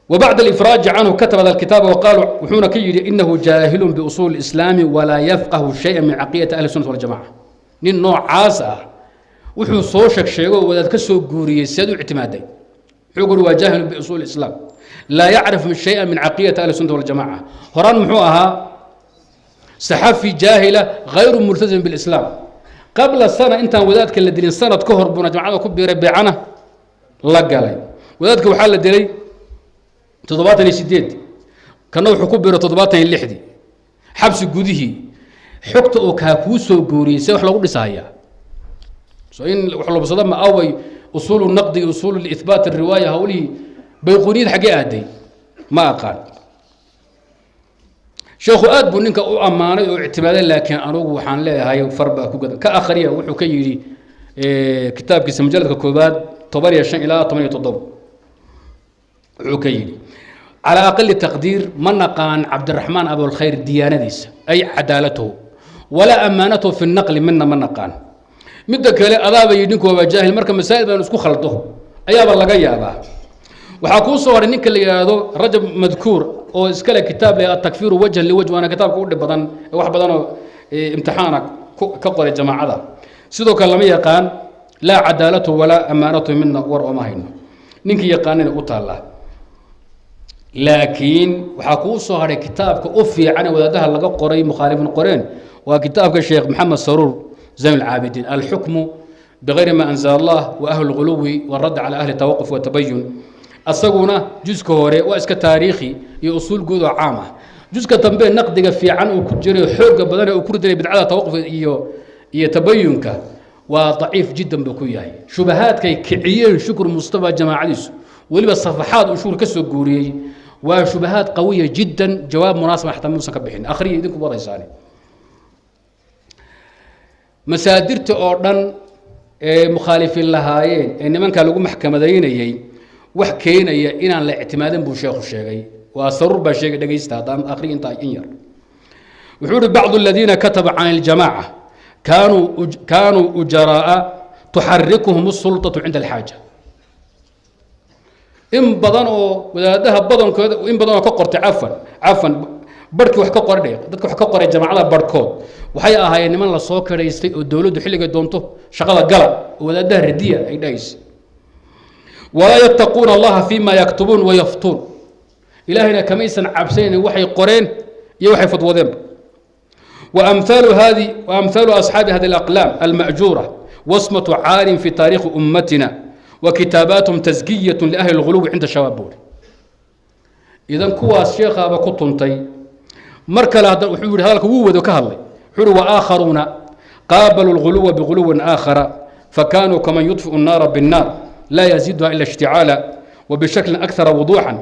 وبعد الإفراج عنه كتب هذا الكتاب وقال وحونا كيدي إنه جاهل بأصول الإسلام ولا يفقه شيئا من عقيدة أهل السنة والجماعة نين نوع عاسى وحو صوشك شيء وذات كسو قوري سيدو اعتمادي حقول وجاهل بأصول الإسلام لا يعرف من شيئا من عقيدة أهل السنة والجماعة هران محوها صحفي جاهلة غير ملتزم بالإسلام قبل السنة انت وذاتك الذين سنة كهر بنا جماعة كبيرة بيعنا لقالي وذاتك وحال الدليل تضباطني سديد كانوا حكوب بيرو تضباطني اللحدي حبس جوده حكت او كاكوسو غوريسه wax lagu dhisaya soo in wax loo basada ma away usul النقد usul الاثبات الروايه hawli bayqunid xaqi aaday ma aqaan sheekhu aad buu ninka u amaanay oo ictimaaday laakiin anigu waxaan leeyahay farba ku gadan ka akhriya wuxuu ka yiri kitaabkiisa majalladka koobaad 15 ilaa 87 wuxuu ka yiri على أقل تقدير منقان عبد الرحمن أبو الخير ديانتيس أي عدالته ولا أمانته في النقل منا منقان مدك لا أذاب يدينك وجاهل مركب مسائل بين اسكو خلطه أياب الله جايبه وحكون صور إنك اللي هذا رجل مذكور أو إسكال كتاب التكفير وجها لوجه وأنا كتاب كود بدن واحد بدن امتحانك كقر الجماعة هذا سيدو كلامي قان لا عدالته ولا أمانته منا ورا ما هينه نينك يقانين أوت الله laakiin waxaa kuu soo hadhay kitaabka u fiican ee wadaadaha laga qoray mukhaalifin qoreen waa kitaabka sheekh maxamed saruur zayn alcaabidiin alxukmu bigayri ma anzala allah wa ahlu lghuluwi waradd cala ahli tawaquf watabayun asaguna juska hore waa iska taariikhi iyo usuul guud oo caam ah juska dambe naqdiga fiican uu ku jiray xooga badan uu ku riday bidcada tawaquf iyo tabayunka waa daciif jiddan buu ku yahay shubahaadkay kiciyeen shukr mustafa jamaacadiisu weliba safaxaad uu shukr ka soo guuriyey waa shubahaad qawiya jiddan jawaab munaasib xataa muusan ka bixin akhriya idinku wadaysaani masaadirta oo dhan ee mukhaalifiin lahaayeen ee nimanka lagu maxkamadaynayay wax keenaya inaan la ictimaadin buu sheekhu sheegay waa saruur baa sheegay dhagaysta haddaan akhri intaa in yar wuxuu yidhi bacdu aladiina kataba can iljamaaca kaanuu ujaraa'a tuxarikuhum الsulطaةu cinda alxaaja in badan oo wadaadaha badankooda in badan oo ka qortay cafan barhkii wax ka qoray dadka wax ka qoray jamaacada barhkood waxay ahaayeen niman la soo karaystay oo dowladdu xilligay doonto shaqada gala oo wadaadaha radiya ay dhahaysa walaa yattaquuna allaha fima yaktubuun wayaftuun ilaahayna kamaysan cabsaynin waxay qoreen iyo waxay fadwadeenba وأمثال أصحاب هذه الأقلام المأجورة وصمة عار في تاريخ أمتنا وكتاباتهم تزكية لأهل الغلو عند الشباب بوري إذن كوا الشيخ أبا كتنتي مركل هذا وحور هذا الكوود وكهلي حور وآخرون قابلوا الغلو بغلو آخر فكانوا كمن يطفئ النار بالنار لا يزيدها إلا اشتعالا وبشكل أكثر وضوحا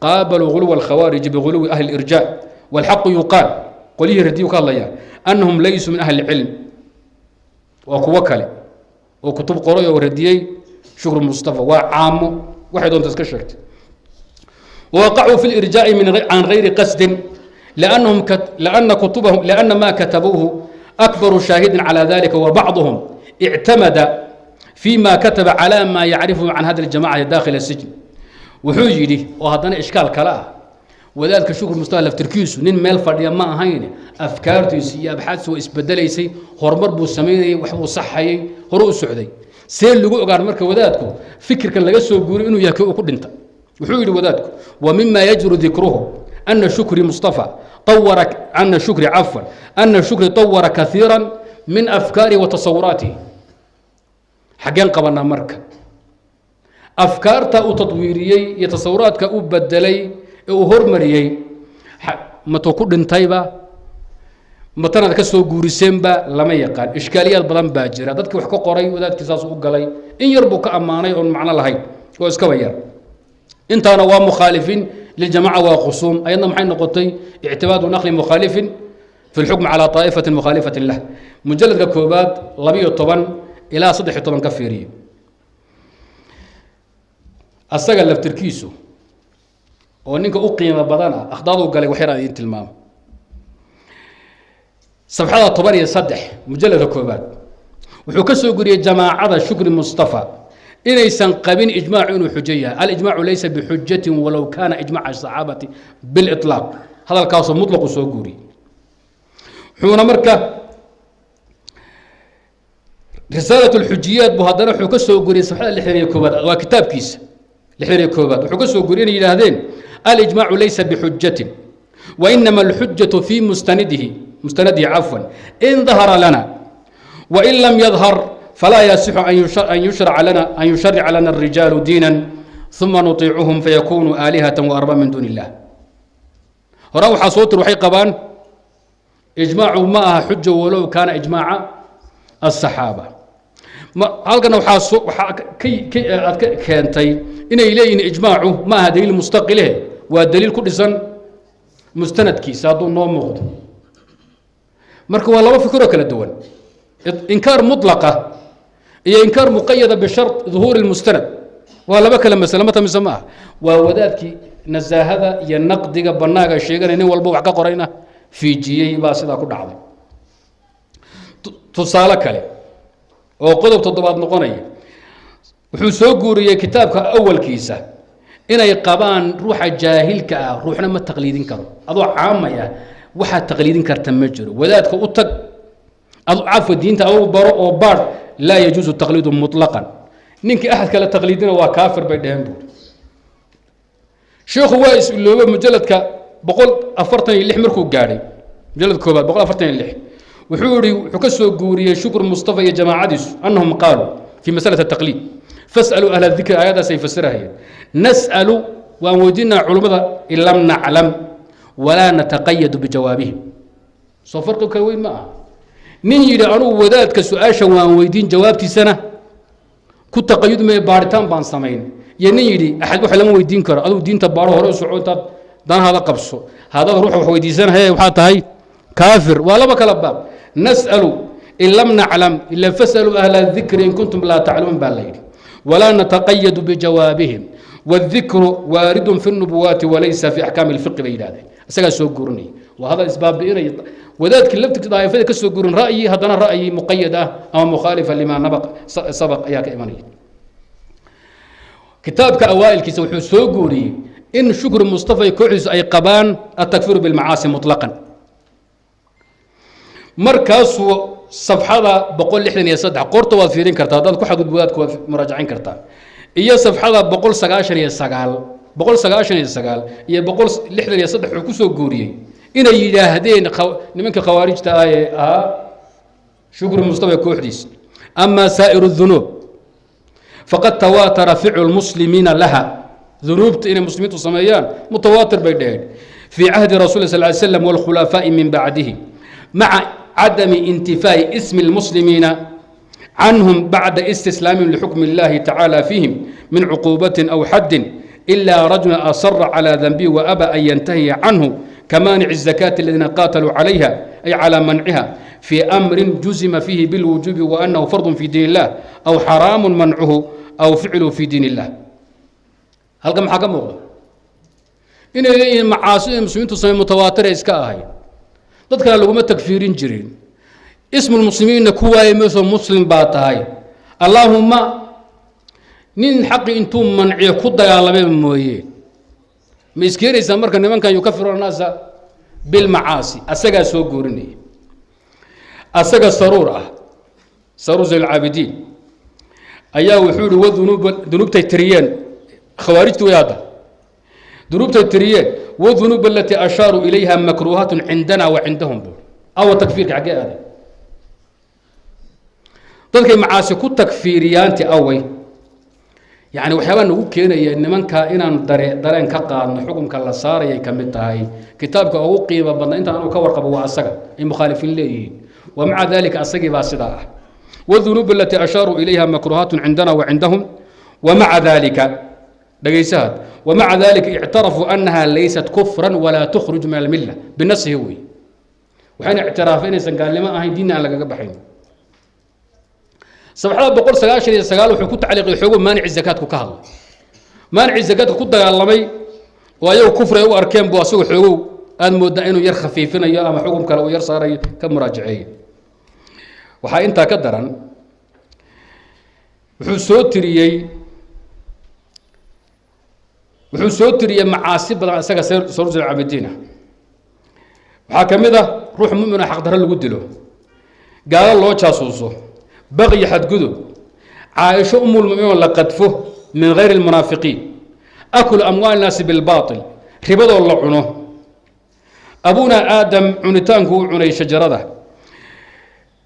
قابلوا غلو الخوارج بغلو أهل الإرجاء والحق يقال قوليه رديو كالله أنهم ليسوا من أهل العلم وكوكله وكتب قرية ورديي شكر مصطفى وعامه واحد أنت تسكشرت ووقعوا في الإرجاء عن غير قصد لأن ما كتبوه أكبر شاهد على ذلك وبعضهم اعتمد فيما كتب على ما يعرفه عن هذه الجماعة داخل السجن وحوجي وهذا إشكال كلاه وذلك شكر مستهلف تركيسو نين ميل فadhiya ma ahayn afkaartiisa iyo abxaadsu isbedelaysay hormar buu sameeyay wax uu saxayay hore u socday see lagu ogaan marka wadaadku fikirkan laga soo guuriyo inuu yahay ku dhinta wuxuu yiri wadaadku wa mimma yajru dhikruhu anna shukri mustafa طور anna shukri afwan anna shukri طور كثيرا من افكاره وتصوراته xaqan qabana marka afkaarta uu tadwiiriyay iyo tasawuraadka uu bedelay uu hormariyay mato ku dhintayba matana ka soo guuriseenba lama yaqaan ishkaaliyad badan baa jira dadka wax ka qoray wadaadkiisaas u galay in yar buu ka amaanay oo macna lahayn oo iska bayar intaana waa mukhalifin lil jamaa wa khusum ayna maxay noqotay i'tibaadu naqli mukhalifin fi al-hukm ala ta'ifatin mukhalifatin lah mujalladka koobaad 12 ila 13 ka fiiriyo asaga laftirkiisu oo ninka u qiimo badana akhdaadu galay wax yaraan idin tilmaamo صفحة 13 مجلد كوباد وحكسوا قرية جماعة شكر مصطفى إن يسنقبين إجماع حجية الإجماع ليس بحجة ولو كان إجماع الصحابة بالإطلاق هذا الكاس مطلق سوغوري حون مركة رسالة الحجيات بهذا حكسوا قرية صفحة لحرية كوباد وكتاب كيس لحرية كوباد وحكسوا قرية إلى هذين الإجماع ليس بحجة وإنما الحجة في مستنده عفوا إن ظهر لنا وإن لم يظهر فلا يصح أن يشرع لنا الرجال دينا ثم نطيعهم فيكونوا آلهة وأربابا من دون الله روح صوت روحي قبان إجماع معها حجة ولو كان إجماع الصحابة هل كانوا كانتي إن إليه إجماعه معها دليل مستقله والدليل كل سن مستند كي سادو نوم مغد marka waa laba fikro kala duwan inkaar mutlaqa iyo inkaar muqayyada bi shart dhuhur al mustanad waa laba kala mas'ala ma tamsama waa wadaadki nazaahada iyo naqdiga banaaga sheeganay nin walba wax ka qorayna fiijiyay baa sida ku dhacday tusaale kale oo qodob toddobaad noqonaya wuxuu soo guuriyay kitaabka awalkiisa inay qabaan ruuxa jaahilka ah ruuxna ma taqliidin karo adoo caamaya waxaa taqliidin karta ma jiro wadaadka u tag عفوا دينتا أو برو أو بار لا يجوز التقليد مطلقا نينك أحد كلا تقليدنا وكافر بيدهم بور sheekhu waa is-ilooba mujalladka 146 markuu gaadhay mujalladka koobaad 146 wuxuu yidhi wuxuu ka soo guuriyey shukr mustafa iyo jamaacadiisu annahum qaaluu fi masalati ataqliid fas'aluu ahla dikri aayadaas ay fasirahayeen nas'alu waan weydiinaa culummada in lam naclam walaa nataqayadu bijawaabihim soo farqi kala weyn ma aha nin yidhi anugu wadaadka su-aashan waan weydiin jawaabtiisana ku taqayud mee baaritaan baan samayn iyo nin yidhi axad wax lama weydiin karo adigu diinta baaro hore u soco intaad danahaada qabso haddaad ruuxa wax weydiisanahay waxaa tahay kaafir waa laba kala baab nas'alu in lam naclam ila fasaluu ahla dikri in kuntum laa taclamuun baa la yidhi walaa nataqayadu bijawaabihim والذكر وارد في النبوات وليس في احكام الفقه بيداده اسغا سو غورني وهذا اسباب بين وذلك لفتك ضايفه كسو غورن رايي هذا رايي مقيده او مخالفه لما سبق اياك ايماني كتابك اوائل كيس وحو سو غوري ان شكر مصطفى كوحس اي قبان التكفير بالمعاصي مطلقا مركز صفحه بقول لحدن يا صدح قرطه وفيرين كرتا دad ku xadud buudaadku muraajacin karta iyo safxada 199 iyo 163 uu ku soo guuriyay inay yiraahdeen nimanka khawaarijta ah shukr mustafa kooxdiis amma sa'iru dhunub faqad tawatara fi'l almuslimina laha dhunubta in muslimiintu sameeyaan mutawatir bay dhaheen fi ahdi rasuul sallallahu alayhi wasallam wal khulafa'i min ba'dihi ma'a عدم انتفاء اسم المسلمين عنهم بعد استسلامهم لحكم الله تعالى فيهم من عقوبة أو حد إلا رجل أصر على ذنبه وأبى أن ينتهي عنه كمانع الزكاة الذين قاتلوا عليها أي على منعها في أمر جزم فيه بالوجوب وأنه فرض في دين الله أو حرام منعه أو فعله في دين الله هل كم حكمه إن معاصي المسلمين تصمي متواترة إسكاهي dadka lagu ma takfiirin jirin ismu muslimiina kuwa ay muslim baa tahay allahumma nin xaqi intuu manciyo ku dagaalamay mooyee miskiinaysa marka nimankan yukafiru naasa bil macaasi asaga soo goorinay asaga saruur ah saruur zal abidin ayaa wuxuu yiri wadunubta tiriyeen khawaarijtu yaada dunubta tiriyeen والذنوب التي أشاروا إليها مكروهات عندنا وعندهم أو تكفير حق هذا ضلك معاسي كو تكفيريانتي أوي يعني وحيوان نقول كينا إن من كائنا درين كقان حكم كلا صار يكملتهاي كتابك أو قيمة بدنا أنت أنا كور قبوا السجع المخالفين لي ومع ذلك السجع باسداء والذنوب التي أشاروا إليها مكروهات عندنا وعندهم ومع ذلك دقيسات ومع ذلك اعترفوا أنها ليست كفرا ولا تخرج من الملة بالنص هوي وحين اعترافين قال لما هي ديننا على قبحين سبحان الله بقول سقاشر يسقال وحكوت تعليق الحكم مانع الزكاة كهل مانع الزكاة كنت قال لمي ويو كفر يو أركان بواسو حقوق أن مدعينه يرخفيفين يا أما حكم كلا ويرصار كمراجعين وحا انت كدرا وحسوت تريي wuxuu soo tiriyay macaasi badan asaga sarjul abidina waxa kamida ruux muumin ah xaq daro lagu dilo gaalo loo jaasuuso baqi xadgudub عائشة أم المؤمنين لقدفه من غير المنافقين أكل أموال الناس بالباطل ربضوا الله عنه أبونا آدم عنتانكو عني شجرة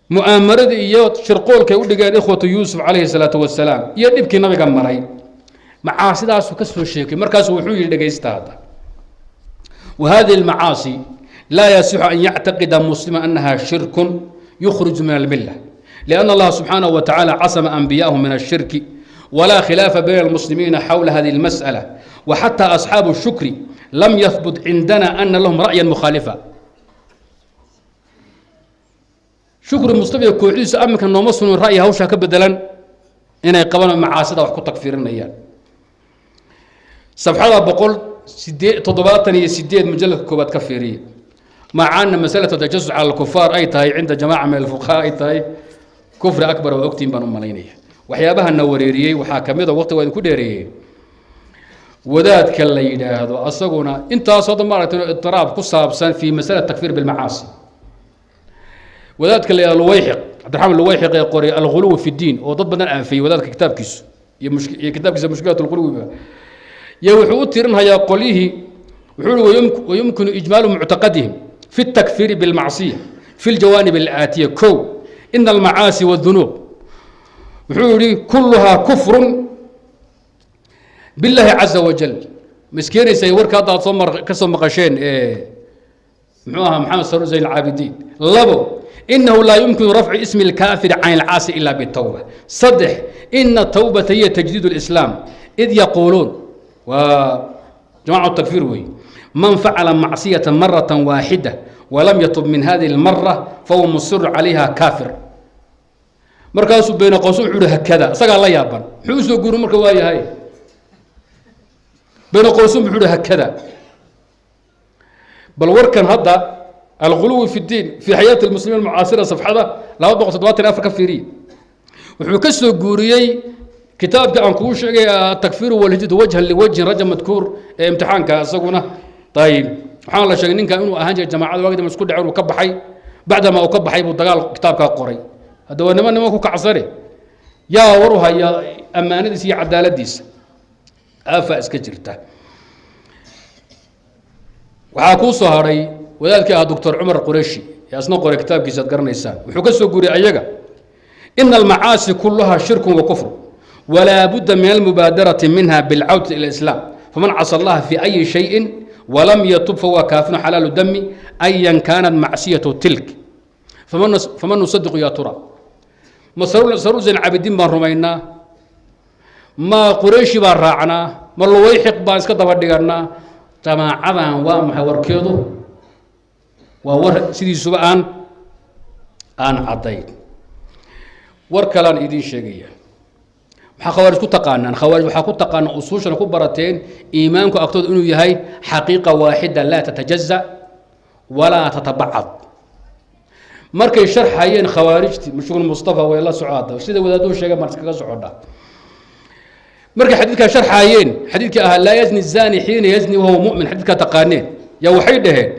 مؤامرة إيوت شرقول كيقول قال إخوة يوسف عليه الصلاة والسلام يدبكي نبي قمرين معاصي داس وكسر الشيك مركز وحوي لقيستاد وهذه المعاصي لا يصح أن يعتقد مسلم أنها شرك يخرج من الملة لأن الله سبحانه وتعالى عصم أنبياءه من الشرك ولا خلاف بين المسلمين حول هذه المسألة وحتى أصحاب الشكر لم يثبت عندنا أن لهم رأيا مخالفا شكر المصطفى كوعيس أمك أنه مصر رأي هوشا كبدلا إن يقبل معاصي وحكو تكفيرنا إياه صفحة بقول تضباطني سديد مجلد كوبات كفيرية مع أن مسألة التجسس على الكفار أي تاي عند جماعة من الفقهاء أي تاي كفر أكبر وأكتم بنو ملايين وحيابها النوريرية وحاكمية وقت وين كديرية وذات كالليل هذا أصدقنا أنت أصدق مرة اضطراب قصاب سن في مسألة التكفير بالمعاصي وذات كالليل الويحق عبد الرحمن الويحق يقول الغلو في الدين وضد بدنا في وذات كتاب كيس كتاب كيس مشكلة الغلو يوحو تيرن هيا قليه ويمكن إجمال معتقدهم في التكفير بالمعصية في الجوانب الآتية إن المعاصي والذنوب وحوري كلها كفر بالله عز وجل مسكين يسيور كذا صمر كسم قشين معها محمد صلى الله عليه العابدين لبو إنه لا يمكن رفع اسم الكافر عن العاصي إلا بالتوبة صدح إن التوبة هي تجديد الإسلام إذ يقولون وجماعة التكفير وي من فعل معصية مرة واحدة ولم يتب من هذه المرة فهو مصر عليها كافر مركز بين قوسين حوله كذا سقى الله يابن حوس يقولوا مركز واي هاي بين قوسين حوله كذا بل وركن هذا الغلو في الدين في حياة المسلمين المعاصرة صفحة لا بقى صدوات الأفريقيا كفيرين وحكسوا الجوريي كتاب عن كوش التكفير والهجد وجها لوجه رجل مذكور امتحان كاسقونه طيب سبحان الله شيخ نينكا انه اهان جماعه واحده مسكو دحر وكبحي بعدما وكبحي بو دغال كتابك قوري هذا ونما نما كو كعسري يا وروها يا امانتيس يا عدالتيس افا اسك جرتا waxaa ku soo haray wadaalkii dr Umar Qurayshi yaa asna qoray kitaabkiisa garanaysan wuxuu ka soo guuriyay ayaga in al macaasi kullaha shirkun wa kufr ولا بد من المبادرة منها بالعودة إلى الإسلام فمن عصى الله في أي شيء ولم يتب فهو كافر حلال الدم أيا كانت معصية تلك فمن نصدق يا ترى ما صاروا زين عابدين بان رمينا ما قريش بان راعنا ما لويحق بان اسكت بدغنا تما عبان ومحور كيدو وور سيدي سبان ان عدين وركلان ايدين شيغيا maxaa khawaarij ku taqaanaan khawaarij waxa ku taqaan usuushan ku barateen iimaanku aqtood inuu yahay xaqiiqa waahida la tatajazza wala tatabacad markay sharxayeen khawaarijti mashhuur mustafa wa ila su'aada sida wadaadu sheegay marka ka socda markay xadiidka sharxayeen xadiidka la yazni zani xiina yazni wa huwa mu'min xadiidka taqaaneen ya waxay dhaheen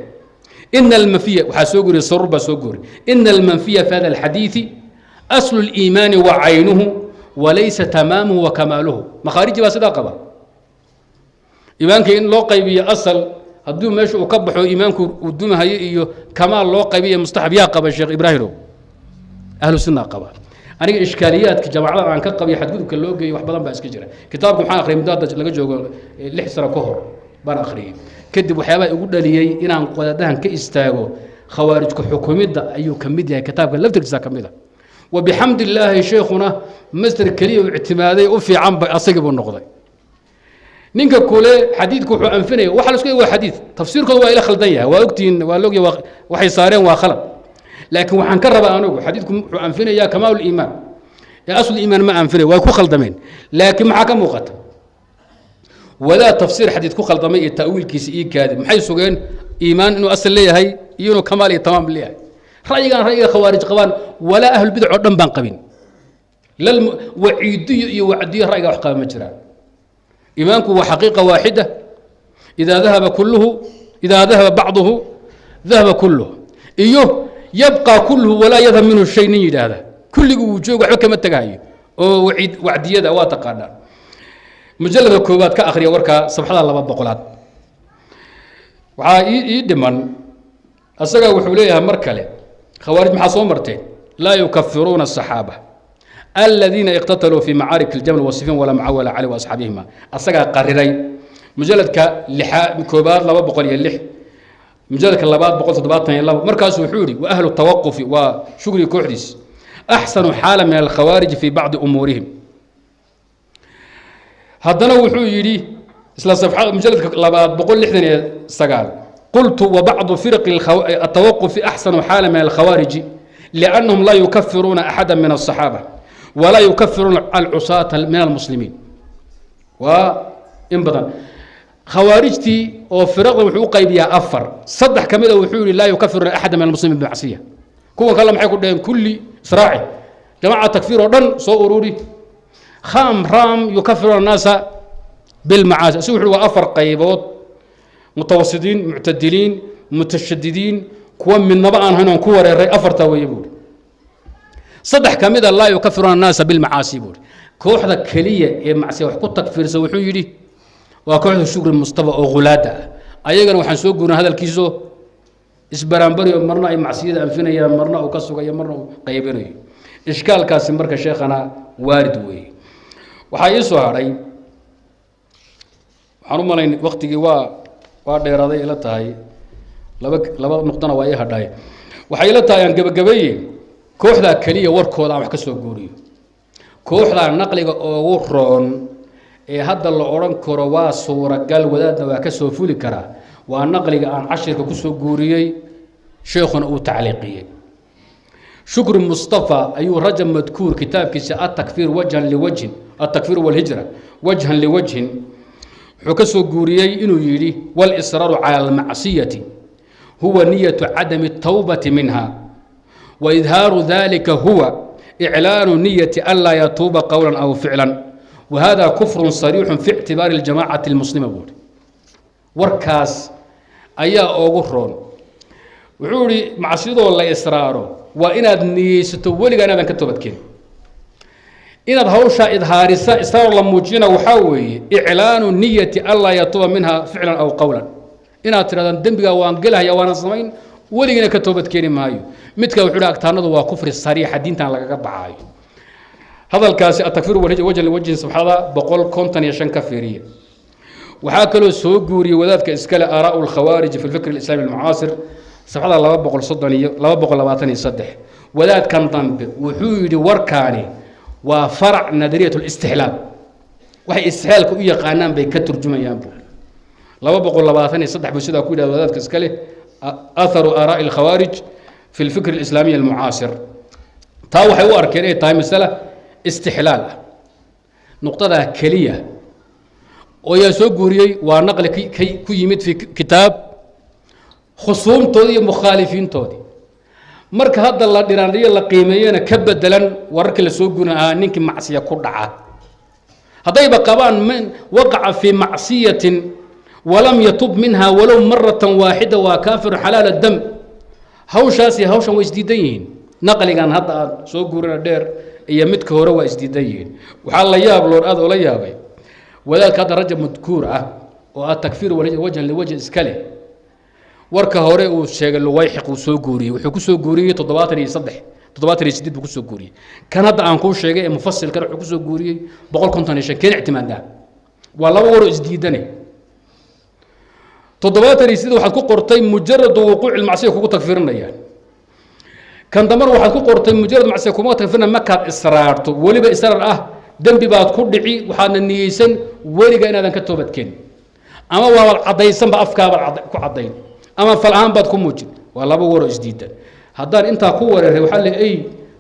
in al mafiya waxa soo guri sarba soo guri in al mafiya fi hada al hadith asl al iiman wa aynuhu وليس تمامه وكماله مخارج بصدقه ايمانك ان لو قيبيه اصل هدو ماشي وكبخو ايمانك ودومها iyo كمال لو قيبيه مستحب يا قبا شيخ ابراهيم اهل السنه قبا aniga iskaaliyadka jaamacada aan ka qabiy xadgudubka loo geeyo wax badan baa iska jira kitaabku waxaan akhriyo muddo laga joogo 6 sano ka hor baan akhriyay kadib waxyaabo ugu dhaliyay inaan qodadahan ka istaago khawaarijka xukuumada ayuu kamid yahay kitaabka laftirkiisa kamid ah وبحمد الله شيخنا مستر كليه اعتمادي وفي عم اصيب النقضي نينكا كوله حديثك وحو انفني وحا لسكو هو حديث تفسيركم waa ila khaldaya waa ogtiin waa loogi waxay saareen waa khalad laakiin waxaan ka rabaa anigu xadiidku wuxuu anfinaya kamaal iimaan ya asl iimaan ma anfinay waa ku khaldameen laakiin maxaa ka muuqata wada tafsiir xadiid ku khaldamay iyo ta'wiilkiisa ii kaadi maxay sugeen iimaan inuu asal leeyahay iyo inuu kamaal iyo tamaam leeyahay رأي خوارج قبان ولا أهل البدع عدن بان قبين وعيدي وعدي رأي وحقا مجرى إيمانك هو حقيقة واحدة إذا ذهب كله إذا ذهب بعضه ذهب كله إيوه يبقى كله ولا يذهب منه الشيء نيد هذا كل وجوه حكم التقاية وعدي ذا واتقانا مجلد الكوبات كآخر يوركا سبحان الله بقولات وعايدمن أصدق وحوليها مركلة خوارج محاصون مرتين لا يكفرون الصحابة الذين اقتتلوا في معارك الجمل والصفين ولا معول علي وأصحابهما أصدق قررين مجلد كلحاء كوبات لبا بقول يلح مجلد كلبات بقول صدبات يلا مركز وحوري وأهل التوقف وشغل كحدث أحسن حالة من الخوارج في بعض أمورهم هذا وحوري إسلا صفحة مجلد كلبات بقول لحدن سقال قلت وبعض فرق التوقف أحسن حالة من الخوارج لأنهم لا يكفرون أحدا من الصحابة ولا يكفرون العصاة من المسلمين وإنبطا خوارجتي وفرق وحقوقي بيا أفر صدح كمذا وحولي لا يكفر أحدا من المسلمين بمعصية كما كلام حيقول لهم كل صراعي جماعة تكفير ودن صوروري خام رام يكفر الناس بالمعاصي سوحوا وأفر قيبوت متوسطين معتدلين متشددين كوان من نبأن هنا كور الرأي أفرتا ويبور صدح كمذا لا يكفرون الناس بالمعاصي بور كوحدة كلية معصية وحكو تكفير سوحو يدي وكوحد شكر مصطفى أو غلادة أيضا وحن سوقنا هذا الكيسو إسبرانبري مرنا أي معصية أنفنا يا مرنا أو كسوق يا مرنا قيبني إشكال كاسم مركز شيخنا وارد وي وحيسوا هاي حرم لين وقت جوا وارد راضي إلى تاي لبا نقطنا وياها داي وحيلا تاي أن جبجبي كوحدة كلية وركودا وحكسوا جوري كوحدة النقل أورون هذا اللي أوران كرواس ورجال ودادنا وكسوا فولي كرا والنقل عن 10 كسوا جوري شيخنا أو تعليقية شكر مصطفى أيو رجل مذكور كتاب كيس التكفير وجها لوجه التكفير والهجرة وجها لوجه حكسوا جوري إنه يري والإصرار على المعصية هو نية عدم التوبة منها وإظهار ذلك هو إعلان نية ألا يتوب قولا أو فعلا وهذا كفر صريح في اعتبار الجماعة المسلمة بول وركاس أيا أوغرون وعوري معصيده ولا إصراره وإن نيسته ولي أنا كتبت كين إن هوشا إظهار إصرار لموجينا وحاوي إعلان نية ألا يتوب منها فعلا أو قولا inaad tiraadaan dambiga waan galaya waan samayn waligeena ka toobad keeni maayo midka wuxuu agtaanadu waa kufri sariix diintan laga baxaayo hadalkaasi at-takfir wajh wajh subhana boqol konton iyo shan ka fiiriye waxa kale soo guuriye wadaadka iskale araa'ul khawarij fi al-fikr al-islami al-mu'asir sabxada 223 wadaadkan dambe wuxuu yiri warkaani waa farac nadariyat al-istihlal waxay istihlalku u yaqaanaan bay ka turjumayaan لو بقول لباثني صدح بسيطة كويدا وذات كسكله أثر آراء الخوارج في الفكر الإسلامي المعاصر تاو حوار كريه تاي مسألة استحلال نقطة كلية ويسوق جوري ونقل كي يمد في كتاب خصوم تودي مخالفين تودي مرك هذا الله ديرانية الله قيمية كبدلا ورك السوق جونا نك معصية كردعة هذا يبقى كمان من وقع في معصية ولم يتوب منها ولو مرة واحدة وكافر حلال الدم هوشاسي هوشا وإجديدين نقل عن هذا سوقورنا دير يمتك هو وإجديدين وحال ياب لور هذا ولا يابي وذلك هذا رجل مذكور والتكفير وجها لوجه إسكالي وركه هوري وشيء اللي ويحق وسوقوري وحكو سوقوري تضباطري صدح تضباطري شديد بكو سوقوري كان هذا عنكو شيء مفصل كان حكو سوقوري بقول كونتانيشن كان اعتماد ده والله ورو إجديدني تضباطري سيد waxaad ku qortay mujarrad wuquuc al-macsiya kugu tagfirnaa yani kan damar waxaad ku qortay mujarrad macsiya kugu tagfirnaa markaad israarto waliba israr dambi baad ku dhici waxaad niyeysan waliga inaadan ka toobad keen ama waa cadaysan ba afkaaba ku cadayn ama fal'aan baad ku muujin waa laba waro isdiidan haddaan inta ku wareeray waxa la ay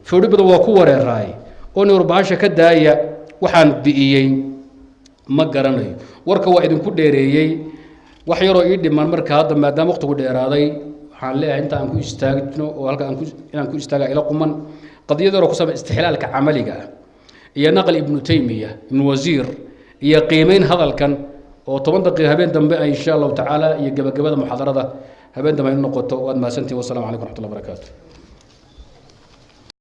fudhibada waa ku wareeray oo nuur baasha ka daaya waxaan bi'iyay ma garanayo warka waa idin ku dheereeyay wax yaro ii dhiman marka hadda maadaama waqtigu dheeraaday waxaan leeyahay inta aan ku istaagno oo halka aan ku istaaga ila quman qadiyada ku sabab istixlaalka amaliga iyo naql ibn taymiya ibn wazir iyo qiimeyn hadalkan oo 10 daqiiqo habeen dambe insha Allah ta'ala iyo gabagabada muhaadarada habeen dambe noqoto waad maasantii wa salaamu alaykum wa rahmatullahi wa barakatuh